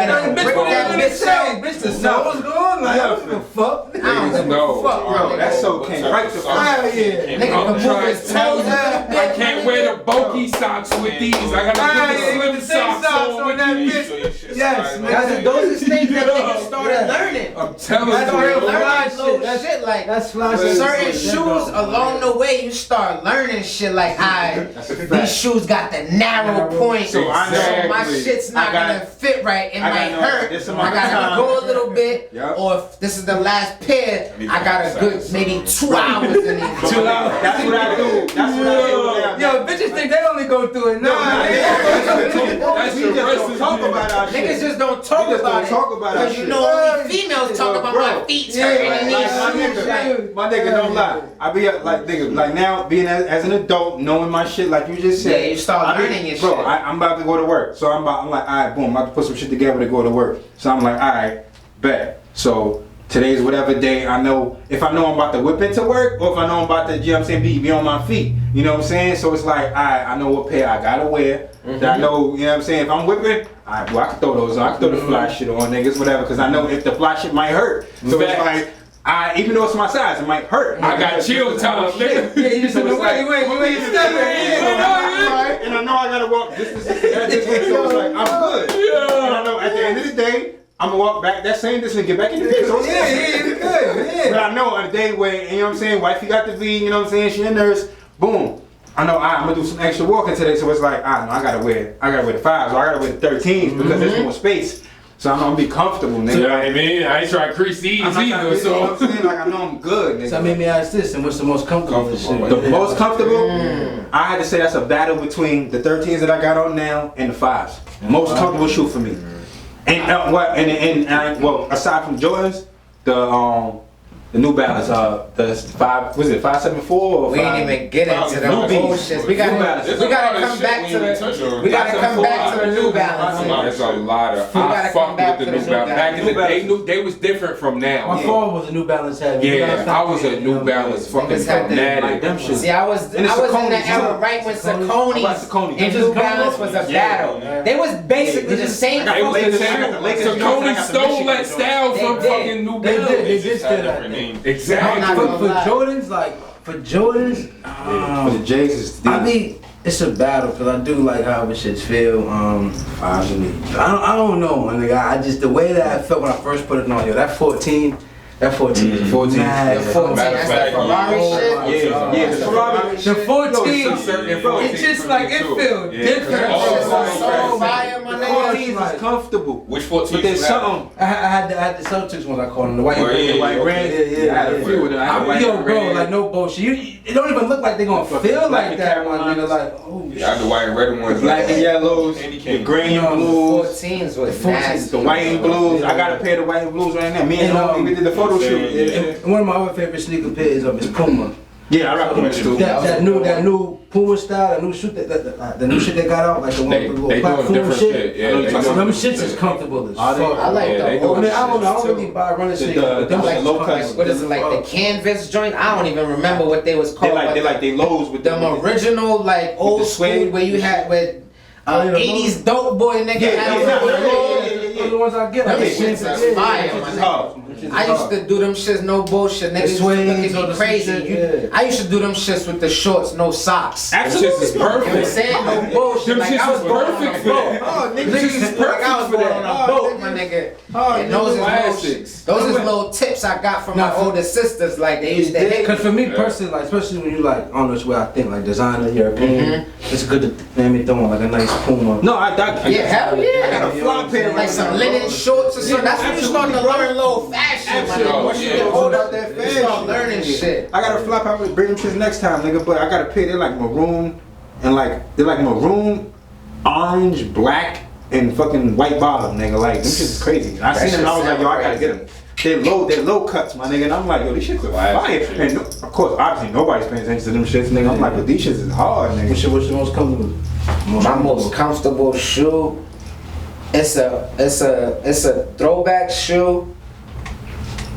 bitch, the soul's gone. Like, I don't give a fuck. Bro, that soul came right the fuck out. Hell yeah. Nigga, I'm the trying movers to tell toes you, up. I can't wear the bulky socks with these. I gotta put the slim socks on with these. Yes, man. Those are things that niggas started learning. I'm telling That's you. real Learning fly little shit. shit like That's fly certain shit. shoes along the way. You start learning shit like, these shoes got the narrow point, so my Exactly. shit's not gonna fit right. It I might got hurt. this I amount of gotta time. go a little bit, Yep. or if this is the last pair, I got a good maybe 2 hours in these. That's what I do. That's what I do now. Yo, bitches think they only go through it. That's We the just rest don't of talk the about our shit. Niggas just don't talk We just about don't it. talk about our Cause you shit. know only females talk about my feet turning and these My nigga, don't lie. I be like nigga, like now being as an adult, knowing my shit, like you just said. Yeah, you start I be- learning your bro, shit. I'm about to go to work, so I'm like, all right, boom, I'm about to put some shit together to go to work. So I'm like, all right, bet. So today's whatever day I know, if I know I'm about to whip into work, or if I know I'm about to, you know what I'm saying, be on my feet. You know what I'm saying? So it's like, all right, I know what pair I gotta wear. That I know, you know what I'm saying? If I'm whipping, all right, boy, I can throw those on. I can throw the fly shit on, niggas, whatever, because I know if the fly shit might hurt. So it's like, even though it's my size, it might hurt. I got chill time, nigga. Yeah, you just in the way, wait, step Right? And I know I gotta walk this, so it's like, I'm good. And I know at the end of the day, I'm gonna walk back that same distance and get back in the picture. So you good. But I know on a day where, you know what I'm saying, wifey got the V, you know what I'm saying, she a nurse, boom. I know I'm gonna do some extra walking today, so it's like, I gotta wear the 5s, or I gotta wear the 13s because there's more space. So I'm gonna be comfortable, nigga. You know what I mean? I ain't trying to crease these I'm not trying to either, be- you know what I'm so. saying? Like I know I'm good, nigga. So I made me ask this, and what's the most comfortable shit? The most comfortable, I had to say that's a battle between the 13s that I got on now and the 5s. Most comfortable shoe for me. And well, aside from Jordans, the New Balance, the 574 or We ain't even get into the New Beast. bullshit. We gotta come back to the New Balance. There's a lot of. I fucked with the New Balance. Back in the day, they was different from now. My father was a New Balance head. Yeah, I was a New Balance fucking Niggas had the- fanatic. them shit. See, I was in And the it's Saucony, era too. right when Saucony Saucony and too. New Balance was a battle. They was basically the same. It was the Lakers, same. I got the Lakers joints, I Saucony got the stole Michigan that joints. style They from did. fucking New They Balance. did that thing. Exactly. I'm not For gonna lie. Jordans, For the Jays is I mean, it's a battle because I do like how the shits feel. 5s and 8s. I don't know, my nigga. I just the way that I felt when I first put it on, yo, that 14 is 14. mad. The 14, that's that Ferrari shit. Yeah, the Ferrari. The 14, Certain it's just like it feels different. Yeah. So fire, my nigga. 14s like- is comfortable. Which 14s But there's you have? something. I had the Celtics ones I called them, the white Oh, and yeah, red. The white okay. red. Yeah, I had a yeah. few of them. I had white Yo, and bro, red. like no bullshit. It don't even look like they gonna Fucking feel black like that, my Carolinas. nigga. Like, oh Yeah, I had the white and red ones. Black and yellows, Candy the cane. green and No, blues, 14s was 14s, nasty. the white and blues. I got a pair of the white and blues right now. Me and And, we did the photo shoot. Yeah. And one of my other favorite sneaker pairs is Puma. Yeah, I rock them too. That new Puma style, that new shoe the new shit they got out, like the one They with the doing little platform different shit. Yeah, they Them doing shits is comfortable as Are they? fuck. I like Yeah, the they old I mean, I don't know. I shits, don't really too. buy running sneakers, the- but them like shits low come cuts. like- What is it, like the canvas joint? I don't even remember what they was They called. like they lows with them original like old the school suede. where you had with Oh, yeah, 80s dope boy nigga. Yeah, had yeah, them yeah, little- yeah. Those are the ones I get. Them Like, shits yeah, is yeah, fire, yeah, my shits is nigga. hard. Shits is I used hard. to do them shits, no bullshit. Niggas used to suede look at or me the crazy. shit, You- yeah. I used to do them shits with the shorts, no socks. Absolutely. Them shits is You know what I'm perfect. saying? No bullshit. Them Like, shits I was is going perfect on a for boat. that. Oh, Niggas niggas is is like I was perfect for going that. on a boat, my nigga. And those is Classics. those is little tips I got from my Nah, older sisters. Like they used to hit. Cause for me personally, like especially when you like on this way, I think like designer European, it's good to let me throw on like a nice Puma. No, I Yeah, hell yeah. I got a fly pair Like some linen shorts or something. That's when you start to learn low fashion, my nigga. Once you get older, Out that you start fashion. learning shit. I got a flop. I would bring them shits next time, nigga. But I got a pair. They're like maroon and they're like maroon, orange, black, and fucking white bottom, nigga. Like them shits is crazy. I seen them and I was like, yo, I gotta get them. They're low cuts, my nigga. And I'm like, yo, these shits are fire. And of course, obviously nobody's paying attention to them shits, nigga. I'm like, but these shits is hard, nigga. What's your most comfortable? My most comfortable shoe. It's a throwback shoe,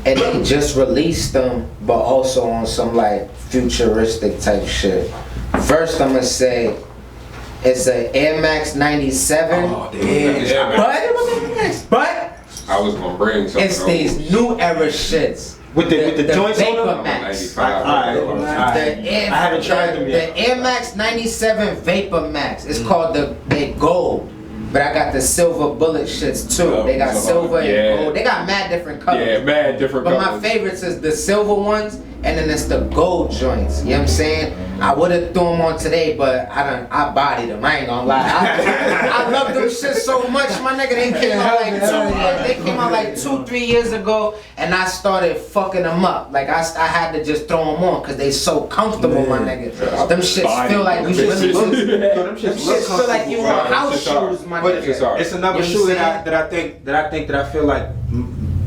and they just released them, but also on some like futuristic type shit. First, I'm gonna say it's a Air Max 97, Oh, damn. but I was gonna bring something. it's these new era shits. With the joints on Vapor them? Max. 95. The Air, I haven't tried them yet. The Air Max 97 Vapor Max. It's called they gold. But I got the silver bullet shits too. Oh, They got so- silver yeah. and gold. They got mad different colors. Yeah, mad different But my colors. favorites is the silver ones and then it's the gold joints. You know what I'm saying? I would have threw them on today, but I bodied them. I ain't gonna lie. I love them shit so much, my nigga. They came out like 2-3 years ago, and I started fucking them up. Like I had to just throw them on because they so comfortable, my nigga. Them shits feel like you really Them them shits shits feel like you on house shoes, my But nigga. it's another You know shoe what that I'm I think that I feel like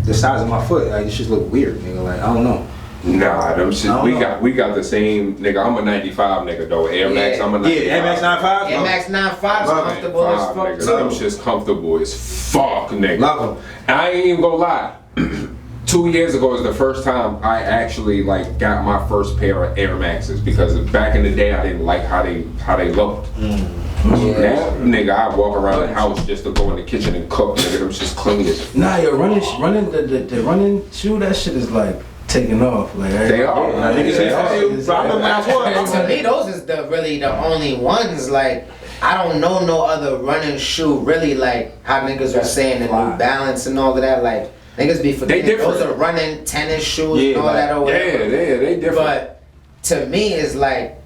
the size of my foot. Like this shit look weird, nigga. Like I don't know. Nah, them shit. I don't know. We got the same nigga. I'm a 95 nigga though. Air Max. Yeah. I'm a 95. Yeah, Air Max 95. Air Max 95 is Love it. comfortable as fuck Nigga, them too. shit's comfortable as fuck, nigga. Love 'em. And I ain't even gonna lie. 2 years ago is the first time I actually like got my first pair of Air Maxes because back in the day I didn't like how they looked. Now, nigga, I walk around the house just to go in the kitchen and cook. Nigga, them shit's clean as Nah, you're running the running shoe. That shit is like taking off. Like they are. I think They it's are. I remember when I wore And it. to me, those is really the only ones. Like, I don't know no other running shoe really like how niggas are saying the New Balance and all of that. Like, niggas be forgetting different. those are running tennis shoes Yeah, and all that or whatever. Yeah, they different. But to me, it's like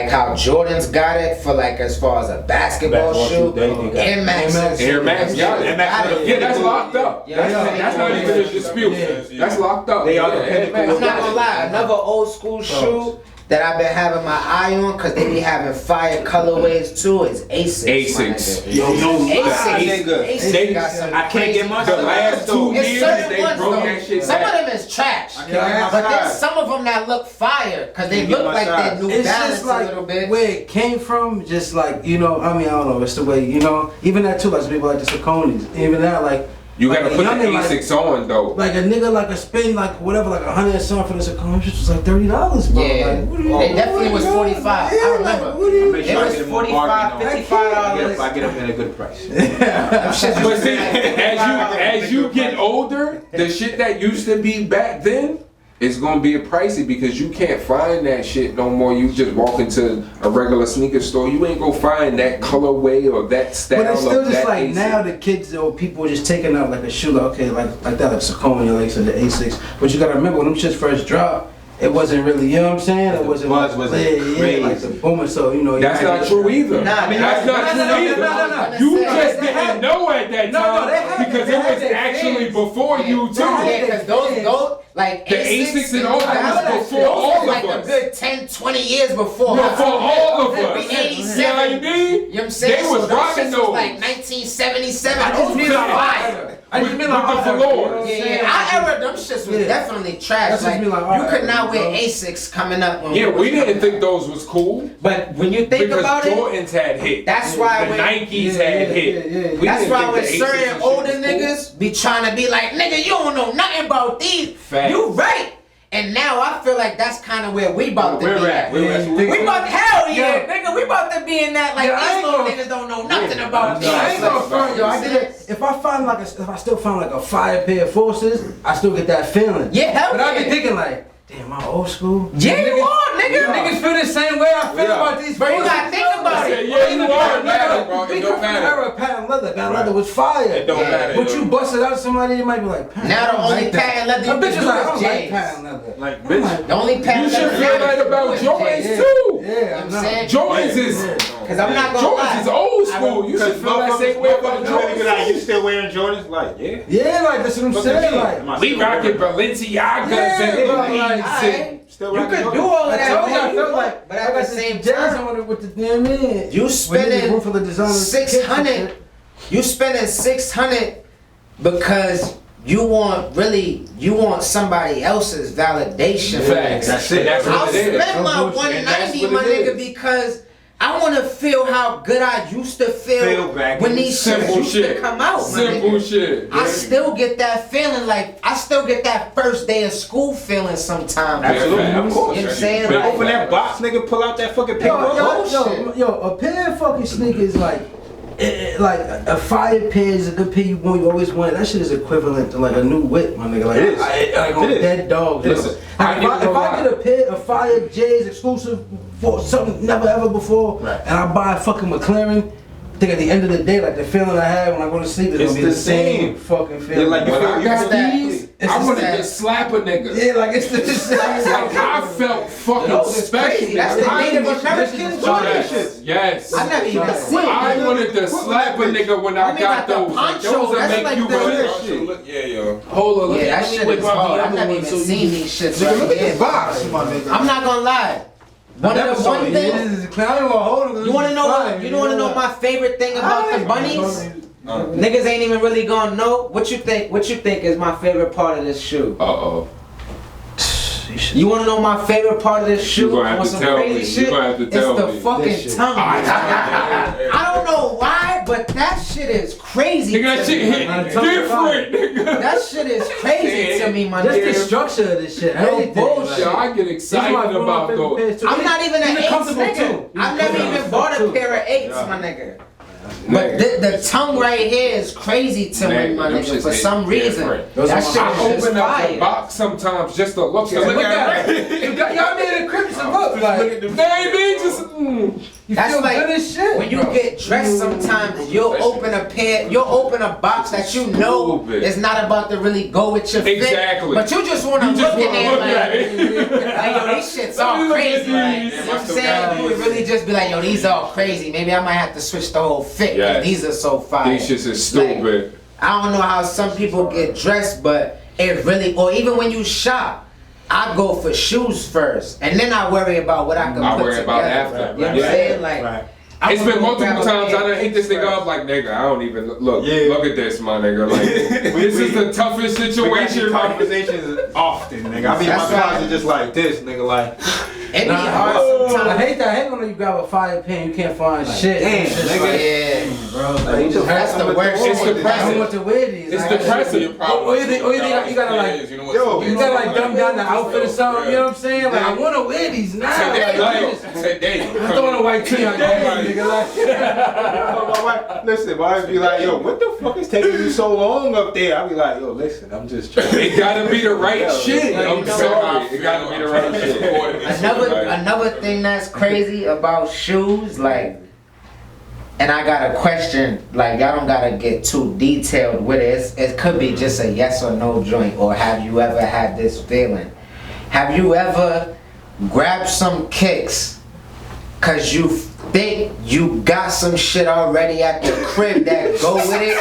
how Jordan's got it for like as far as a basketball Basketball shoe. shoe, they got it. Air Max. Air Max got it. Air Max got it. Yeah, that's locked up. Yeah, That's not even a dispute. That's locked up. They are Yeah, the pinnacle. Air Max I'm not got gonna it. lie, another old school shoe that I've been having my eye on because they be having fire colorways too is Asics. my Asics. nigga. Yo, no, Asics, nigga. Asics got some I can't get my The last 2 It's years certain they ones broke though. that shit Some back. of them is trash, can't get my but there's size. some of them that look fire because they Can't get look my like size. they're New It's Balance just like a little bit. where it came from, just like, you know, I mean, I don't know, it's the way, you know, even that too, like some people like the Sauconys, even that, like, You like gotta a put the youngin', like- Asics on though. like a nigga like a spin, like whatever, like 100 and something for the Saucony, it was like $30, bro. Yeah, Like, what do you- they definitely was 45. I remember. What do you Make It sure I was get them on 45, bargain, though. $55. I get them at a good price. But see, as you get older, the shit that used to be back then is gonna be pricey because you can't find that shit no more. You just walk into a regular sneaker store, you ain't gonna find that colorway or that style. But it's still of just that like Asics. now the kids or people are just taking out like a shoe, like, okay, like that, like Saucony, like I said, the Asics. But you gotta remember when them shits first dropped, it wasn't really, you know what I'm saying? It wasn't buzz wasn't yeah, like the booming. So you know, you That's had not to- true either. Nah, That's not true either. no. You They just didn't know at that time because it was actually before you too. Yeah, because those like The Asics and all that was was before all like of a us. good 10, 20 years before. Before all of us. Be 87. You know what I mean? You know what I'm saying? They was so rocking shits those. was like 1977. I just mean like fire. I just mean like With the velours. Yeah, our era, them shits was Yeah. definitely trash. That's just Like, me like, you alright, could not wear bro. Asics coming up when Yeah, was we didn't coming think up. those was cool But when you think because about it, Jordans had hit. that's why the when Nikes had hit. yeah. We that's didn't why think when the Asics certain and shit older was cool. niggas be trying to be like, nigga, you don't know nothing about these. Facts. You right. And now I feel like that's kind of where we about to Where be we're at. at. Where Yeah, we're at. We about hell yeah, Yeah. nigga. We about to be in that like Yeah, I these ain't little gonna- niggas don't know nothing about I ain't these. gonna front, yo. I did it. If I find like if I still find like a fire pair of forces, I still get that feeling. Yeah, hell But I be yeah. thinking like, damn, my old school. Yeah, you are, nigga. Niggas feel the same way I feel about these. But you forces. gotta think about it. Yeah, you are. It matter, bro. We It come don't from the matter. era of patent leather. Patent leather was fire. It don't Yeah. matter. But yo. you busted out somebody, you might be like, "Patent, Now the I don't only like that." patent leather you A bitch can is do like, I is don't like J's. patent leather. Like, bitch. The only You patent should feel that about Jordans Yeah. too. Yeah, You know what I'm saying? Jordans is Cause I'm not gonna lie. Jordans is old school. You should feel that same way about Jordans. You still wearing Jordans? Like, yeah. Yeah, like that's what I'm saying. Like, We rocking Balenciagas Yeah, and but Louis like, and Still You rocking could Jordans. do all of I that, told you, I man. felt like, But I at got the this same jazz time, on it with the damn man. you room spending for the designers. 600. You spending 600 because you want somebody else's validation. Facts. That's it. That's I'll what it is. spend my And that's 190, what my it nigga, is. because I want to feel how good I used to feel Feel back when in these Simple shit used shit. to come out. My Simple nigga. shit. I still get that feeling, like I still get that first day of school feeling sometimes. Absolutely, Yeah, of course. You know what I'm saying? Big Like, Open that box, nigga, pull out that fucking Yo, paper. yo, a pair of fucking sneakers like a fire pair is a good pair you want. You always want. That shit is equivalent to like a new whip, my nigga. Like, It is. like on It is. dead dogs. Listen, Like, I ain't if gonna I lie. get a pair of fire J's exclusive for something never ever before, Right. and I buy a fucking McLaren. I think at the end of the day, like the feeling I have when I go to sleep is It's gonna be the the same same. fucking Yeah, feeling. like you When feel I you got got these, It's I the wanted same. to slap a nigga. yeah, like it's the same. Like I felt fucking Yo, it's special. crazy. That's the I Native was- Americans Jordan Yes, yes. I never even seen it. I wanted to slap a nigga when I Only got got the those. Like, poncho, those will that's make like you the- believe. Yeah, yo. Hold on, Yeah, that shit is hard. I've never even seen these shits right Look at here. the box, my nigga. I'm not gonna lie. One thing. You wanna know my favorite thing about the bunnies? Niggas ain't even really gonna know. What you think is my favorite part of this shoe? Uh-oh. You wanna know my favorite part of this shoe? You gonna have On to some tell crazy me. You shit? gonna have to tell It's the me. fucking This shit. tongue. I don't know why, but that shit is crazy. Nigga, that to shit me. hit different, nigga. That shit is crazy to me, my Just the nigga. structure of this shit. No Everything. bullshit. Yeah, I get excited about those. I'm not even an Even eights comfortable nigga. too. I've never even bought a pair of eights, my nigga. But the tongue right here is crazy to me, my Them nigga. shits For hit some reason, different. that shit I is just open up the fire. box sometimes just to look at look it. at it. Y'all made the cribs to look like. Baby, just You That's feel like good as shit. when you bro. get dressed. Sometimes you'll open a box that you know Stupid. is not about to really go with your fit, Exactly. but you just wanna You just look in wanna there look like, at it. like, yo, these shits Let me all look at crazy. Like, these. you know what I'm saying? You would really just be like, yo, these all crazy. Maybe I might have to switch the whole fit. 'Cause Yes. these are so fire. These shits is stupid. I don't know how some people get dressed, but it really, or even when you shop, I go for shoes first, and then I worry about what I can I put worry together. about after. You know what I'm Yeah. saying? Like, Right. I'm It's gonna been go multiple grab a times pair I done of hit this Kicks nigga up first. like, nigga, I don't even look. Yeah. Look at this, my nigga. Like, this is the toughest We got these situation. Like, conversations often, nigga. I be in my That's right. closet just like this, nigga. Like, It be Nah, hard I sometimes. hate that. I hate when you grab a fire pen, you can't find shit. damn, It's just nigga. like, Yeah, bro. Like, Like, you just that's the worst. It's I don't depressing. want to wear these. It's Like, depressing. Your problem. Or you think you gotta, like, yo, you gotta like dumb down the outfit or something. You know what I'm saying? Like, I want to wear these now. Today, Like, today. I'm throwing a white tee on your head, nigga. Like, my wife, listen, my wife be like, yo, what the fuck is taking you so long up there? I be like, yo, listen, I'm just trying. it gotta be the right shit. Like, I'm you know sorry. It gotta be the right shit. Another thing that's crazy about shoes, like, and I got a question, like, y'all don't gotta get too detailed with it. It could be just a yes or no joint, or have you ever had this feeling? Have you ever grabbed some kicks cause you think you got some shit already at the crib that go with it?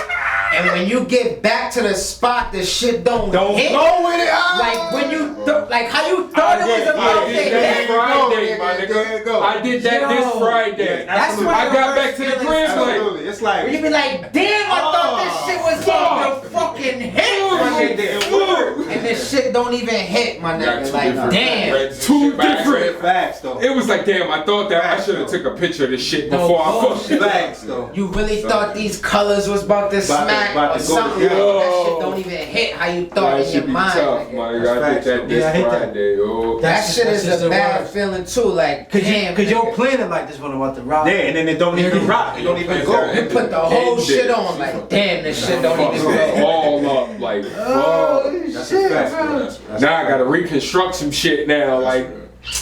And when you get back to the spot, the shit don't hit. Go with it. Like when you like how you thought it was about to hit. Friday, my nigga. I did that this Friday. That's when I got back to the crib like. Absolutely. It's like You be like, damn, I thought this shit was going to fucking hit, my nigga. And this shit don't even hit, my nigga. Like, damn. Two different facts though. It was like, damn, I thought that I should have took a picture of this shit before I fucked it. Facts though. You really thought these colors was about to smack about or to go something? down. That shit don't even hit how you thought That in should your be mind. tough, nigga. my nigga. I did that this I hate that. Friday, yo. That shit That's is just a the bad word. feeling too. Like, damn. Cause you're nigga. planning like this one about to rock. Yeah, and then it don't even rock. It don't even go. You put the whole shit on. Like, damn, this shit don't even go. All up, like, fuck. That's a fact. Now I gotta reconstruct some shit now, like.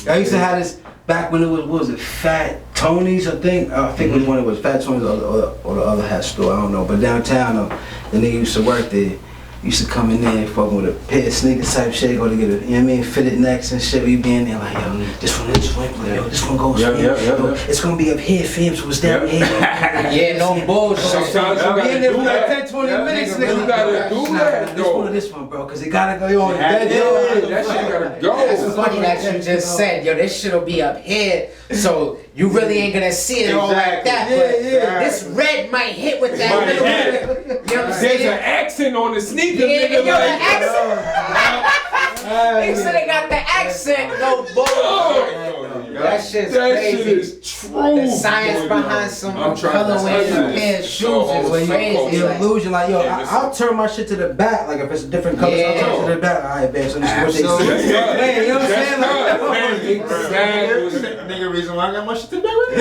I used to have this back when it was, what was it, Fat Tony's, I think? I think it was when it was Fat Tony's or the other hat store, I don't know. But downtown, the nigga used to work there. Used to come in there fucking with a pair of sneakers type shit, go to get a, you know what I mean, fitted necks and shit. We be in there like, yo, this one, yo, this one goes Yep, fam. yep, yep, Yo, yep. it's gonna be up here, fam, so it's down here. Yeah, no bullshit. Sometimes you Be in gotta there do for like that. 10, 20 minutes, nigga, nigga. You gotta do that, This one though. or this one, bro, cause it gotta go on. Yeah, That shit gotta go. It's funny that you just said, yo, this shit'll be up here, so you really ain't gonna see it all like that. But this red might hit with that Might little hit. bit. You know what I'm There's an saying? accent on the sneaker, Yeah, nigga. yo, Like, the accent. They said they got the accent, no bullshit. That shit's that crazy. shit is true. The science boy. behind some I'm trying to colorway tell in you a this. pair of shoes So, is crazy. The Like, illusion, like, yo, Yeah, I'll turn my shit to the back, like if it's a different color, I'll turn it to the back. All right, babe, so this is what they Absolutely. see. Man, you know what I'm saying? Exactly. Nigga, reason why I got my shit to do with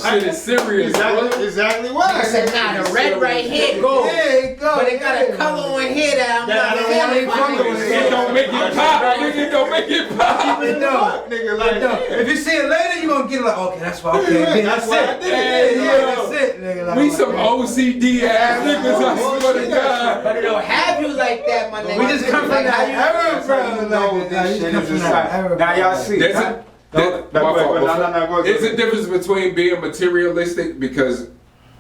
Shit is serious, bro. Exactly why. I said, nah, the red right here go. But it got a color on here that I'm not feeling. It don't make it pop, nigga. It don't make it pop. It don't. Nigga, like, If you see it later, you gonna get it like, okay, that's why, okay, man, that's why I it. did Yeah, it. yeah, that's it, nigga. Like, We some OCD ass niggas, I swear to God. But it don't have you like that, my nigga. we just come from Like, how that you- era, bro. You know Like, this we shit come is from inside. that era, Now bro. y'all see. There's No, a- no, my go ahead, fault, go my ahead. fault. There's a difference between being materialistic because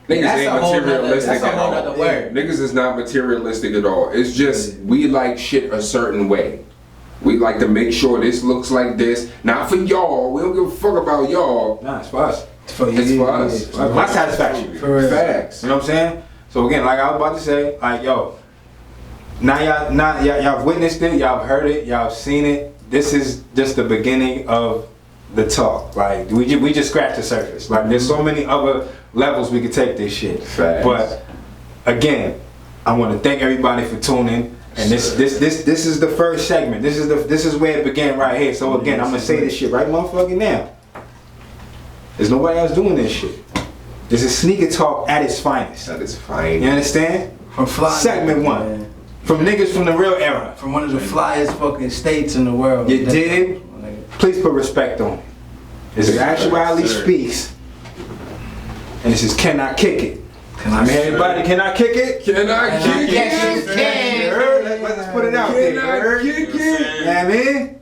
niggas That's a ain't whole nother- materialistic that's a at whole all. nother word. Niggas is not materialistic at all. It's just we like shit a certain way. We like to make sure this looks like this. Not for y'all. We don't give a fuck about y'all. Nah, it's for us. It's for us. It's for my satisfaction. For real. Facts. You know what I'm saying? So again, like I was about to say, like yo, now y'all witnessed it, y'all heard it, y'all seen it. This is just the beginning of the talk. Like we just scratched the surface. Like there's so many other levels we could take this shit. Facts. But again, I want to thank everybody for tuning. And this is the first segment. This is where it began right here. So again, I'm gonna say this shit right motherfucking now. There's nobody else doing this shit. This is sneaker talk at its finest. That is fine. You understand? From fly. Segment one. Man. From niggas from the real era. From one of the flyest fucking states in the world. You dig? Please put respect on it. This is Actuality Sir. Speaks. And this is Cannot Kick It. Can I mean, everybody cannot kick it? Can I kick Yes, it? you can. You heard? Let's put it out there. Can I You heard? kick You know it? what I mean?